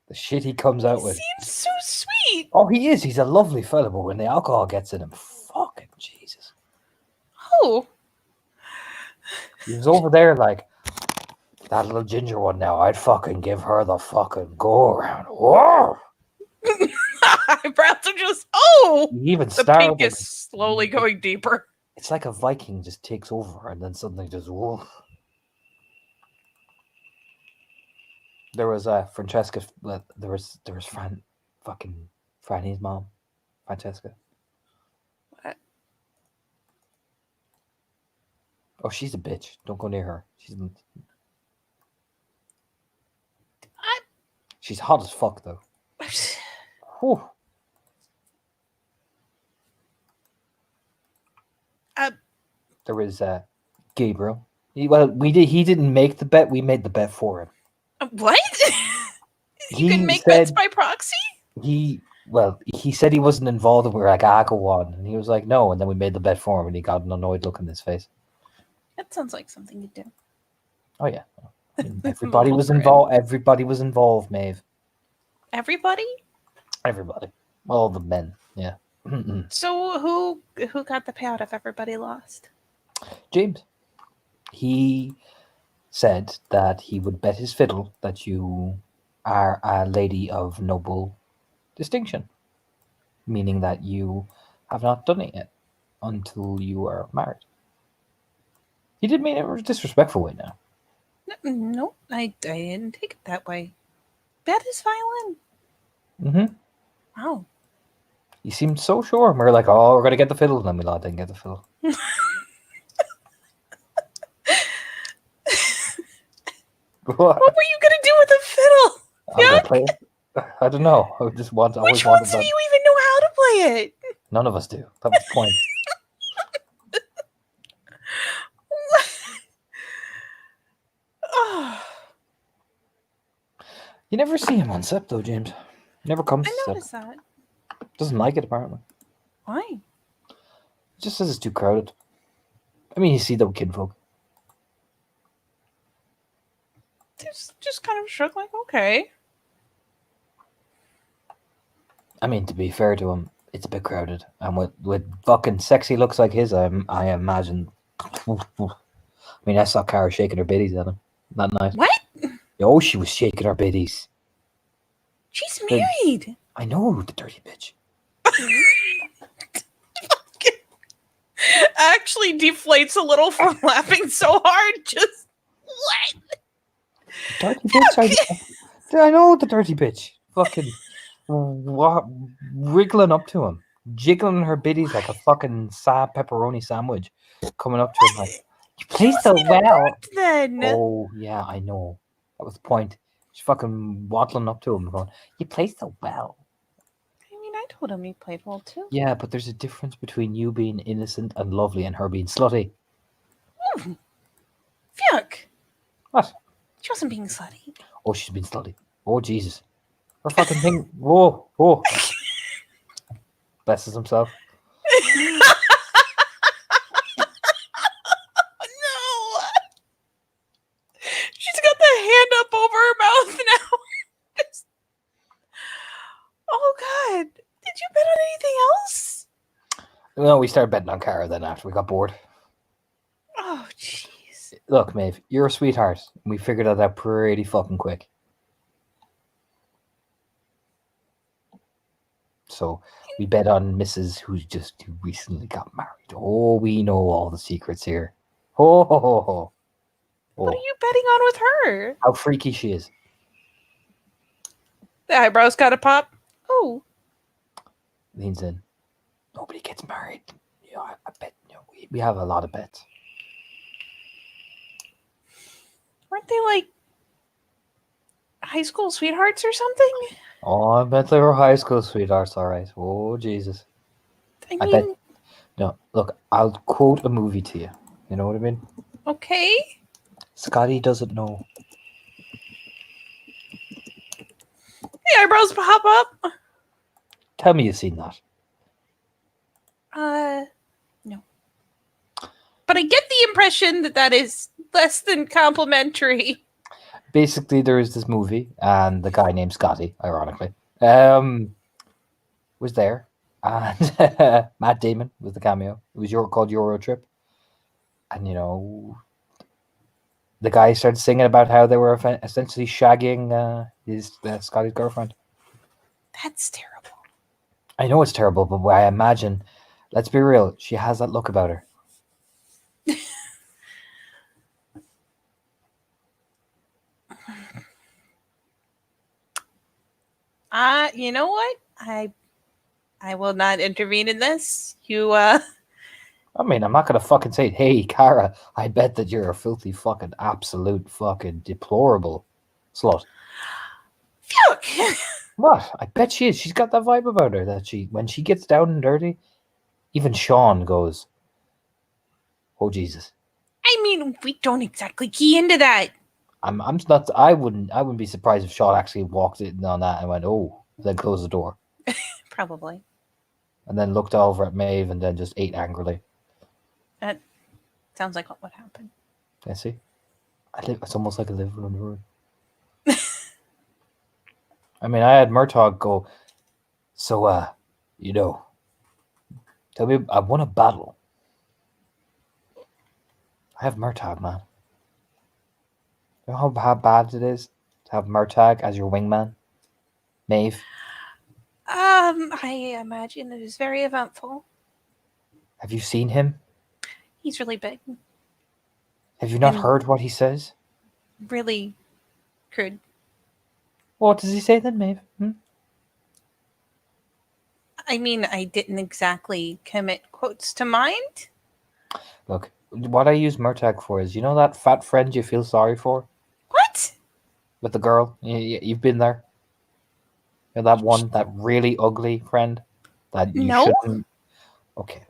the shit he comes out with. Seems so sweet. Oh, he is. He's a lovely fella, but when the alcohol gets in him, fucking Jesus. Oh. He was over there like, that little ginger one now, I'd fucking give her the fucking go around. Whoa! Eyebrows are just, oh! He even The started. pink is slowly going deeper. It's like a Viking just takes over and then suddenly just whoa. There was Francesca. There was fucking Franny's mom, Francesca. What? Oh, she's a bitch. Don't go near her. She's hot as fuck though. Whew. There was Gabriel. He didn't make the bet. We made the bet for him. What? You can make bets by proxy? He said he wasn't involved, and we were like, go on. And he was like, no. And then we made the bet for him, and he got an annoyed look on his face. That sounds like something you'd do. Oh, yeah. I mean, everybody was involved. Everybody was involved, Maeve. Everybody? Everybody. All the men, yeah. So who got the payout if everybody lost? James. He said that he would bet his fiddle that you are a lady of noble distinction, meaning that you have not done it yet until you are married. He didn't mean it in a disrespectful way now. No, I didn't take it that way. Bet his violin. Mm-hmm. Wow. He seemed so sure. And we were like, oh, we're going to get the fiddle. And then we didn't get the fiddle. What were you going to do with the fiddle? I'm gonna play it. I don't know. I just want. Which ones do you even know how to play it? None of us do. That was the point. Oh. You never see him on set though, James. Never comes to I set. noticed that. Doesn't like it apparently. Why? He just says it's too crowded. I mean, you see the kinfolk. Just kind of shrug like, okay. I mean, to be fair to him, it's a bit crowded, and with fucking sexy looks like his, I imagine. I mean, I saw Cara shaking her biddies at him that night. What? Oh, she was shaking her biddies. She's married. I know, the dirty bitch. Actually deflates a little from laughing so hard. Just what? Dirty bitch. I know the dirty bitch. Fucking wriggling up to him, jiggling her biddies like a fucking pepperoni sandwich, coming up to him like, "You play so well." Then. Oh yeah, I know. That was the point. She's fucking waddling up to him, going, "You play so well." I mean, I told him he played well too. Yeah, but there's a difference between you being innocent and lovely and her being slutty. Ooh. Yuck. What? She wasn't being slutty. Oh, she's been slutty. Oh Jesus. Her fucking thing. Whoa. Blesses himself. No. She's got the hand up over her mouth now. Oh God. Did you bet on anything else? No, we started betting on Cara then after we got bored. Oh jeez. Look, Maeve, you're a sweetheart. We figured that out pretty fucking quick. So we bet on Mrs. who recently got married. Oh, we know all the secrets here. Ho ho ho ho. What are you betting on with her? How freaky she is. The eyebrows got to pop. Oh. Leans in. Nobody gets married. Yeah, I bet we have a lot of bets. Weren't they like high school sweethearts or something? Oh, I bet they were high school sweethearts, all right. Oh, Jesus. I mean, No, look, I'll quote a movie to you. You know what I mean? okay. Scotty doesn't know. The eyebrows pop up. Tell me you've seen that. No. But I get the impression that is less than complimentary. Basically, there is this movie, and the guy named Scotty, ironically, was there, and Matt Damon was the cameo. It was called Euro Trip, and the guy started singing about how they were essentially shagging his Scotty's girlfriend. That's terrible. I know it's terrible, but I imagine, let's be real, she has that look about her. You know what? I will not intervene in this. You I mean, I'm not gonna fucking say, "Hey, Cara, I bet that you're a filthy fucking absolute fucking deplorable slut." Yuck. What? I bet she is. She's got that vibe about her that when she gets down and dirty, even Sean goes, "Oh Jesus." I mean, we don't exactly key into that. I'm not. I wouldn't be surprised if Sean actually walked in on that and went, "Oh," then closed the door. Probably. And then looked over at Maeve and then just ate angrily. That sounds like what would happen. I see. It's almost like I live on the road. I mean, I had Murtaugh go, "So, tell me, I won a battle. I have Murtaugh, man. You know how bad it is to have Murtaugh as your wingman? Maeve, I imagine it is very eventful. have you seen him? He's really big. Have you not And- heard what he says? Really crude. What does he say then, Maeve? I mean, I didn't exactly commit quotes to mind. Look, what I use Murtaugh for is, that fat friend you feel sorry for What? with the girl? You've been there. That one, that really ugly friend that you No. shouldn't. Okay.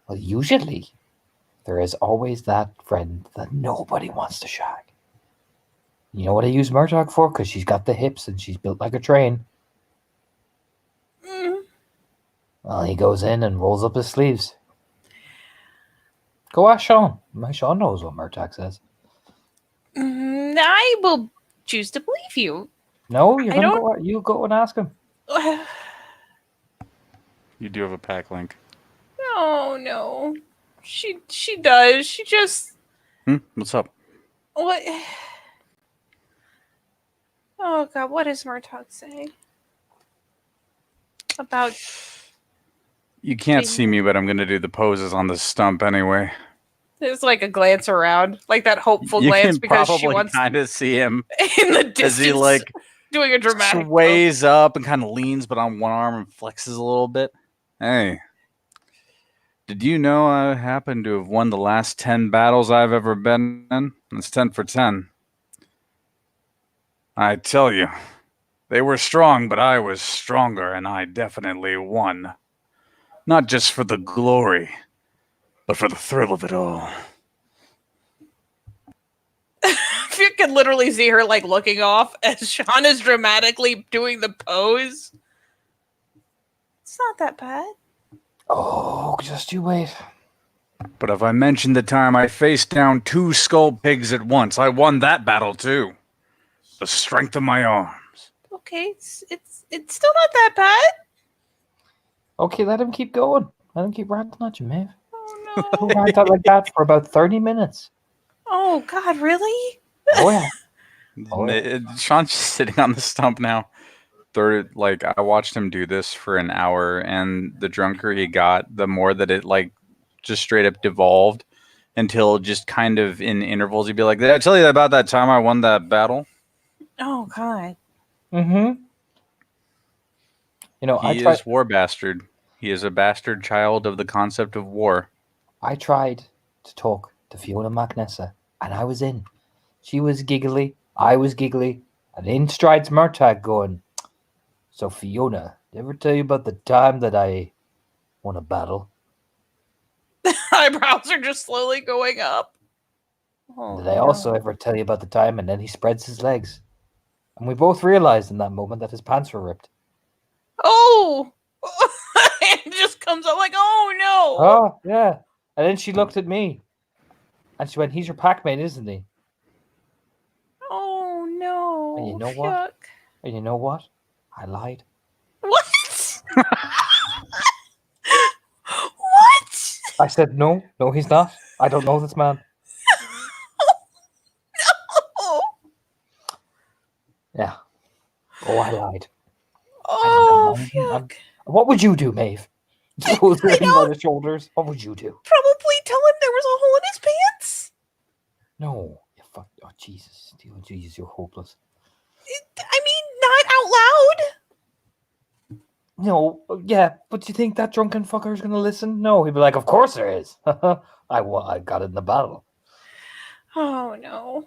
Well, usually there is always that friend that nobody wants to shag. You know what I use Murtaugh for? Because she's got the hips and she's built like a train. Mm. Well, he goes in and rolls up his sleeves. Go ask Sean. My Sean knows what Murtaugh says. I will choose to believe you. No, you're I gonna go. You go and ask him. You do have a pack link. No. She does. She just What's up? what? Oh God, what does Murtaugh say about? You can't see me, but I'm gonna do the poses on the stump anyway. There's like a glance around, like that hopeful You glance can because she probably wants kind of see him in the distance as he like doing a dramatic sways up and kind of leans, but on one arm and flexes a little bit. Hey, did you know I happen to have won the last 10 battles I've ever been in? It's 10 for 10. I tell you, they were strong, but I was stronger, and I definitely won. Not just for the glory, but for the thrill of it all. If you could literally see her like looking off as Sean is dramatically doing the pose. It's not that bad. Oh, just you wait. But if I mentioned the time I faced down 2 skull pigs at once, I won that battle too. The strength of my arms. Okay, it's still not that bad. Okay, let him keep going. Let him keep ranting at you, Maeve. Oh He'll no. rant out like that for about 30 minutes. Oh God, really? Oh, yeah. Oh, yeah. Sean's just sitting on the stump now. I watched him do this for an hour, and the drunker he got, the more that it like just straight up devolved until just kind of in intervals he'd be like, "Did I tell you about that time I won that battle?" Oh God. Mm-hmm. You know, He is war bastard. He is a bastard child of the concept of war. I tried to talk to Fiona McNessa, and I was in. She was giggly, I was giggly, and in strides Murtagh going, "So Fiona, did I ever tell you about the time that I won a battle? Eyebrows are just slowly going up. Oh, Did I also ever tell you about the time?" And then he spreads his legs. And we both realized in that moment that his pants were ripped. Oh! It just comes up like, oh no! Oh, yeah. And then she looked at me. And she went, "He's your pack mate, isn't he?" Oh no! And you know what? Yuck. And you know what? I lied. What? What? I said, no, he's not. I don't know this man. Oh, Yeah. Oh, I lied. oh I'm- yuck. What would you do, Maeve? Pulls her in by the shoulders. What would you do? Probably tell him there was a hole in his pants. No. You fuck. Oh, Jesus. Oh, Jesus, you're hopeless. I mean, not out loud. No, yeah, but you think that drunken fucker is going to listen? No, he'd be like, "Of course there is. I got it in the battle." Oh no.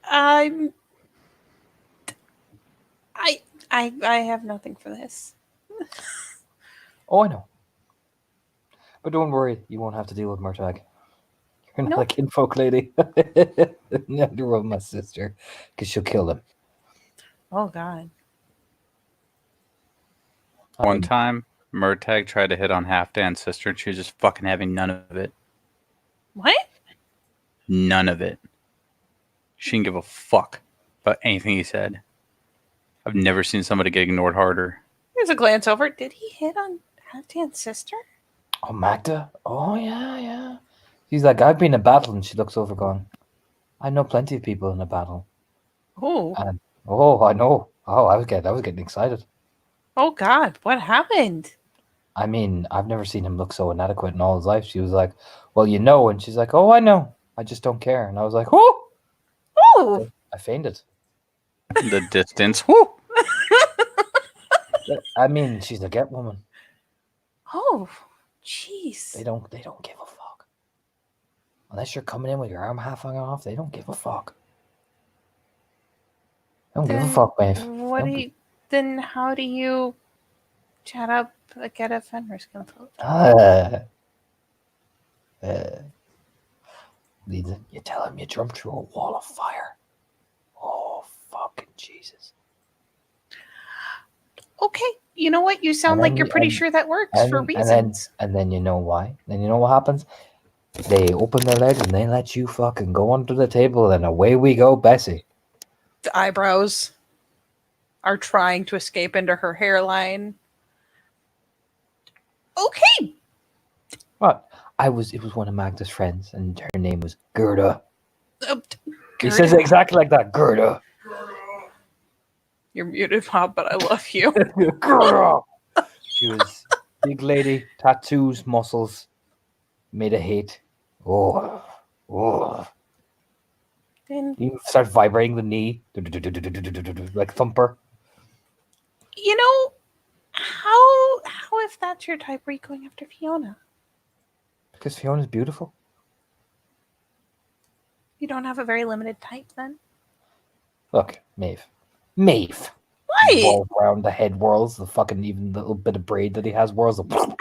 I have nothing for this. Oh, I know. But don't worry, you won't have to deal with Murtagh. You're not Nope. a kinfolk lady. Neither will my sister, because she'll kill him. Oh God. One time, Murtagh tried to hit on Halfdan's sister, and she was just fucking having none of it. What? None of it. She didn't give a fuck about anything he said. I've never seen somebody get ignored harder. There's a glance over. Did he hit on Halfdan's sister? Oh, Magda? Oh, yeah. She's like, "I've been in battle," and she looks over going, "I know plenty of people in a battle." Oh. And, oh, I know. Oh, I was getting excited. Oh God. What happened? I mean, I've never seen him look so inadequate in all his life. She was like, "Well, you know," and she's like, "Oh, I know. I just don't care." And I was like, "Oh!" Oh. I fainted. The distance. Woo! I mean, she's a get woman. Oh. Jeez. They don't give a fuck. Unless you're coming in with your arm half hung off, they don't give a fuck. They don't give a fuck, Maeve. What do you? Then how do you chat up get a Fenris conflict? You tell him you jumped through a wall of fire. Oh, fucking Jesus. Okay, you know what? You sound And like then you're you- pretty and- sure that works for And reasons. then you know why? Then you know what happens? They open their legs and they let you fucking go under the table, and away we go, Bessie. The eyebrows are trying to escape into her hairline. Okay. What? It was one of Magda's friends, and her name was Gerda. He Gerda. says it exactly like that, Gerda. You're muted, Bob, but I love you. Gerda. She was Big lady, tattoos, muscles, made of hate. Oh. Then, You start vibrating the knee like thumper. you know, how if that's your type, are you going after Fiona? Because Fiona's beautiful. You don't have a very limited type then? Look, Maeve. Maeve. What? Whirls around the head whirls, the fucking even little bit of braid that he has whirls. I don't know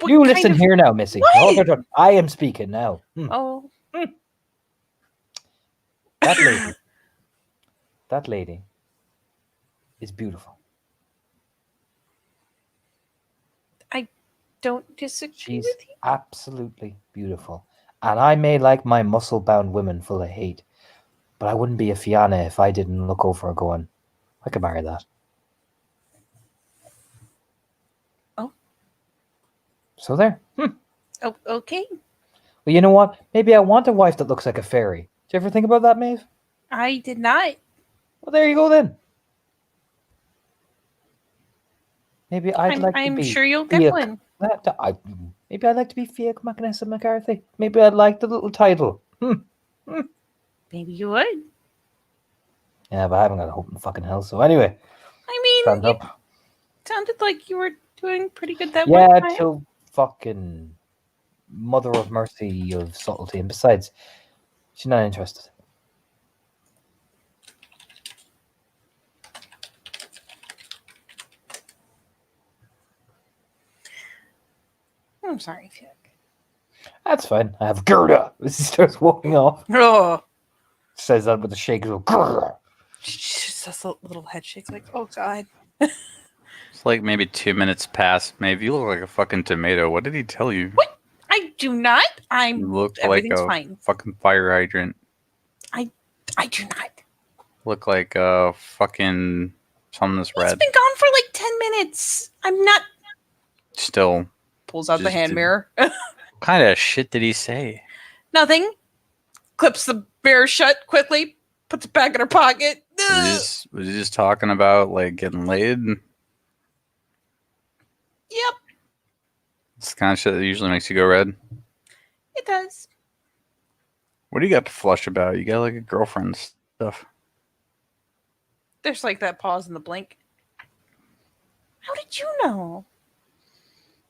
what You kind listen of... here now, Missy. What? Hold on. I am speaking now. Oh. That lady is beautiful. I don't disagree She's with you. absolutely beautiful. And I may like my muscle-bound women full of hate, but I wouldn't be a Fiona if I didn't look over her going, I could marry that. Oh. So there. Oh, okay. Well, you know what? Maybe I want a wife that looks like a fairy. Did you ever think about that, Maeve? I did not. Well, there you go then. Maybe I'd like to I'm be. sure you'll get one. Maybe I'd like to be Fia McNessa McCarthy. Maybe I'd like the little title. Maybe you would. Yeah, but I haven't got a hope in fucking hell. So anyway, I mean, stand it up. sounded like you were doing pretty good that Yeah, one time. till fucking mother of mercy of subtlety. And besides, she's not interested. I'm sorry, Fiona. That's fine. I have Gerda. He starts walking off. Oh. Says that with a shake. Gerda. She just does a little head shake, like, oh god. It's like maybe 2 minutes past. Maybe you look like a fucking tomato. What did he tell you? What? I do not. You look like Everything's a fine. fucking fire hydrant. I do not. Look like a fucking something that's He's red. been gone for like 10 minutes. I'm not. Still. Pulls out the Just hand did- mirror. What kind of shit did he say? Nothing. Clips the mirror shut quickly. Puts it back in her pocket. Was he just talking about like getting laid? Yep. It's the kind of shit that usually makes you go red. It does. What do you got to flush about? You got like a girlfriend stuff. There's like that pause in the blink. How did you know?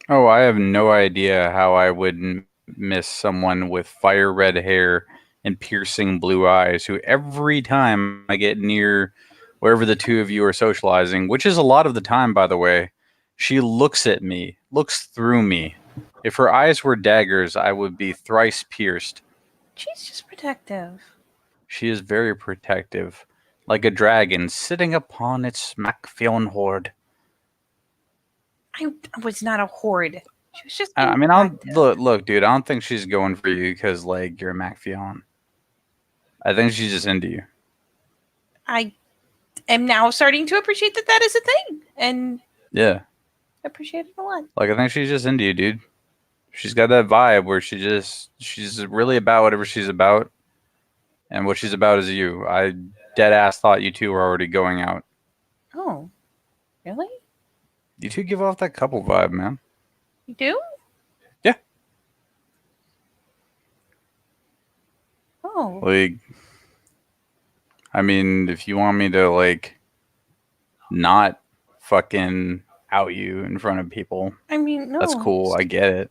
Oh, I have no idea how I would miss someone with fire red hair and piercing blue eyes who every time I get near wherever the two of you are socializing, which is a lot of the time, by the way, she looks at me, looks through me. If her eyes were daggers, I would be thrice pierced. She's just protective. She is very protective, like a dragon sitting upon its Macphaeon hoard. I was not a horde. She was just. I being mean, I'll protective. look, dude. I don't think she's going for you because like you're a Macphaeon. I think she's just into you. I am now starting to appreciate that is a thing, and Yeah, appreciate it a lot. like I think she's just into you, dude. She's got that vibe where she's really about whatever she's about, and what she's about is you. I dead ass thought you two were already going out. Oh, really? You two give off that couple vibe, man. You do? Yeah. Oh, Like, I mean, if you want me to like not fucking out you in front of people, I mean, no. that's cool. I get it.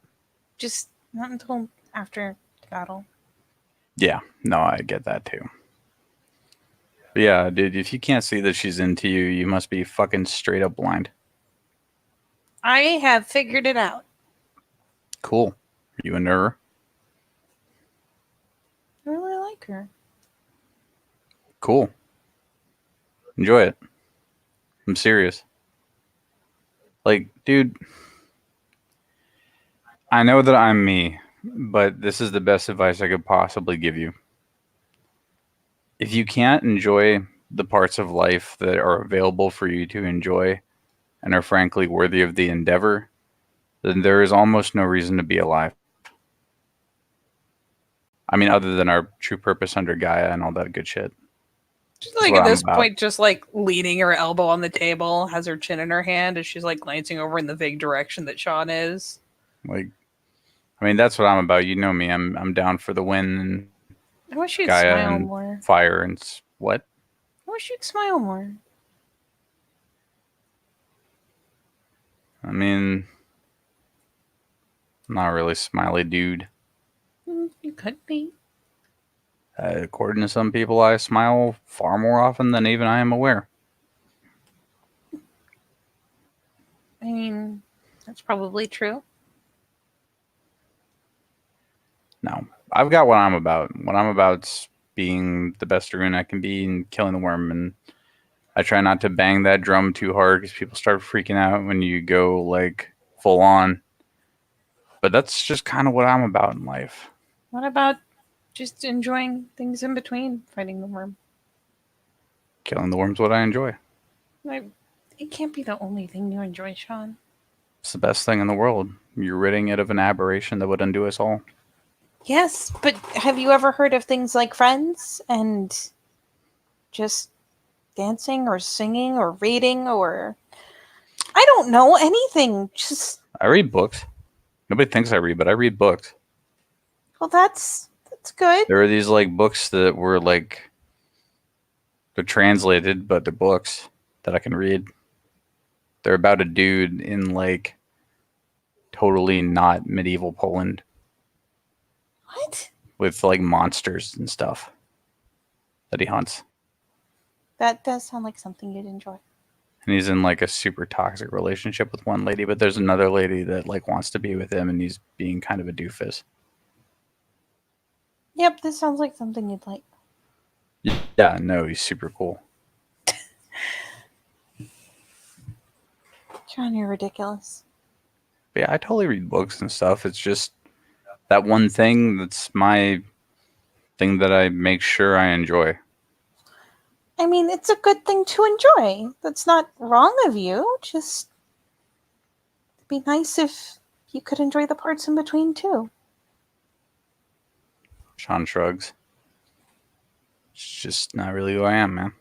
Just not until after the battle. Yeah, no, I get that too. But yeah, dude, if you can't see that she's into you, you must be fucking straight up blind. I have figured it out. Cool. Are you into her? I really like her. Cool. Enjoy it. I'm serious. Like, dude, I know that I'm me, but this is the best advice I could possibly give you. If you can't enjoy the parts of life that are available for you to enjoy and are frankly worthy of the endeavor, then there is almost no reason to be alive. I mean, other than our true purpose under Gaia and all that good shit. She's That's like what at I'm this about. point, just like leaning her elbow on the table, has her chin in her hand as she's like glancing over in the vague direction that Sean is. Like, I mean, that's what I'm about. You know me. I'm down for the win and I wish you'd Gaia smile and more. fire and what? I wish you'd smile more. I mean, I'm not really a smiley dude. You could be. According to some people, I smile far more often than even I am aware. I mean, that's probably true. No, I've got what I'm about. What I'm about's being the best rune I can be and killing the worm. And I try not to bang that drum too hard because people start freaking out when you go like full on. But that's just kind of what I'm about in life. What about just enjoying things in between fighting the worm? Killing the worm's what I enjoy. Like, it can't be the only thing you enjoy, Sean. It's the best thing in the world. You're ridding it of an aberration that would undo us all. Yes, but have you ever heard of things like friends and just dancing or singing or reading or I don't know, anything. Just I read books. Nobody thinks I read, but I read books. well, that's good. There are these like books that were like they're translated, but they're books that I can read. They're about a dude in like totally not medieval Poland What? with like monsters and stuff that he hunts. That does sound like something you'd enjoy. And he's in like a super toxic relationship with one lady, but there's another lady that like wants to be with him and he's being kind of a doofus. Yep, this sounds like something you'd like. Yeah, no, he's super cool. Sean, you're ridiculous. But yeah, I totally read books and stuff. It's just that one thing that's my thing that I make sure I enjoy. I mean, it's a good thing to enjoy. That's not wrong of you. Just it'd be nice if you could enjoy the parts in between too. Sean shrugs. It's just not really who I am, man.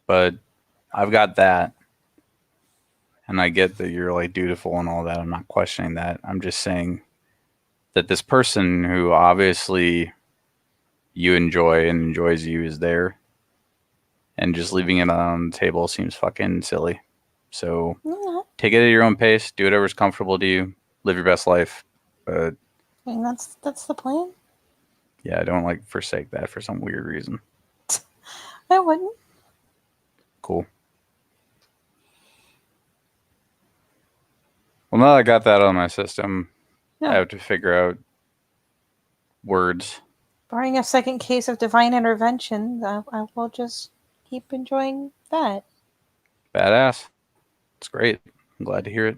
But I've got that. And I get that you're like dutiful and all that. I'm not questioning that. I'm just saying that this person who obviously you enjoy and enjoys you is there. And just leaving it on the table seems fucking silly. So take it at your own pace. Do whatever's comfortable to you. Live your best life. But I mean, that's the plan. yeah, I don't like forsake that for some weird reason. I wouldn't. Cool. Well, now that I got that on my system, Yeah. I have to figure out words. Barring a second case of divine intervention, I will just keep enjoying that. Badass. It's great. I'm glad to hear it.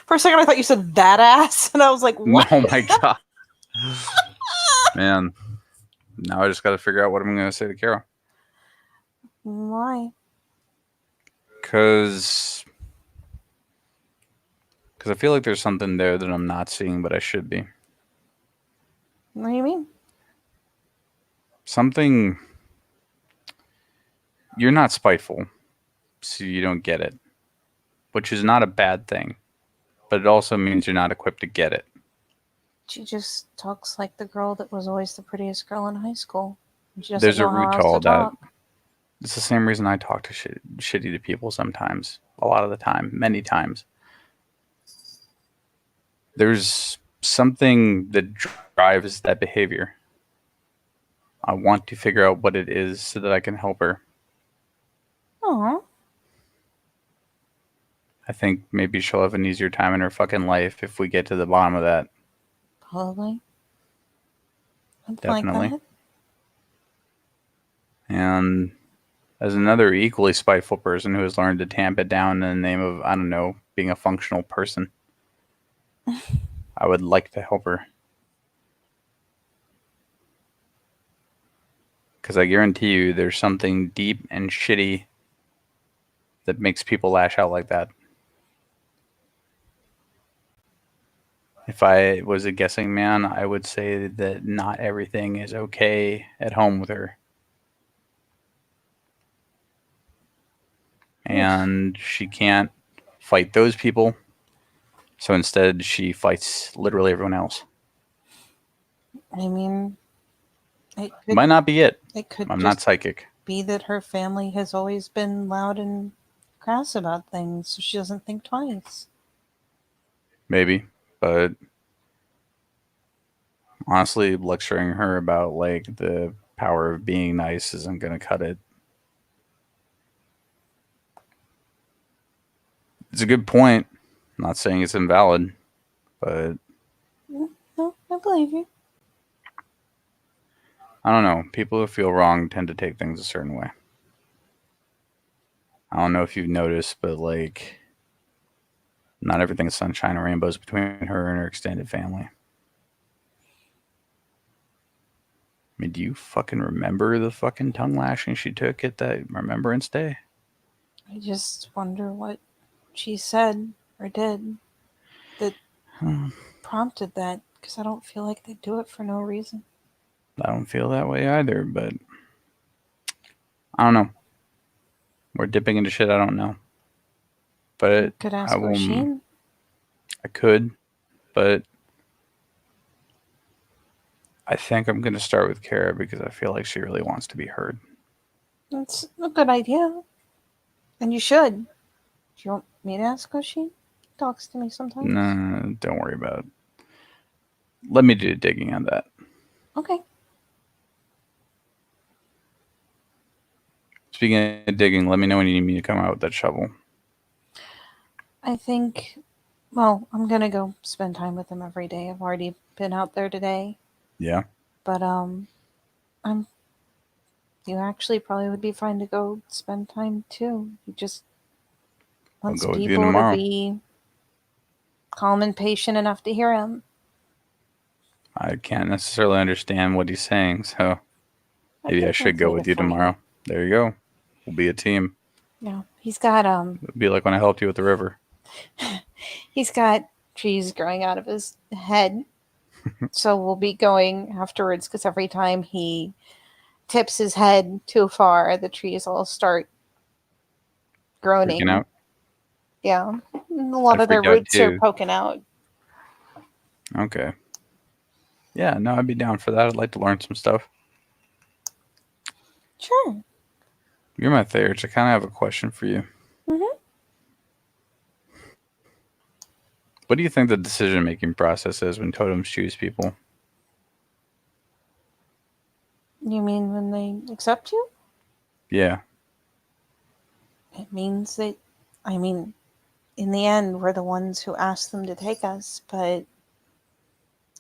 For a second, I thought you said that ass, and I was like, what? Oh my god. Man. Now I just got to figure out what I'm going to say to Carol. Why? Because I feel like there's something there that I'm not seeing, but I should be. What do you mean? Something. You're not spiteful, so you don't get it, which is not a bad thing, but it also means you're not equipped to get it. She just talks like the girl that was always the prettiest girl in high school. She doesn't There's a know how root to else all that. talk. It's the same reason I talk to shitty to people sometimes, a lot of the time, many times. There's something that drives that behavior. I want to figure out what it is so that I can help her. Aw. I think maybe she'll have an easier time in her fucking life if we get to the bottom of that. Probably. Definitely. Like that. And as another equally spiteful person who has learned to tamp it down in the name of, I don't know, being a functional person, I would like to help her. Because I guarantee you there's something deep and shitty that makes people lash out like that. If I was a guessing man, I would say that not everything is okay at home with her. And she can't fight those people. So instead, she fights literally everyone else. I mean, it could, Might not be it. it could I'm just not psychic. be that her family has always been loud and crass about things, so she doesn't think twice. Maybe. But honestly, lecturing her about like the power of being nice isn't going to cut it. It's a good point. I'm not saying it's invalid, but No, I believe you. I don't know. People who feel wrong tend to take things a certain way. I don't know if you've noticed, but like, not everything is sunshine and rainbows between her and her extended family. I mean, do you fucking remember the fucking tongue lashing she took at that Remembrance Day? I just wonder what she said or did that prompted that, because I don't feel like they do it for no reason. I don't feel that way either, but I don't know. We're dipping into shit I don't know. But Could ask I will. Oshin. I could, but I think I'm going to start with Kara because I feel like she really wants to be heard. That's a good idea. And you should. Do you want me to ask Oshin? Talks to me sometimes. No, don't worry about it. Let me do digging on that. Okay. Speaking of digging, let me know when you need me to come out with that shovel. I think, well, I'm going to go spend time with him every day. I've already been out there today. Yeah. But, you actually probably would be fine to go spend time too. He just wants go with you people to tomorrow. be calm and patient enough to hear him. I can't necessarily understand what he's saying, so maybe I should go with you tomorrow. There you go. We'll be a team. Yeah, he's got It'll be like when I helped you with the river. He's got trees growing out of his head, so we'll be going afterwards because every time he tips his head too far, the trees all start groaning. Freaking out. Yeah, and a lot of their roots are poking out. Okay. Yeah, no, I'd be down for that. I'd like to learn some stuff. Sure. You're my Theurge. I kind of have a question for you. Mm-hmm. What do you think the decision-making process is when totems choose people? You mean when they accept you? Yeah. It means that, I mean, in the end, we're the ones who ask them to take us, but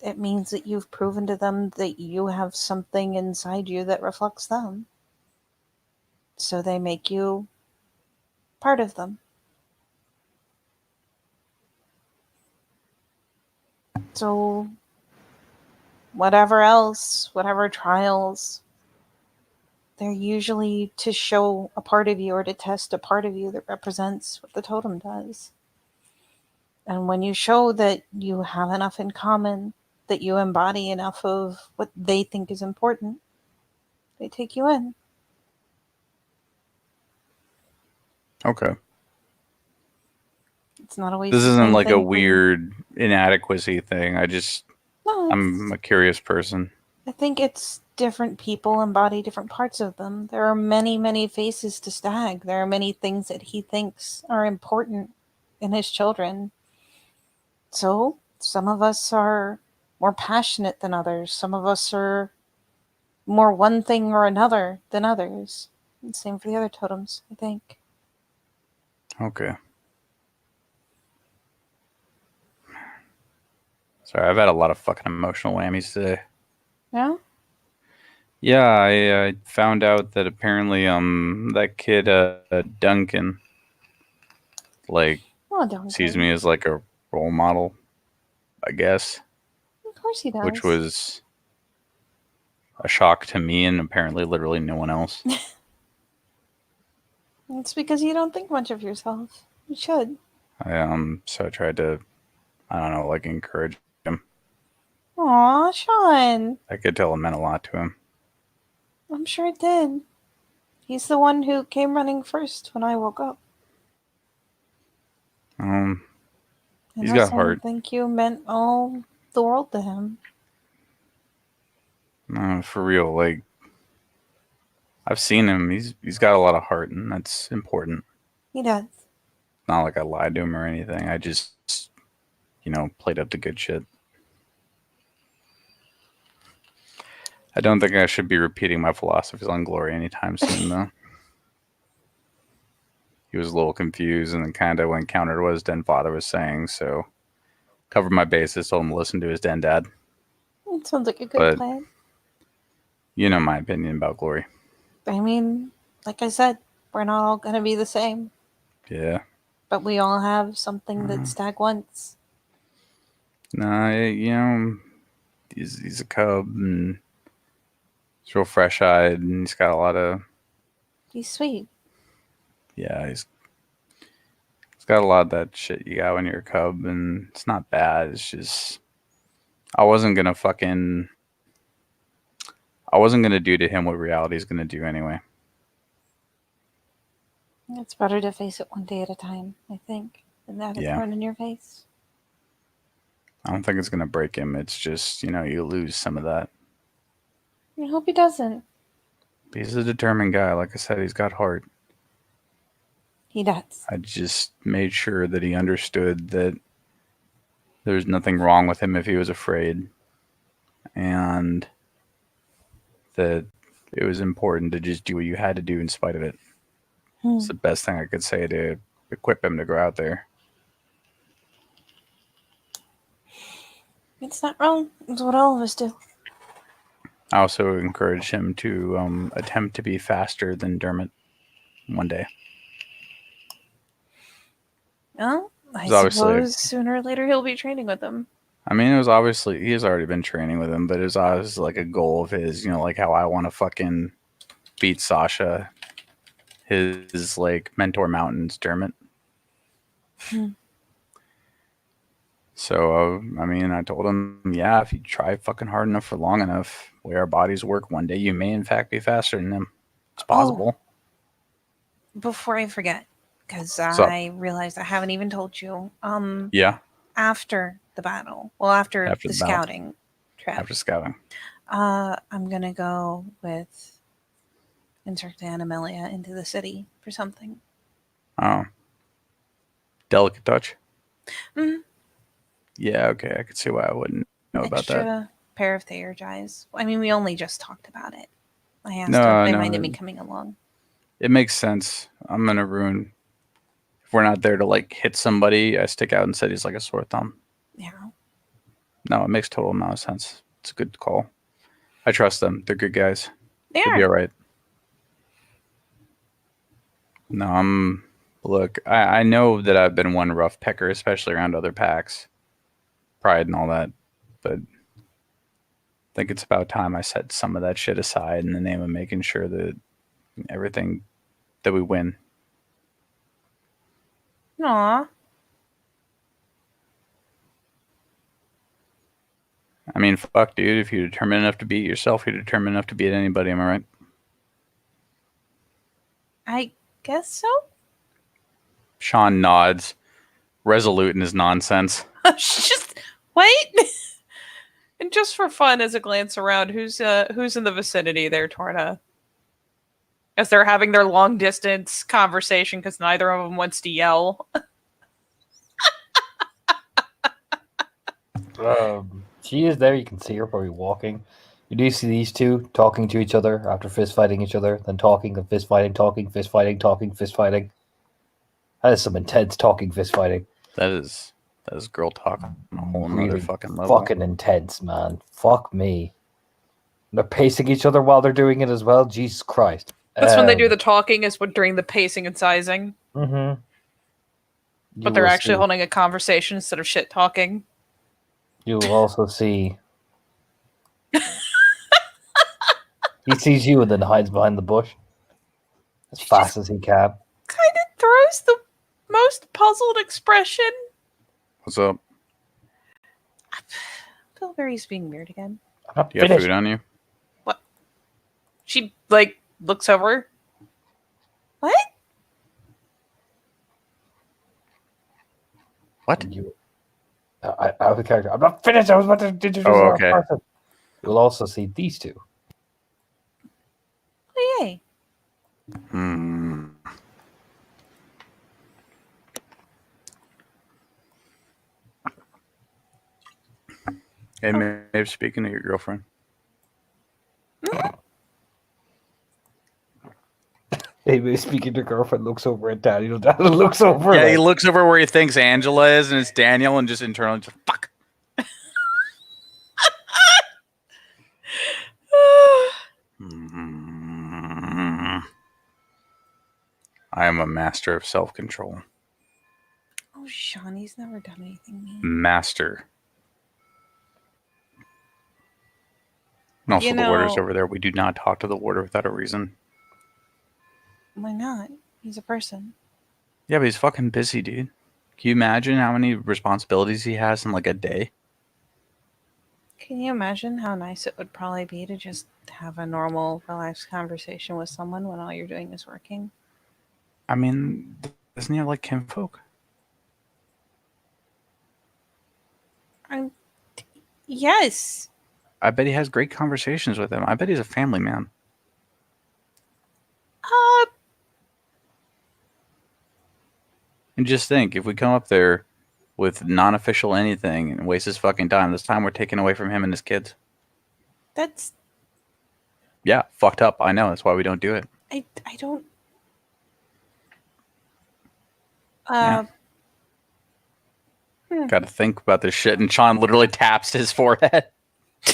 it means that you've proven to them that you have something inside you that reflects them. So they make you part of them. So whatever else, whatever trials, they're usually to show a part of you or to test a part of you that represents what the totem does. And when you show that you have enough in common, that you embody enough of what they think is important, they take you in. Okay. It's not always. This isn't like a weird inadequacy thing. I'm a curious person. I think it's different people embody different parts of them. There are many, many faces to Stag. There are many things that he thinks are important in his children. So some of us are more passionate than others. Some of us are more one thing or another than others. And same for the other totems, I think. Okay. Sorry, I've had a lot of fucking emotional whammies today. Yeah? Yeah, I found out that apparently that kid Duncan sees me as like a role model, I guess. Of course he does. Which was a shock to me and apparently literally no one else. It's because you don't think much of yourself. You should. So I tried to, I don't know, like encourage Aw, Sean. I could tell it meant a lot to him. I'm sure it did. He's the one who came running first when I woke up. Um, And He's that's got when heart. Thank you meant all the world to him. For real, like I've seen him. He's got a lot of heart, and that's important. He does. Not like I lied to him or anything. I just, played up the good shit. I don't think I should be repeating my philosophies on Glory anytime soon, though. He was a little confused and then kind of went counter to what his den father was saying, so covered my bases, told him to listen to his den dad. It sounds like a good But- plan. You know my opinion about Glory. I mean, like I said, we're not all going to be the same. Yeah. But we all have something that Stag wants. No, he's a cub, and he's real fresh-eyed, and he's got a lot of... He's sweet. Yeah, he's got a lot of that shit you got when you're a cub, and it's not bad. It's just I wasn't gonna do to him what reality's gonna do anyway. It's better to face it one day at a time, I think, than that it's Yeah. thrown in your face. I don't think it's gonna break him. It's just you lose some of that. I hope he doesn't. He's a determined guy. Like I said, he's got heart. He does. I just made sure that he understood that there's nothing wrong with him if he was afraid, and that it was important to just do what you had to do in spite of it. It's the best thing I could say to equip him to go out there. It's not wrong. It's what all of us do. I also encouraged him to attempt to be faster than Dermot one day. Well, I It's obviously- suppose sooner or later he'll be training with them. I mean, it was obviously, he has already been training with him, but it was always like a goal of his, like how I want to fucking beat Sasha. His like mentor mountain's Dermot. So, I told him, yeah, if you try fucking hard enough for long enough, the way our bodies work, one day you may in fact be faster than them. It's possible. Before I forget, because up? I realized I haven't even told you. Yeah, After the battle, well, after After the the battle. scouting trip, after scouting. I'm gonna go with Insert Animalia into the city for something. Oh. Delicate touch? Mhm. Yeah, okay. I could see why I wouldn't know about Extra that. pair of Theurgies. I mean, we only just talked about it. I asked No, if they no, minded me that- coming along. It makes sense. I'm going to ruin. If we're not there to like hit somebody, I stick out and said he's like a sore thumb. Yeah. No, it makes total amount of sense. It's a good call. I trust them. They're good guys. They They'll be are. all right. No, look, I know that I've been one rough pecker, especially around other packs. Pride and all that. But I think it's about time I set some of that shit aside in the name of making sure that everything that we win. Aw. I mean, fuck, dude. If you're determined enough to beat yourself, you're determined enough to beat anybody. Am I right? I guess so. Sean nods, resolute in his nonsense. Just wait. And just for fun, as a glance around, who's in the vicinity there, Torna? As they're having their long distance conversation because neither of them wants to yell. She is there. You can see her probably walking. You do see these two talking to each other after fist fighting each other, then talking and fist fighting, talking, fist fighting, talking, fist fighting. That is some intense talking, fist fighting. That is girl talk on a whole nother Really fucking level. Fucking intense, man. Fuck me. And they're pacing each other while they're doing it as well. Jesus Christ. That's when they do the talking, is what during the pacing and sizing. Mm-hmm. But they're actually holding a conversation instead of shit talking. You will also see. He sees you and then hides behind the bush as fast as he can. Kind of throws the most puzzled expression. What's up? Feel Strawberry's being weird again. I'm not Do you have finished. food on you? She like looks over. What? What? I have a character. I'm not finished. I was about to introduce Oh, our okay. person. You'll also see these two. Oh yay! Hmm. Hey, Maeve, speaking of your girlfriend. Maybe speaking to girlfriend looks over at Daniel. Daniel looks over. Yeah, he like, looks over where he thinks Angela is, and it's Daniel, and just internally, just fuck. I am a master of self-control. Oh, Sean, he's never done anything mean. Master. And also, You the warder's know- over there. We do not talk to the warder without a reason. Why not? He's a person. Yeah, but he's fucking busy, dude. Can you imagine how many responsibilities he has in like a day? Can you imagine how nice it would probably be to just have a normal, relaxed conversation with someone when all you're doing is working? I mean, doesn't he have like kinfolk? Yes. I bet he has great conversations with them. I bet he's a family man. And just think, if we come up there with non-official anything and waste his fucking time, this time we're taking away from him and his kids. That's Yeah, fucked up. I know. That's why we don't do it. I don't. Yeah. Got to think about this shit. And Sean literally taps his forehead. She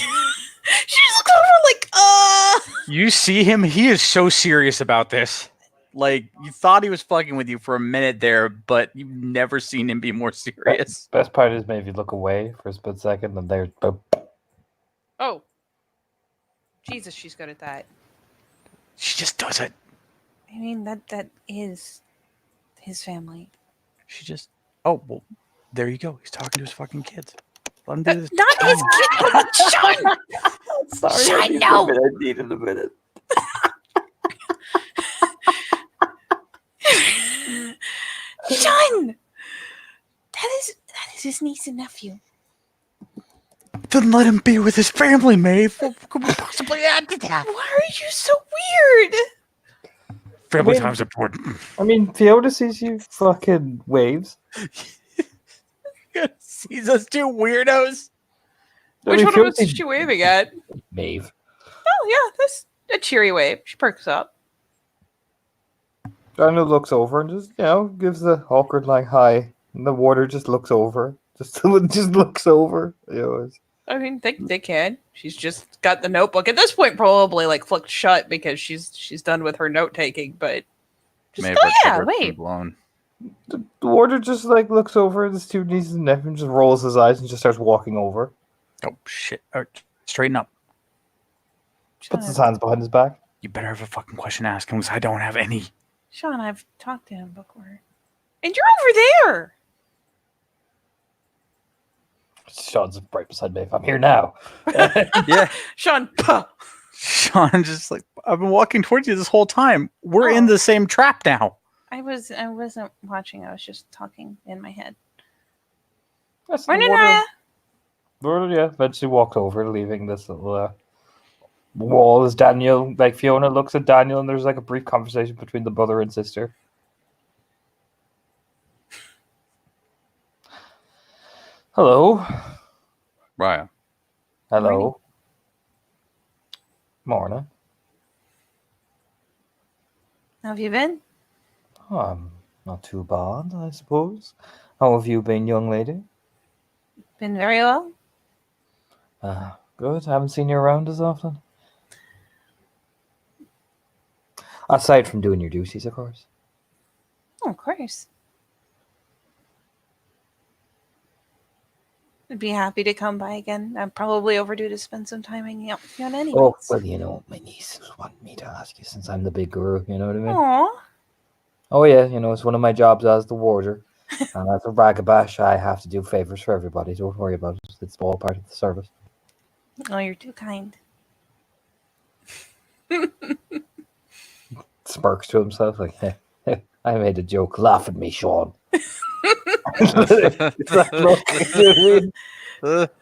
just looks over like, You see him? He is so serious about this. Like, you thought he was fucking with you for a minute there, but you've never seen him be more serious. Best part is maybe look away for a split second, and there's boom. Oh. Jesus, she's good at that. She just does it. I mean, that is his family. She just... Oh, well, there you go. He's talking to his fucking kids. Let him do this. Not his kid! Sean! Sorry, Sean, no! I needed a minute. Sean! That is his niece and nephew. Then let him be with his family, Maeve. What could we possibly add to that? Why are you so weird? Family Wait. time's important. I mean, Fiona sees you fucking waves. Sees us two weirdos. I Which mean, one of Fiona us is sees she waving at? Maeve. Oh, yeah, that's a cheery wave. She perks up. Daniel looks over and just, gives the awkward, like, hi. And the warder just looks over. Just looks over. I mean, they can. She's just got the notebook. At this point, probably, like, flicked shut because she's done with her note-taking, but... Just, Maeve, oh, yeah, her trigger's been wait. blown. The warder just, like, looks over at his two nieces and nephew and just rolls his eyes and just starts walking over. Oh, shit. All right, straighten up. Puts his hands behind his back. You better have a fucking question to ask him because I don't have any. Sean, I've talked to him before. And you're over there! Sean's right beside Maeve. I'm here now. Yeah. Sean, puh. Sean just like, I've been walking towards you this whole time. We're in Oh. the same trap now. I wasn't watching. I was just talking in my head. That's the Morning, warder. Raya. Warder, eventually walks over, leaving this little wall as Daniel, like Fiona looks at Daniel, and there's like a brief conversation between the brother and sister. Hello. Raya. Hello. Morning. How have you been? Not too bad, I suppose. How have you been, young lady? Been very well. Good. I haven't seen you around as often. Aside from doing your duties, of course. Oh, of course. I'd be happy to come by again. I'm probably overdue to spend some time hanging out with you on anyways. Oh, well, my niece wanted me to ask you since I'm the big guru, you know what I mean? Aw. Oh, yeah, it's one of my jobs as the warder. And as a ragabash, I have to do favors for everybody. Don't worry about it. It's all part of the service. Oh, you're too kind. Smirks to himself like, I made a joke. Laugh at me, Sean. It's that look, you know what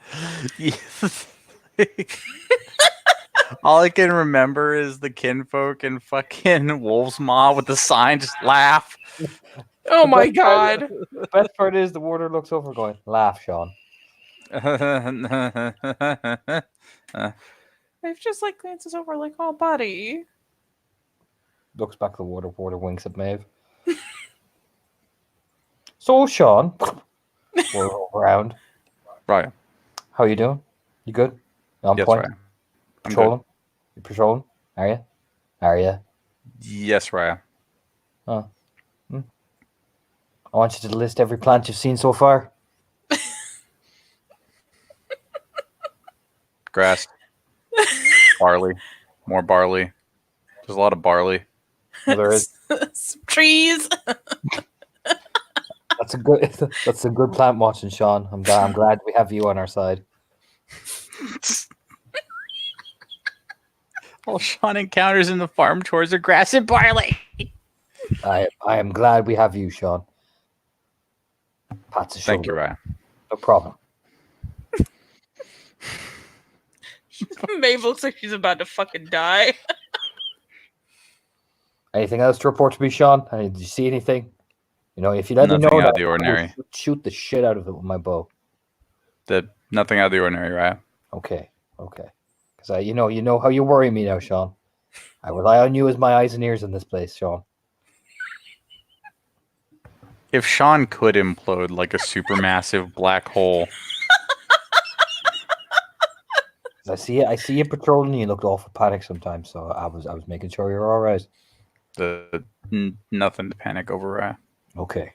I mean? All I can remember is the kinfolk and fucking Wolf's Maw with the sign, just laugh. Oh my god. The best part is the warder looks over going, laugh, Sean. I've just like glances over like, oh buddy. Looks back at the warder winks at Maeve. So, Sean, we're around. Right. How you doing? You good? On Yes, point? Raya. I'm Patrolling? You patrolling? Are you? Are you? Yes, Raya. Oh. I want you to list every plant you've seen so far. Grass. Barley. More barley. There's a lot of barley. Well, there is. Some trees. That's a good plant watching, Sean. I'm glad we have you on our side. All Sean encounters in the farm tours are grass and barley. I am glad we have you, Sean. Pats a shoulder. Thank you, Ryan. No problem. Maeve looks like she's about to fucking die. Anything else to report to me, Sean? Did you see anything? You know, if you let me Nothing know, out of that, the ordinary. shoot the shit out of it with my bow. Nothing out of the ordinary, Ryan. Okay. Because you know how you worry me now, Sean. I rely on you as my eyes and ears in this place, Sean. If Sean could implode like a supermassive black hole. I see you patrolling. You looked awful panicked sometimes, so I was making sure you're all right. Nothing to panic over, Ryan. Okay.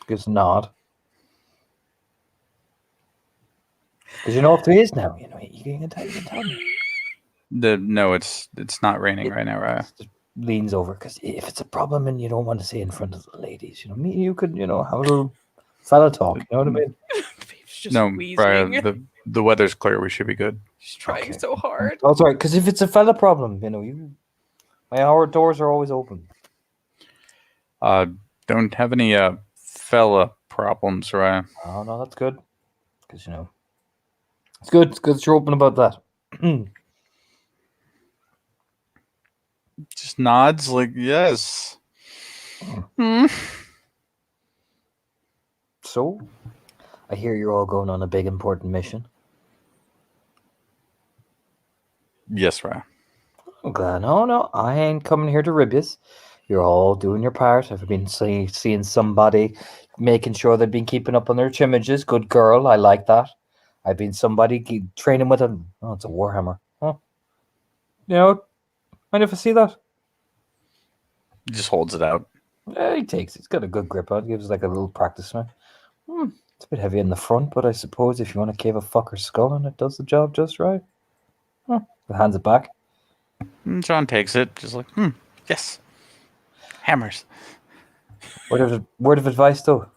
Gives a nod. Because you know if there is now, you know you can tell me. No, it's not raining right now, Ryan. Just leans over because if it's a problem and you don't want to say in front of the ladies, you know, me and you could, have a little fella talk. You know what I mean? Just No, wheezing. Ryan. The weather's clear. We should be good. She's trying Okay. so hard. Oh, sorry. Because if it's a fella problem, our doors are always open. Don't have any fella problems, Ryan. Oh no, that's good. Because it's good. It's good that you're open about that. Just nods like yes. So, I hear you're all going on a big important mission. Yes, Ryan. I'm glad. No, I ain't coming here to rib yous. You're all doing your part. I've been seeing somebody making sure they've been keeping up on their chimages. Good girl. I like that. I've been somebody training with a... Oh, it's a Warhammer. Huh. Mind if I see that? He just holds it out. Yeah, he takes it. He's got a good grip on it. Gives like a little practice one. It's a bit heavy in the front, but I suppose if you want to cave a fucker's skull and it does the job just right. Hands it back. And John takes it, just like, yes. Hammers. Word of advice, though.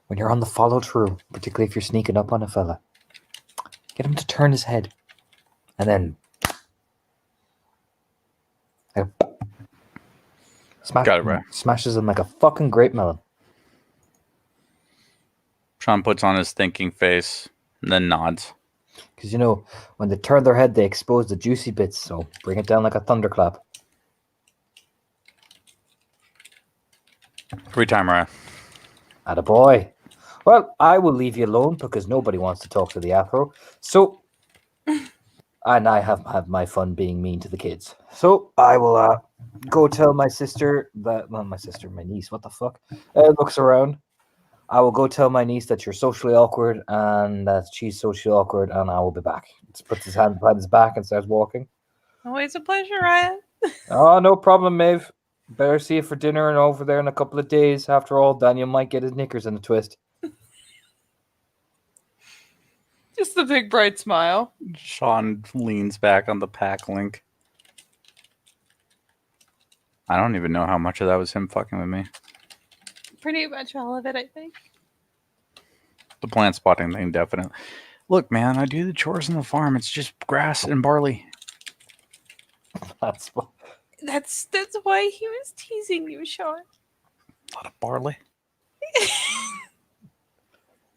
When you're on the follow through, particularly if you're sneaking up on a fella, get him to turn his head. And then... Got it, right. Smashes him like a fucking grape melon. Sean puts on his thinking face and then nods. Because, when they turn their head, they expose the juicy bits, so bring it down like a thunderclap. Free time, Ryan. Attaboy. Well, I will leave you alone because nobody wants to talk to the Afro. So, and I have my fun being mean to the kids. So, I will go tell my sister that... Well, my niece, what the fuck? Looks around. I will go tell my niece that you're socially awkward and that she's socially awkward, and I will be back. He puts his hand behind his back and starts walking. Always a pleasure, Ryan. Oh, no problem, Maeve. Better see you for dinner and over there in a couple of days. After all, Daniel might get his knickers in a twist. Just the big bright smile. Sean leans back on the pack link. I don't even know how much of that was him fucking with me. Pretty much all of it, I think. The plant spotting thing, definitely. Look, man, I do the chores on the farm. It's just grass and barley. That's That's why he was teasing you, Sean. A lot of barley.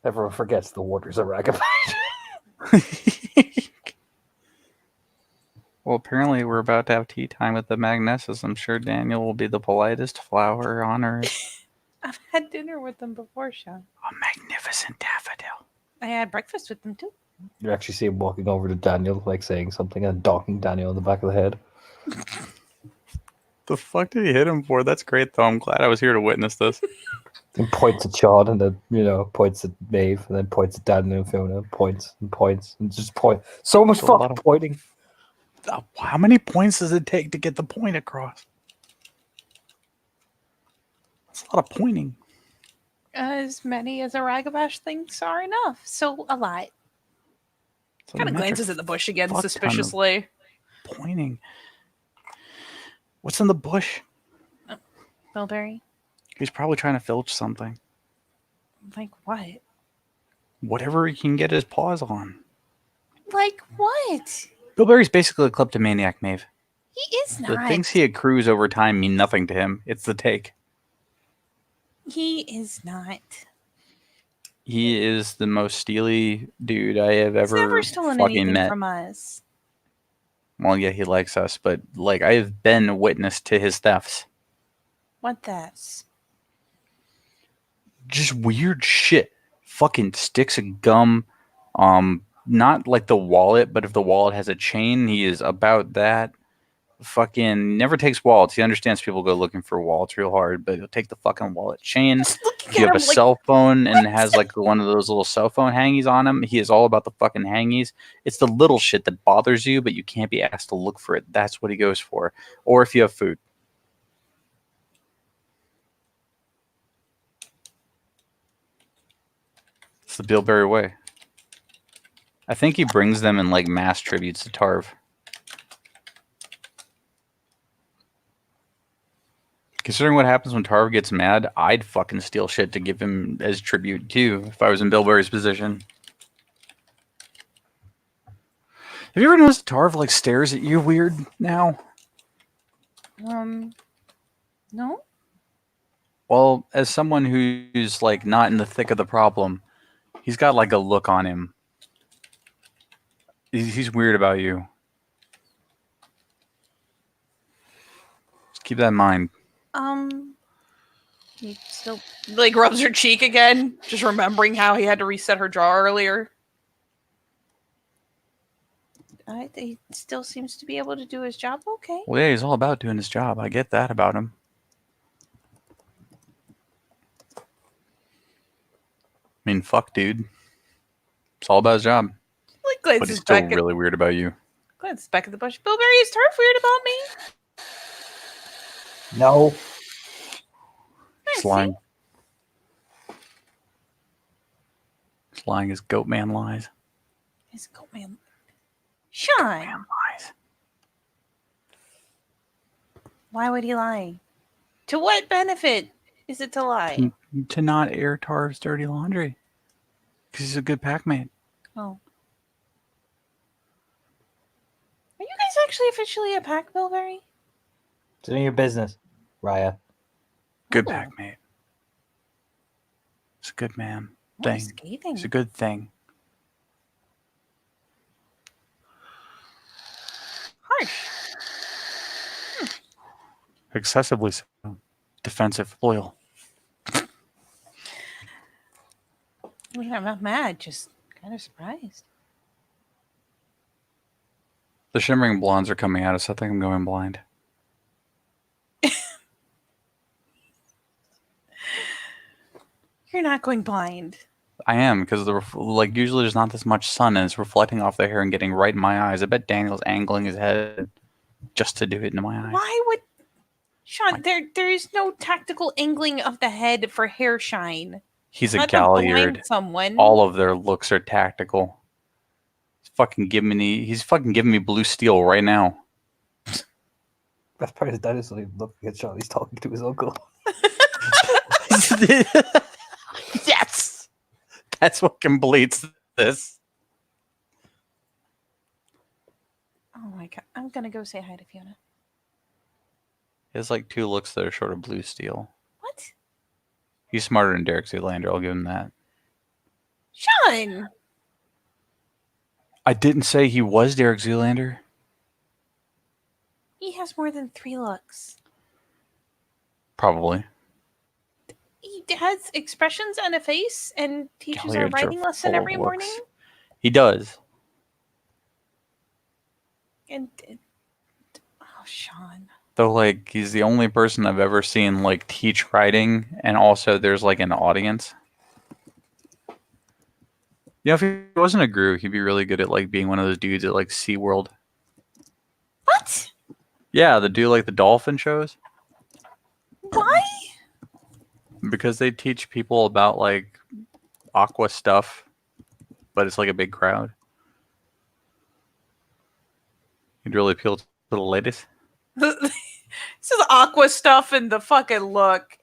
everyone forgets the waters of Ragavan. Well, apparently we're about to have tea time with the Magnessus. I'm sure Daniel will be the politest flower on earth. I've had dinner with them before, Sean. A magnificent daffodil. I had breakfast with them too. You actually see him walking over to Daniel, like saying something and docking Daniel on the back of the head. The fuck did he hit him for? That's great, though. I'm glad I was here to witness this. And points at Sean, and then points at Maeve, and then points at Daniel and Fiona. Points and just point. So much That's a lot fucking of- pointing. How many points does it take to get the point across? That's a lot of pointing. As many as a Ragabash thinks are enough. So a lot. It's a Kind of metric glances at the bush again fuck ton of suspiciously. Pointing. What's in the bush? Bilberry? He's probably trying to filch something. Like what? Whatever he can get his paws on. Like what? Bilberry's basically a kleptomaniac, Maeve. He is The not. things he accrues over time mean nothing to him. It's the take. He is not. He is the most steely dude I have He's ever never stolen fucking anything met. from us. Well, yeah, he likes us, but like I have been a witness to his thefts. What thefts? Just weird shit. Fucking sticks of gum. Not like the wallet, but if the wallet has a chain, he is about that. Fucking never takes wallets. He understands people go looking for wallets real hard, but he'll take the fucking wallet chain. Just looking If you at have him a like, cell phone and what? has like one of those little cell phone hangies on him, he is all about the fucking hangies. It's the little shit that bothers you, but you can't be asked to look for it. That's what he goes for. Or if you have food. It's the Bilberry way. I think he brings them in like mass tributes to Tarv. Considering what happens when Tarv gets mad, I'd fucking steal shit to give him as tribute too if I was in Bilberry's position. Have you ever noticed Tarv like stares at you weird now? No? Well, as someone who's like not in the thick of the problem, he's got like a look on him. He's weird about you. Just keep that in mind. He still like rubs her cheek again, just remembering how he had to reset her jaw earlier. He still seems to be able to do his job okay. Well, yeah, he's all about doing his job. I get that about him. I mean, fuck, dude. It's all about his job. Like But he's glances still back really weird about you. glances back at the bush. Bilberry, is Tarf weird about me? No. He's lying. He's lying his goat man lies. His goat man. Sean, Man lies. why would he lie? To what benefit is it to lie? To not air Tarv's dirty laundry. Because he's a good pack mate. Oh. Are you guys actually officially a pack, Bilberry? It's none of your business, Raya. Good Oh. pack mate. It's a good man. What Thing. scathing. It's a good thing. Harsh. Excessively so. Defensive. Loyal. I mean, I'm not mad, just kind of surprised. The shimmering blondes are coming at us. I think I'm going blind. You're not going blind. I am, because like usually there's not this much sun and it's reflecting off the hair and getting right in my eyes. I bet Daniel's angling his head just to do it into my eyes. Why would Sean? There is no tactical angling of the head for hair shine. He's a Not to blind galliard. someone. All of their looks are tactical. He's fucking giving me blue steel right now. Best part is Daniel's not even looking at Sean. He's talking to his uncle. Yes, that's what completes this. Oh my god. I'm gonna go say hi to Fiona. He has like 2 looks that are sort of blue steel. What? He's smarter than Derek Zoolander, I'll give him that. Sean! I didn't say he was Derek Zoolander. He has more than 3 looks. Probably. He has expressions and a face and teaches Golly, our you're writing lesson full of every looks. morning. He does. And oh, Sean. Though, like, he's the only person I've ever seen, like, teach writing, and also there's, like, an audience. Yeah, if he wasn't a Gru, he'd be really good at, like, being one of those dudes at, like, SeaWorld. What? Yeah, the dude, like, the dolphin shows. Why? Because they teach people about, like, aqua stuff, but it's, like, a big crowd. He'd really appeal to the ladies. This is aqua stuff and the fucking look.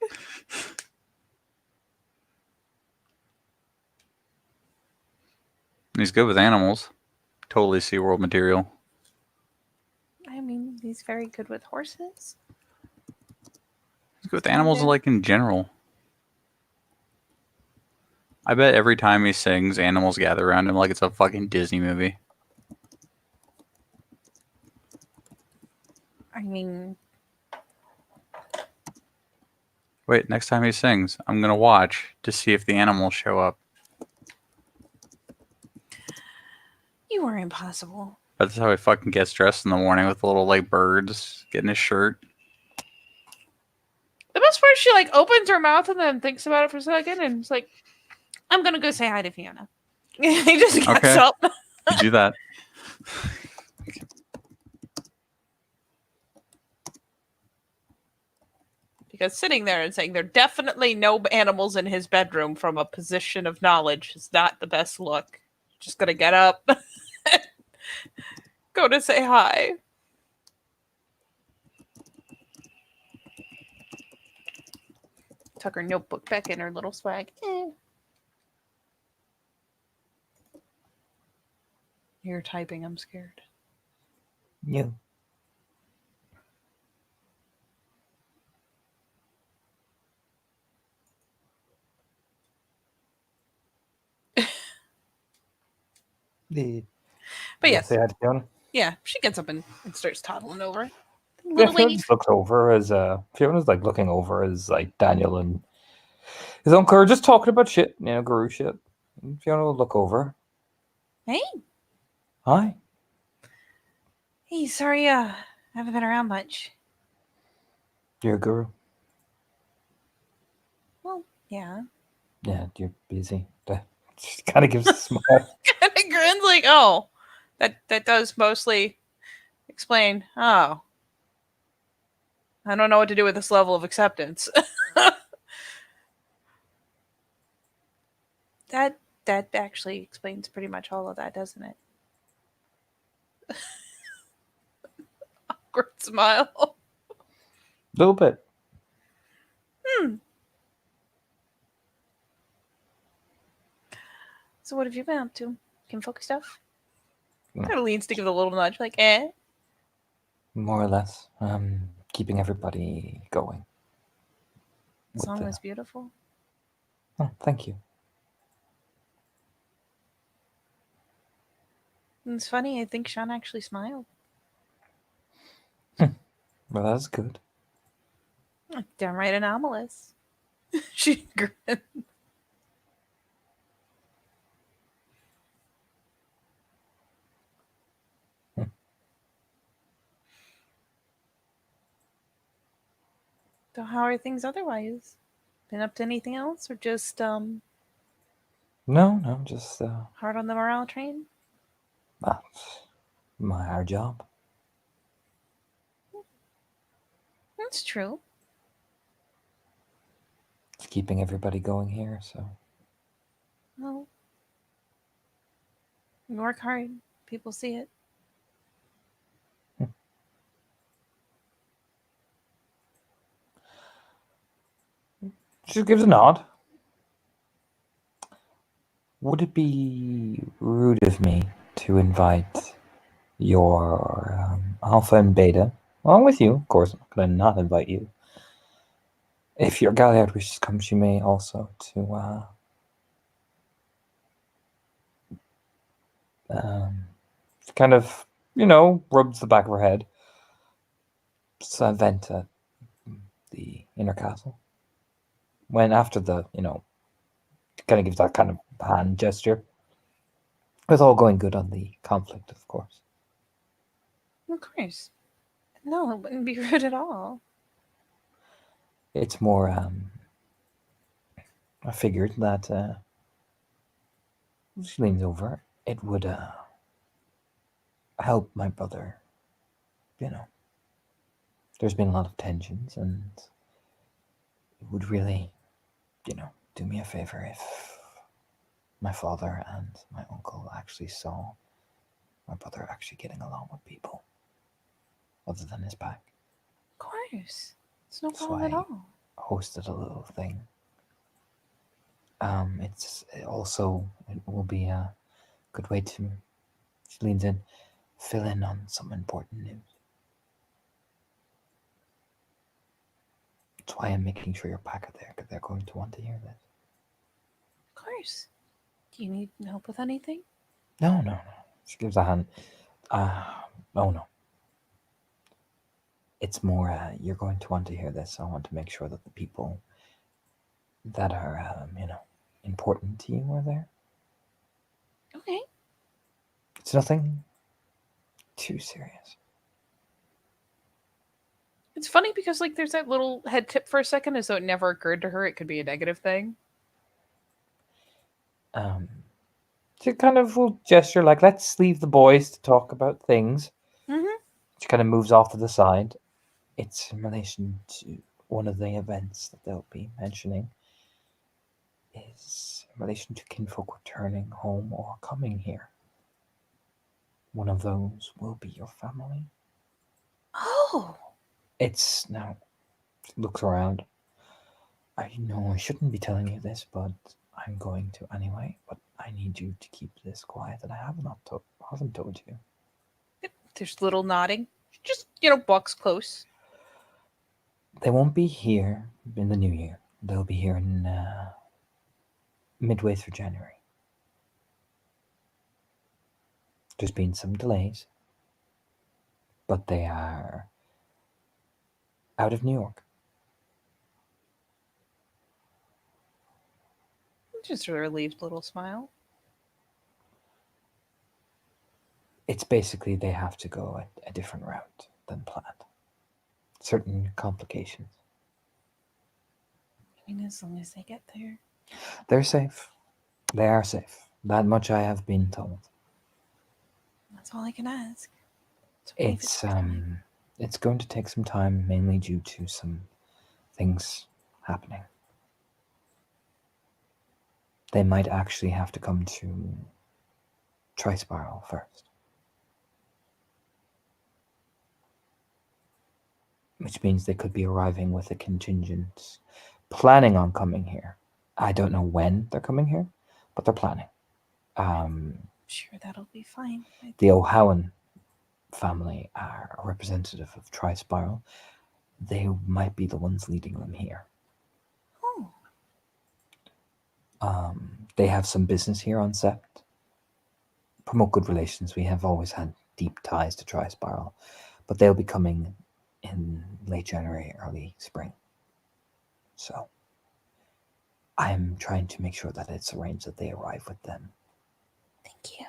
And he's good with animals. Totally SeaWorld material. I mean, he's very good with horses. He's good with animals, like, in general. I bet every time he sings, animals gather around him like it's a fucking Disney movie. I mean, Wait, next time he sings, I'm gonna watch to see if the animals show up. you are impossible. That's how he fucking gets dressed in the morning with the little, like, birds getting his shirt. The best part is she like opens her mouth and then thinks about it for a second and it's like, I'm gonna go say hi to Fiona. He just gets Okay. up. You do that. Because sitting there and saying there are definitely no animals in his bedroom from a position of knowledge is not the best look. Just gonna get up, go to say hi. Tuck her notebook back in her little swag. You're typing, I'm scared. Yeah. But yes, Say hi to Fiona. yeah, she gets up and starts toddling over. Yeah, Little Fiona lady. just looks over as Fiona's like looking over as like Daniel and his uncle are just talking about shit, Guru shit. And Fiona will look over. Hey. Hi. Hey, sorry, I haven't been around much. You're a guru. Well, yeah. Yeah, you're busy. She kind of gives a smile. And it grins like, oh, that does mostly explain. Oh, I don't know what to do with this level of acceptance. that actually explains pretty much all of that, doesn't it? Awkward smile. A little bit. So what have you been up to? Kinfolk stuff? No. Kind of leans to give it a little nudge, like, eh? More or less. Keeping everybody going. The song was beautiful. Oh, thank you. And it's funny, I think Sean actually smiled. Well, that's good. Downright anomalous. She grinned. So how are things otherwise? Been up to anything else, or just No, just hard on the morale train? our job. That's true. It's keeping everybody going here, so. Well, you work hard. People see it. She gives a nod. Would it be rude of me to invite your Alpha and Beta, along with you, of course. I'm not going to not invite you. If your Galliard wishes to come, she may also to kind of, rubs the back of her head. Vent at the inner castle. When after the, kind of gives that kind of hand gesture. It's all going good on the conflict, of course. Of course. No, it wouldn't be rude at all. It's more, I figured that, she leans over, it would, help my brother, There's been a lot of tensions, and it would really, do me a favor if my father and my uncle actually saw my brother actually getting along with people other than his pack. Of course. It's no That's problem at why all. I hosted a little thing. It will be a good way to, she leans in, fill in on some important news. That's why I'm making sure your pack are there, because they're going to want to hear this. Of course. Do you need help with anything? No. She gives a hand. Oh no. It's more, you're going to want to hear this. I want to make sure that the people that are, important to you are there. Okay. It's nothing too serious. It's funny because there's that little head tip for a second, as though it never occurred to her it could be a negative thing. She kind of will gesture like, let's leave the boys to talk about things. Mm-hmm. She kind of moves off to the side. It's in relation to one of the events that they'll be mentioning. Is in relation to kinfolk returning home or coming here. One of those will be your family. Oh. It's now, looks around. I know I shouldn't be telling you this, but I'm going to anyway. But I need you to keep this quiet, and I haven't told you. There's little nodding. Just, walks close. They won't be here in the new year. They'll be here in midway through January. There's been some delays, but they are out of New York. Just a relieved little smile. It's basically they have to go a different route than planned. Certain complications. I mean, as long as they get there. They're safe. They are safe. That much I have been told. That's all I can ask. It's going to take some time, mainly due to some things happening. They might actually have to come to Trispiral first. Which means they could be arriving with a contingent planning on coming here. I don't know when they're coming here, but they're planning. Sure, that'll be fine. The O'Howan family are a representative of Trispiral. They might be the ones leading them here. Oh. They have some business here on Sept. Promote good relations. We have always had deep ties to Trispiral, but they'll be coming in late January, early spring. So I am trying to make sure that it's arranged that they arrive with them. Thank you.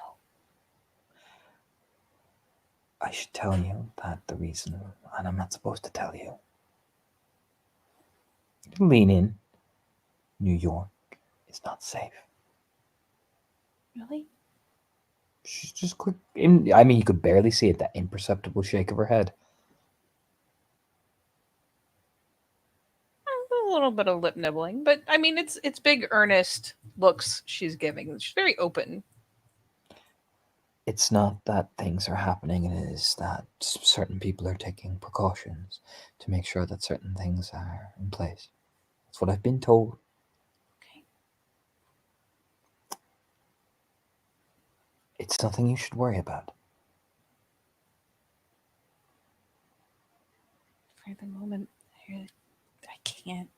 I should tell you that the reason, and I'm not supposed to tell you. Lean in. New York is not safe. Really? She's just quick. You could barely see it, that imperceptible shake of her head. A little bit of lip nibbling, but I mean, it's big, earnest looks she's giving. She's very open. It's not that things are happening, it is that certain people are taking precautions to make sure that certain things are in place. That's what I've been told. Okay. It's nothing you should worry about. the moment, I can't.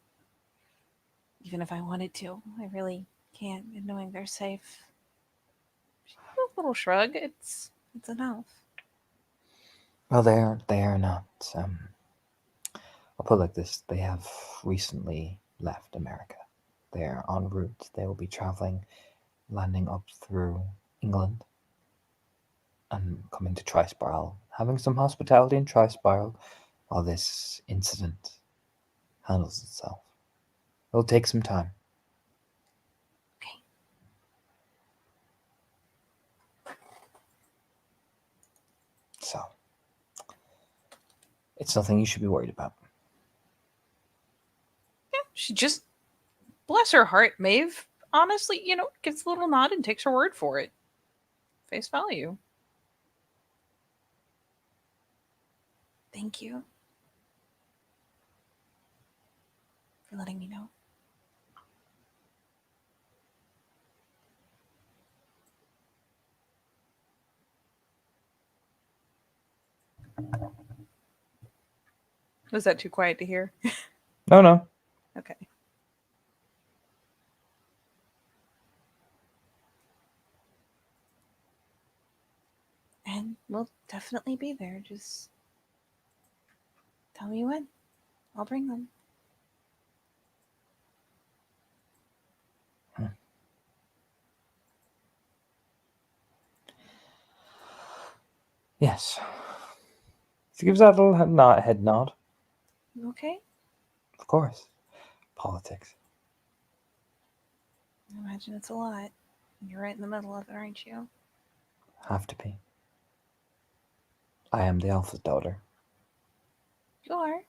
Even if I wanted to, I really can't. And knowing they're safe, a little shrug. It's enough. Well, they are not. I'll put it like this: they have recently left America. They are en route. They will be traveling, landing up through England, and coming to Trispiral, having some hospitality in Trispiral while this incident handles itself. It'll take some time. Okay. So, it's nothing you should be worried about. Yeah, she just, bless her heart, Maeve, honestly, gives a little nod and takes her word for it. Face value. Thank you for letting me know. Was that too quiet to hear? No. Okay. And we'll definitely be there. Just tell me when. I'll bring them. Yes. She gives that little head nod. You okay? Of course. Politics. I imagine it's a lot. You're right in the middle of it, aren't you? Have to be. I am the Alpha's daughter. You are.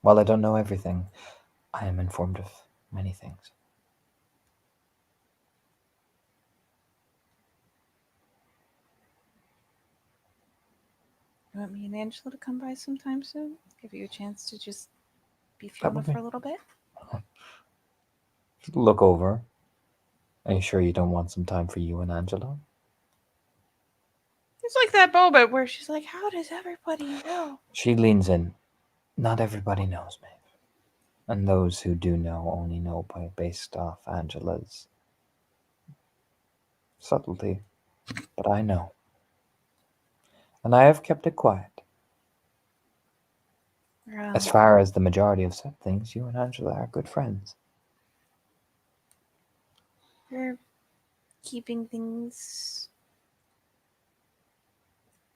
While I don't know everything, I am informed of many things. You want me and Angela to come by sometime soon? Give you a chance to just be That Fiona would for be- a little bit? Look over. Are you sure you don't want some time for you and Angela? It's like that moment where she's like, how does everybody know? She leans in. Not everybody knows, Maeve. And those who do know only know based off Angela's subtlety. But I know. And I have kept it quiet. As far as the majority of said things, you and Angela are good friends. We're keeping things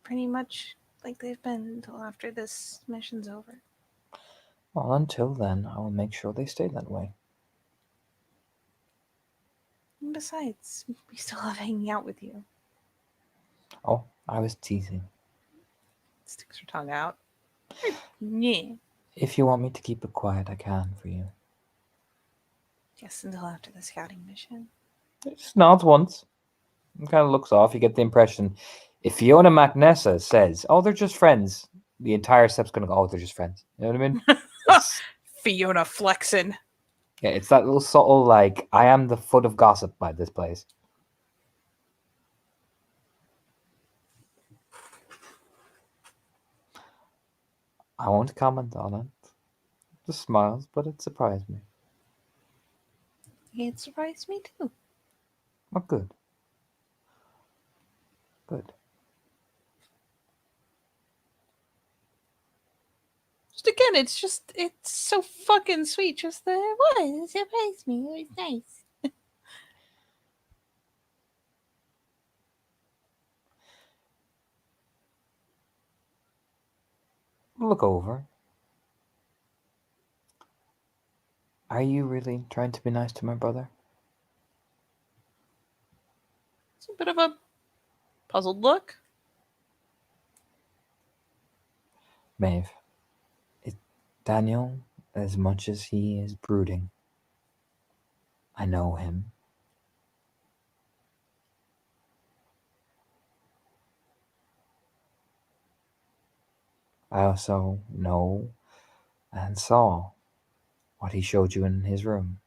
pretty much like they've been until after this mission's over. Well, until then, I will make sure they stay that way. And besides, we still love hanging out with you. Oh, I was teasing. Sticks her tongue out. Yeah. If you want me to keep it quiet, I can for you. Yes, until after the scouting mission. It just nods once. And kind of looks off. You get the impression if Fiona MacNessa says, "Oh, they're just friends," the entire step's going to go, "Oh, they're just friends." You know what I mean? Fiona flexing. Yeah, it's that little subtle, like, I am the foot of gossip by this place. I won't comment on it. Just smiles, but it surprised me. It surprised me too. Oh, good. Good. Just again, it's so fucking sweet. Just the what? It surprised me. It was nice. Look over. Are you really trying to be nice to my brother? It's a bit of a puzzled look. Maeve, Daniel, as much as he is brooding, I know him. I also know and saw what he showed you in his room.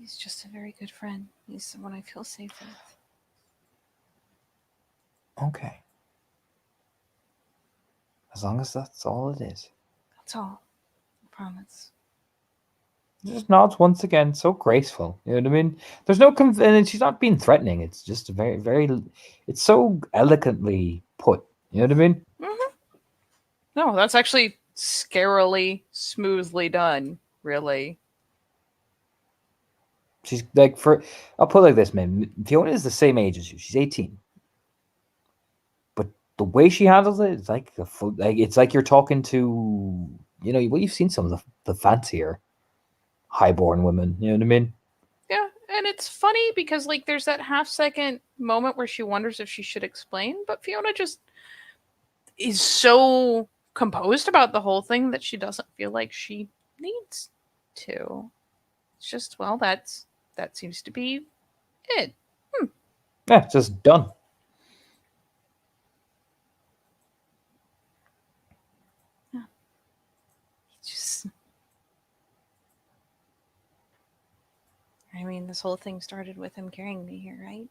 He's just a very good friend. He's someone I feel safe with. Okay. As long as that's all it is. That's all. I promise. Just nods once again, so graceful. You know what I mean? There's no and she's not being threatening. It's just a very, very. It's so elegantly put. You know what I mean? Mm-hmm. No, that's actually scarily smoothly done. Really. She's like I'll put it like this, man. Fiona is the same age as you. She's 18. But the way she handles it, it's like it's like you're talking to you've seen some of the fancier highborn women. You know what I mean? Yeah, and it's funny because like there's that half-second moment where she wonders if she should explain, but Fiona just is so composed about the whole thing that she doesn't feel like she needs to. It's just, well, that seems to be it. Yeah, just done. Just, I mean, this whole thing started with him carrying me here, right?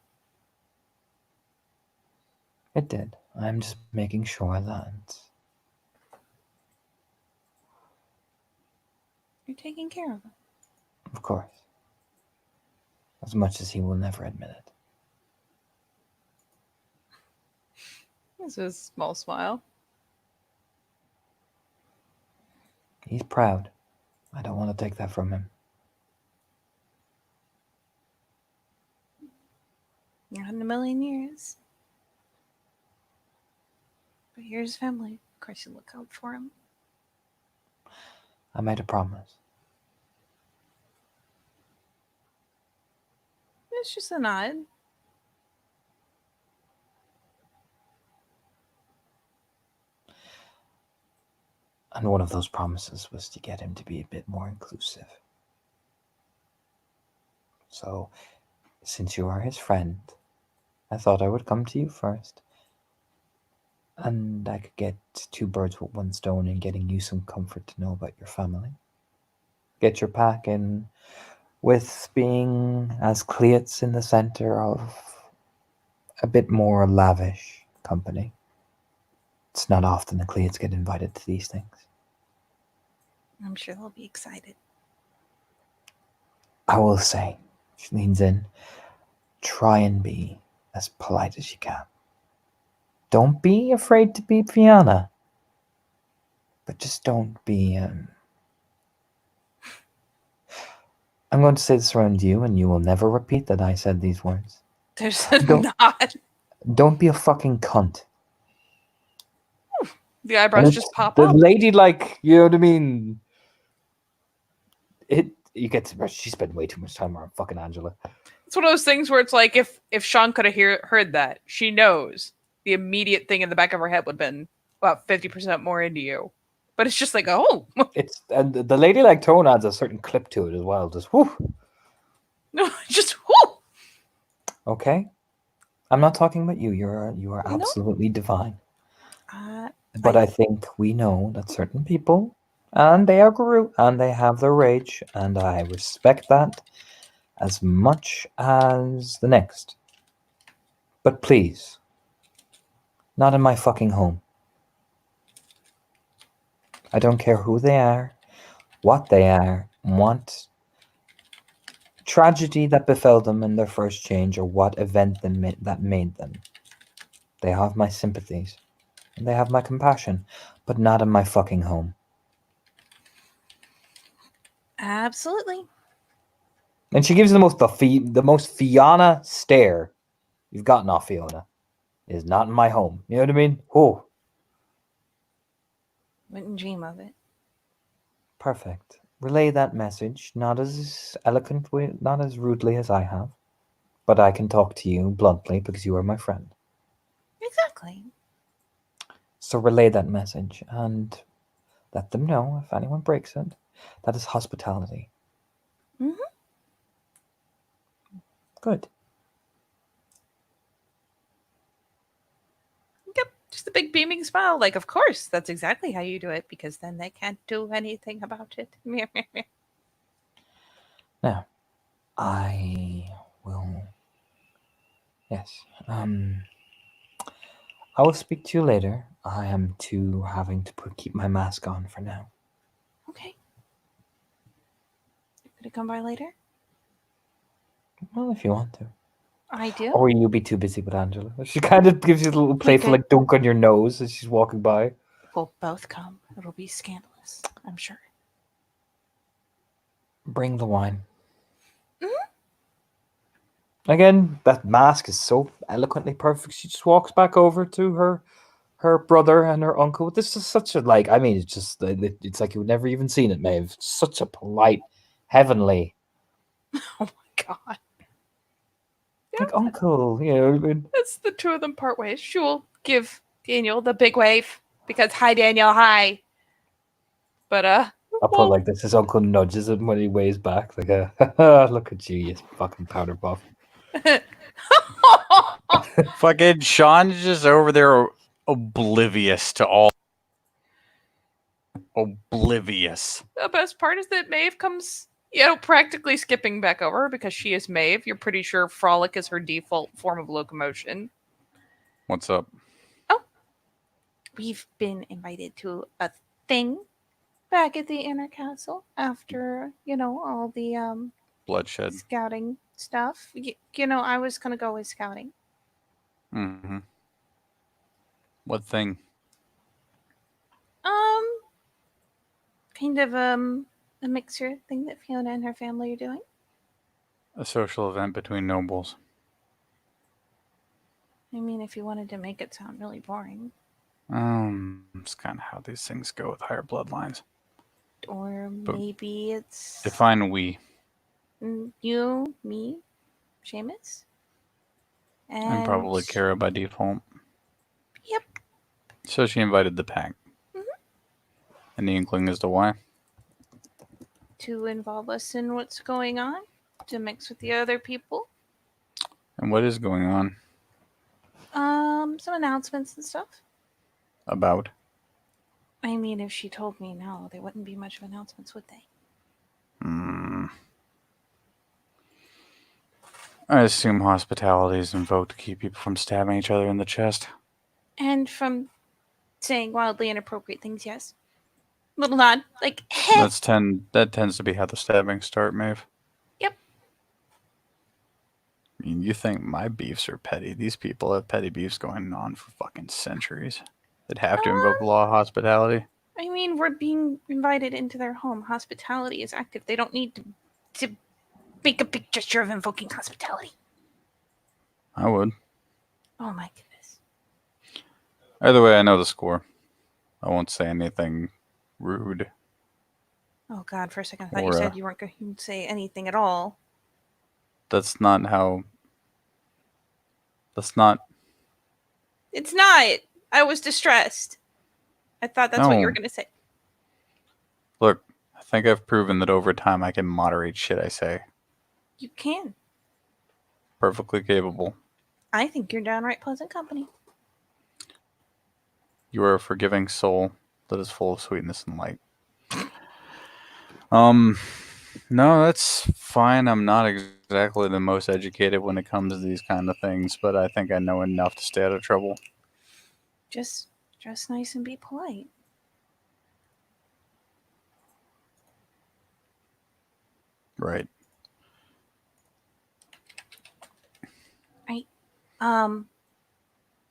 It did. I'm just making sure that You're taking care of him. of course. As much as he will never admit it. This is a small smile. He's proud. I don't want to take that from him. Not in a million years. But here's family. Of course, you look out for him. I made a promise. It's just a nod. And one of those promises was to get him to be a bit more inclusive. So, since you are his friend, I thought I would come to you first. And I could get 2 birds with 1 stone in getting you some comfort to know about your family. Get your pack in with being as Cleats in the center of a bit more lavish company. It's not often the Cleats get invited to these things. I'm sure they'll be excited. I will say, she leans in, try and be as polite as you can. Don't be afraid to be Fiona. But just don't be, I'm going to say this around you, and you will never repeat that I said these words. There's a nod. Don't be a fucking cunt. The eyebrows just pop the up. lady, like, you know what I mean? You get to, she spent way too much time around fucking Angela. It's one of those things where it's like if Sean could have heard that, she knows the immediate thing in the back of her head would have been about 50% more into you. But it's just like, oh. And the lady like tone adds a certain clip to it as well. Just whoo. No, just whoo. Okay. I'm not talking about you. You are absolutely divine. But I think we know that certain people, and they are Guru, and they have their rage, and I respect that as much as the next. But please, not in my fucking home. I don't care who they are, what they are, what tragedy that befell them in their first change, or what event that made them. They have my sympathies, and they have my compassion, but not in my fucking home. Absolutely. And she gives the most Fiona stare you've gotten off Fiona. It is not in my home. You know what I mean? Oh. Wouldn't dream of it. Perfect. Relay that message, not as eloquently, not as rudely as I have, but I can talk to you bluntly because you are my friend. Exactly. So relay that message and let them know if anyone breaks it. That is hospitality. Mm-hmm. Good. Yep. Just a big beaming smile. Like, of course, that's exactly how you do it, because then they can't do anything about it. Now, I will. Yes. I will speak to you later. I am having to keep my mask on for now. Okay. Could it come by later? Well, if you want to. I do. Or will you be too busy with Angela? She kind of gives you a little playful could. like dunk on your nose as she's walking by. We'll both come. It'll be scandalous, I'm sure. Bring the wine. Mhm. Again, that mask is so eloquently perfect. She just walks back over to her brother and her uncle. This is such a it's just it's like you've never even seen it, Maeve. Such a polite, heavenly, Oh my god. like uncle. You know, I mean, That's the two of them part ways. She will give Daniel the big wave because hi Daniel, hi. But I'll put like this. His uncle nudges him when he waves back, like look at you, you fucking powder puff. Fucking Sean's just over there oblivious to all. Oblivious. The best part is that Maeve comes, practically skipping back over because she is Maeve. You're pretty sure Frolic is her default form of locomotion. What's up? We've been invited to a thing back at the inner castle after, all the Bloodshed. scouting stuff. I was gonna go with scouting. Mm-hmm. What thing? Kind of a mixer thing that Fiona and her family are doing. A social event between nobles. I mean, if you wanted to make it sound really boring. It's kind of how these things go with higher bloodlines. Or But maybe it's define we. you, me, Seamus, And probably Kara by default. Yep. So she invited the pack. And the inkling as to why? To involve us in what's going on, to mix with the other people. And what is going on? Some announcements and stuff. About? I mean, if she told me no, there wouldn't be much of announcements, would they? I assume hospitality is invoked to keep people from stabbing each other in the chest. And from saying wildly inappropriate things, yes. Little nod, like, hey. That tends to be how the stabbings start, Maeve. Yep. I mean, you think my beefs are petty. These people have petty beefs going on for fucking centuries. They'd have to invoke the law of hospitality. I mean, we're being invited into their home. Hospitality is active. They don't need to make a big gesture of invoking hospitality. I would. Oh my goodness. Either way, I know the score. I won't say anything rude. Oh god, for a second I thought you said you weren't going to say anything at all. That's not how... That's not... It's not! I was distressed. I thought that's what you were going to say. Look, I think I've proven that over time I can moderate shit I say. You can. Perfectly capable. I think you're downright pleasant company. You are a forgiving soul that is full of sweetness and light. No, that's fine. I'm not exactly the most educated when it comes to these kind of things, but I think I know enough to stay out of trouble. Just dress nice and be polite. Right.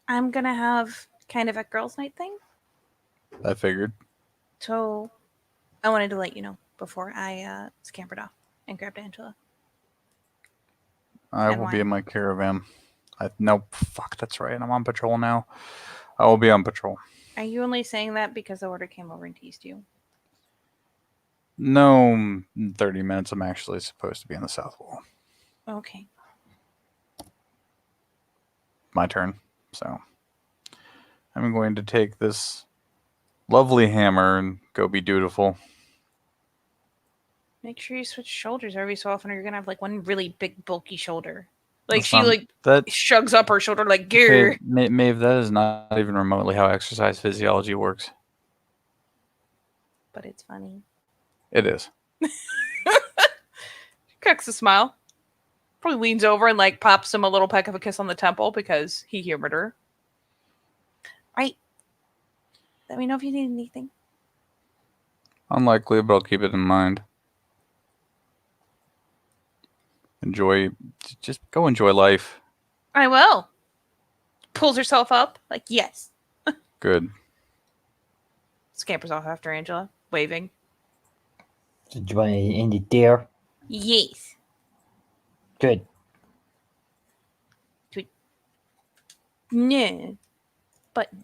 I'm gonna have kind of a girls' night thing. I figured. So I wanted to let you know before I scampered off and grabbed Angela. I will be in my caravan. Nope, fuck, that's right. I'm on patrol now. I will be on patrol. Are you only saying that because the order came over and teased you? No, in 30 minutes I'm actually supposed to be on the south wall. Okay. My turn. So I'm going to take this lovely hammer and go be dutiful. Make sure you switch shoulders every so often or you're going to have like one really big bulky shoulder. Like That's she not- like that shrugs up her shoulder like gear. Okay, Maeve, that is not even remotely how exercise physiology works. But it's funny. It is. Cracks a smile. Probably leans over and like pops him a little peck of a kiss on the temple because he humored her. Right. Let me know if you need anything. Unlikely, but I'll keep it in mind. Just go enjoy life. I will. Pulls herself up, like, yes. Good. Scampers off after Angela, waving. Did you want to end it there? Yes. Good. No. Buttons.